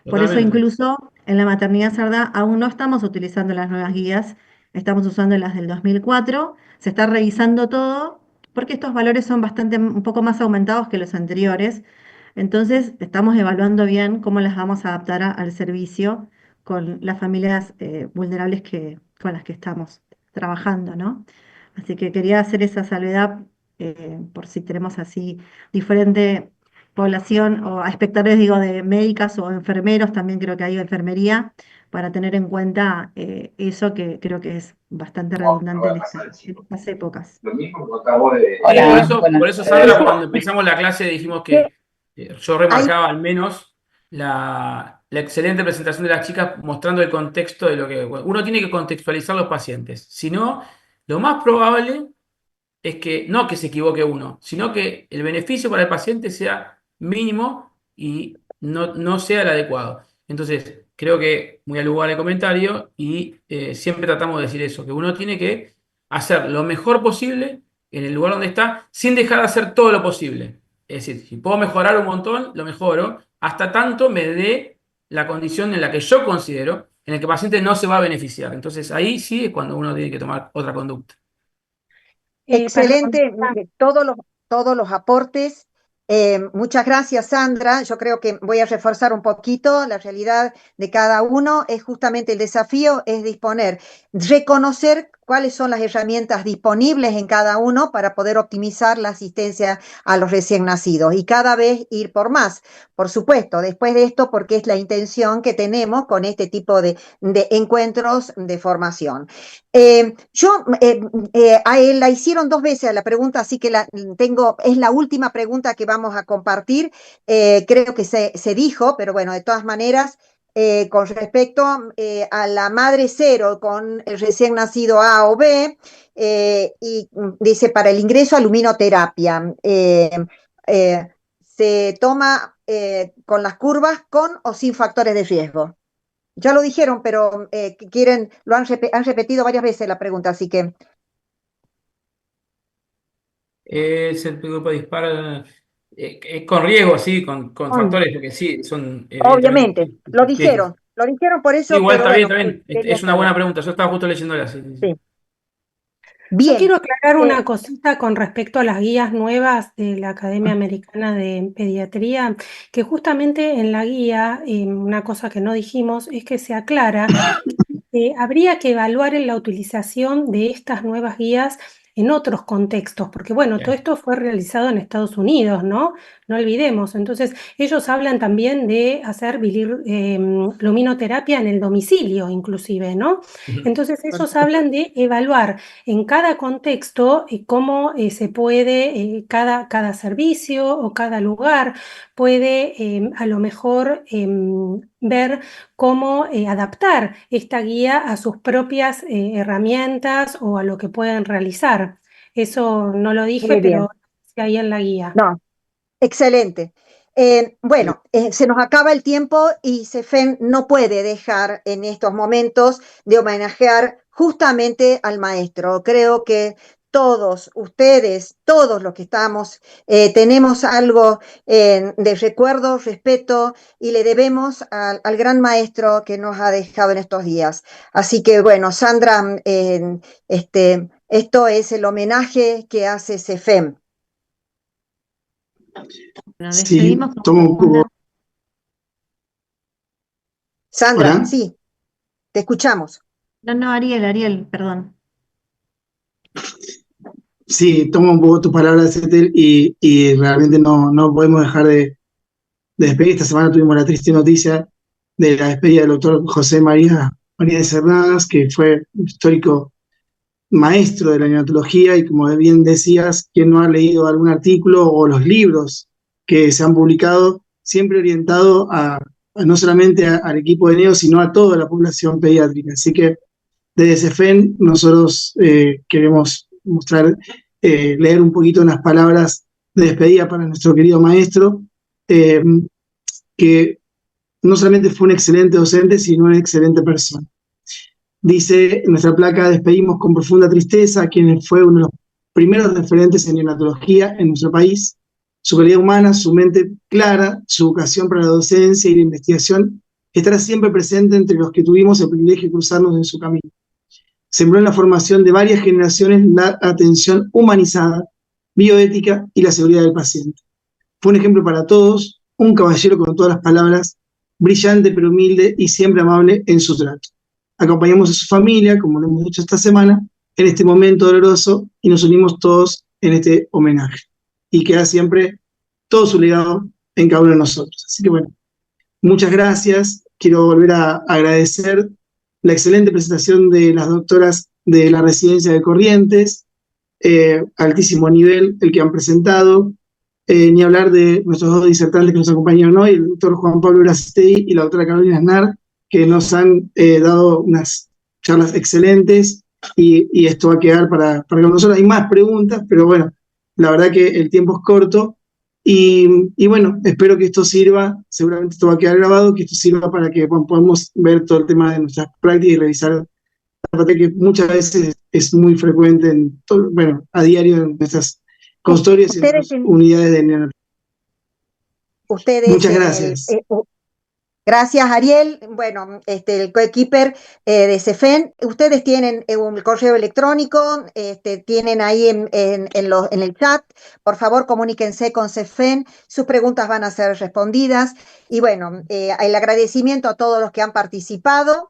Por eso Totalmente. incluso en la maternidad Sardá aún no estamos utilizando las nuevas guías, estamos usando las del 2004, se está revisando todo porque estos valores son bastante, un poco más aumentados que los anteriores. Entonces estamos evaluando bien cómo las vamos a adaptar al servicio con las familias vulnerables con las que estamos trabajando, ¿no? Así que quería hacer esa salvedad por si tenemos así diferente población o a espectadores, digo, de médicas o enfermeros, también creo que hay enfermería, para tener en cuenta eso que creo que es bastante redundante en estas épocas. Sí, Hola, por buenas eso, Sandra, tardes. cuando empezamos la clase dijimos que yo remarcaba al menos la excelente presentación de las chicas mostrando el contexto de lo que uno tiene que contextualizar los pacientes. Si no, lo más probable es que no que se equivoque uno, sino que el beneficio para el paciente sea mínimo y no sea el adecuado. Entonces, creo que muy al lugar el comentario y siempre tratamos de decir eso, que uno tiene que hacer lo mejor posible en el lugar donde está, sin dejar de hacer todo lo posible. Es decir, si puedo mejorar un montón, lo mejoro, hasta tanto me dé la condición en la que yo considero en la que el paciente no se va a beneficiar. Entonces, ahí sí es cuando uno tiene que tomar otra conducta. Para Excelente, consultar. todos los aportes. Muchas gracias, Sandra. Yo creo que voy a reforzar un poquito la realidad de cada uno. Es justamente el desafío, es disponer, reconocer cuáles son las herramientas disponibles en cada uno para poder optimizar la asistencia a los recién nacidos y cada vez ir por más. Por supuesto, después de esto, porque es la intención que tenemos con este tipo de encuentros de formación. A él la hicieron dos veces la pregunta, así que es la última pregunta que vamos a compartir. Creo que se dijo, pero bueno, de todas maneras, con respecto a la madre cero con el recién nacido A o B, y dice para el ingreso a luminoterapia, se toma con las curvas con o sin factores de riesgo. Ya lo dijeron, pero han repetido varias veces la pregunta, así que Es el grupo de disparo con riesgo, sí, con factores, porque sí, son evidentemente. obviamente, Sí, sí. lo dijeron por Sí, eso, igual pero está bien, bueno, está bien. quería Es una saber. buena pregunta. Yo estaba justo leyéndola. Sí, sí, sí. Sí. Yo Bien, quiero aclarar una eh, cosita con respecto a las guías nuevas de la Academia Americana de Pediatría, que justamente en la guía, una cosa que no dijimos es que se aclara que habría que evaluar en la utilización de estas nuevas guías en otros contextos, porque bueno, todo Bien. esto fue realizado en Estados Unidos, ¿no? No olvidemos. Entonces, ellos hablan también de hacer luminoterapia en el domicilio, inclusive, ¿no? Entonces, ellos hablan de evaluar en cada contexto cómo se puede, cada servicio o cada lugar puede a lo mejor ver cómo adaptar esta guía a sus propias herramientas o a lo que pueden realizar. Eso no lo dije, Muy bien. pero está ahí en la guía. No, excelente. Bueno, se nos acaba el tiempo y CEFEN no puede dejar en estos momentos de homenajear justamente al maestro. Creo que todos ustedes, todos los que estamos, tenemos algo de recuerdo, respeto y le debemos al gran maestro que nos ha dejado en estos días. Así que bueno, Sandra, esto es el homenaje que hace CEFEN. Bueno, Sí, despedimos con tomo un poco. Sandra, Hola. sí, te escuchamos. No, Ariel, perdón. Sí, tomo un poco tus palabras, Ethel, y realmente no podemos dejar de despedir. Esta semana tuvimos la triste noticia de la despedida del doctor José María de Cernadas, que fue un histórico maestro de la neonatología, y como bien decías, quien no ha leído algún artículo o los libros que se han publicado, siempre orientado no solamente al equipo de neo, sino a toda la población pediátrica. Así que desde CEFEN nosotros queremos leer un poquito unas palabras de despedida para nuestro querido maestro, eh, que no solamente fue un excelente docente, sino una excelente persona. Dice en nuestra placa: despedimos con profunda tristeza a quien fue uno de los primeros referentes en neonatología en nuestro país. Su calidad humana, su mente clara, su vocación para la docencia y la investigación estará siempre presente entre los que tuvimos el privilegio de cruzarnos en su camino. Sembró en la formación de varias generaciones la atención humanizada, bioética y la seguridad del paciente. Fue un ejemplo para todos, un caballero con todas las palabras, brillante pero humilde y siempre amable en su trato. Acompañamos a su familia, como lo hemos dicho esta semana, en este momento doloroso, y nos unimos todos en este homenaje. Y queda siempre todo su legado en cada uno de nosotros. Así que bueno, muchas gracias. Quiero volver a agradecer la excelente presentación de las doctoras de la residencia de Corrientes, altísimo nivel el que han presentado, ni hablar de nuestros dos disertantes que nos acompañaron hoy, el doctor Juan Pablo Brastey y la doctora Carolina Aznar, que nos han dado unas charlas excelentes, y esto va a quedar para con nosotros. Hay más preguntas, pero bueno, la verdad que el tiempo es corto, y bueno, espero que esto sirva, seguramente esto va a quedar grabado, que esto sirva para que podamos ver todo el tema de nuestras prácticas y revisar, que muchas veces es muy frecuente bueno, a diario en nuestras consultorios y en nuestras unidades de neonatología. Muchas gracias. Gracias, Ariel. Bueno, el coequiper de CEFEN, ustedes tienen un correo electrónico, tienen ahí en el chat. Por favor, comuníquense con CEFEN, sus preguntas van a ser respondidas. Y bueno, el agradecimiento a todos los que han participado.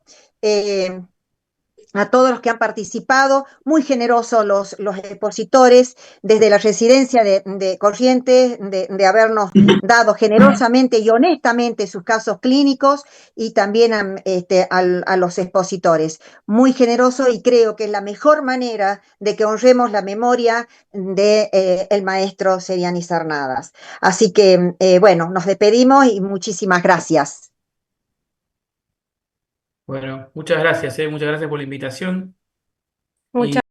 Muy generosos los expositores desde la residencia de Corrientes, de habernos dado generosamente y honestamente sus casos clínicos, y también a los expositores. Muy generoso, y creo que es la mejor manera de que honremos la memoria de el maestro Seriani Cernadas. Así que, bueno, nos despedimos y muchísimas gracias. Bueno, muchas gracias por la invitación. Muchas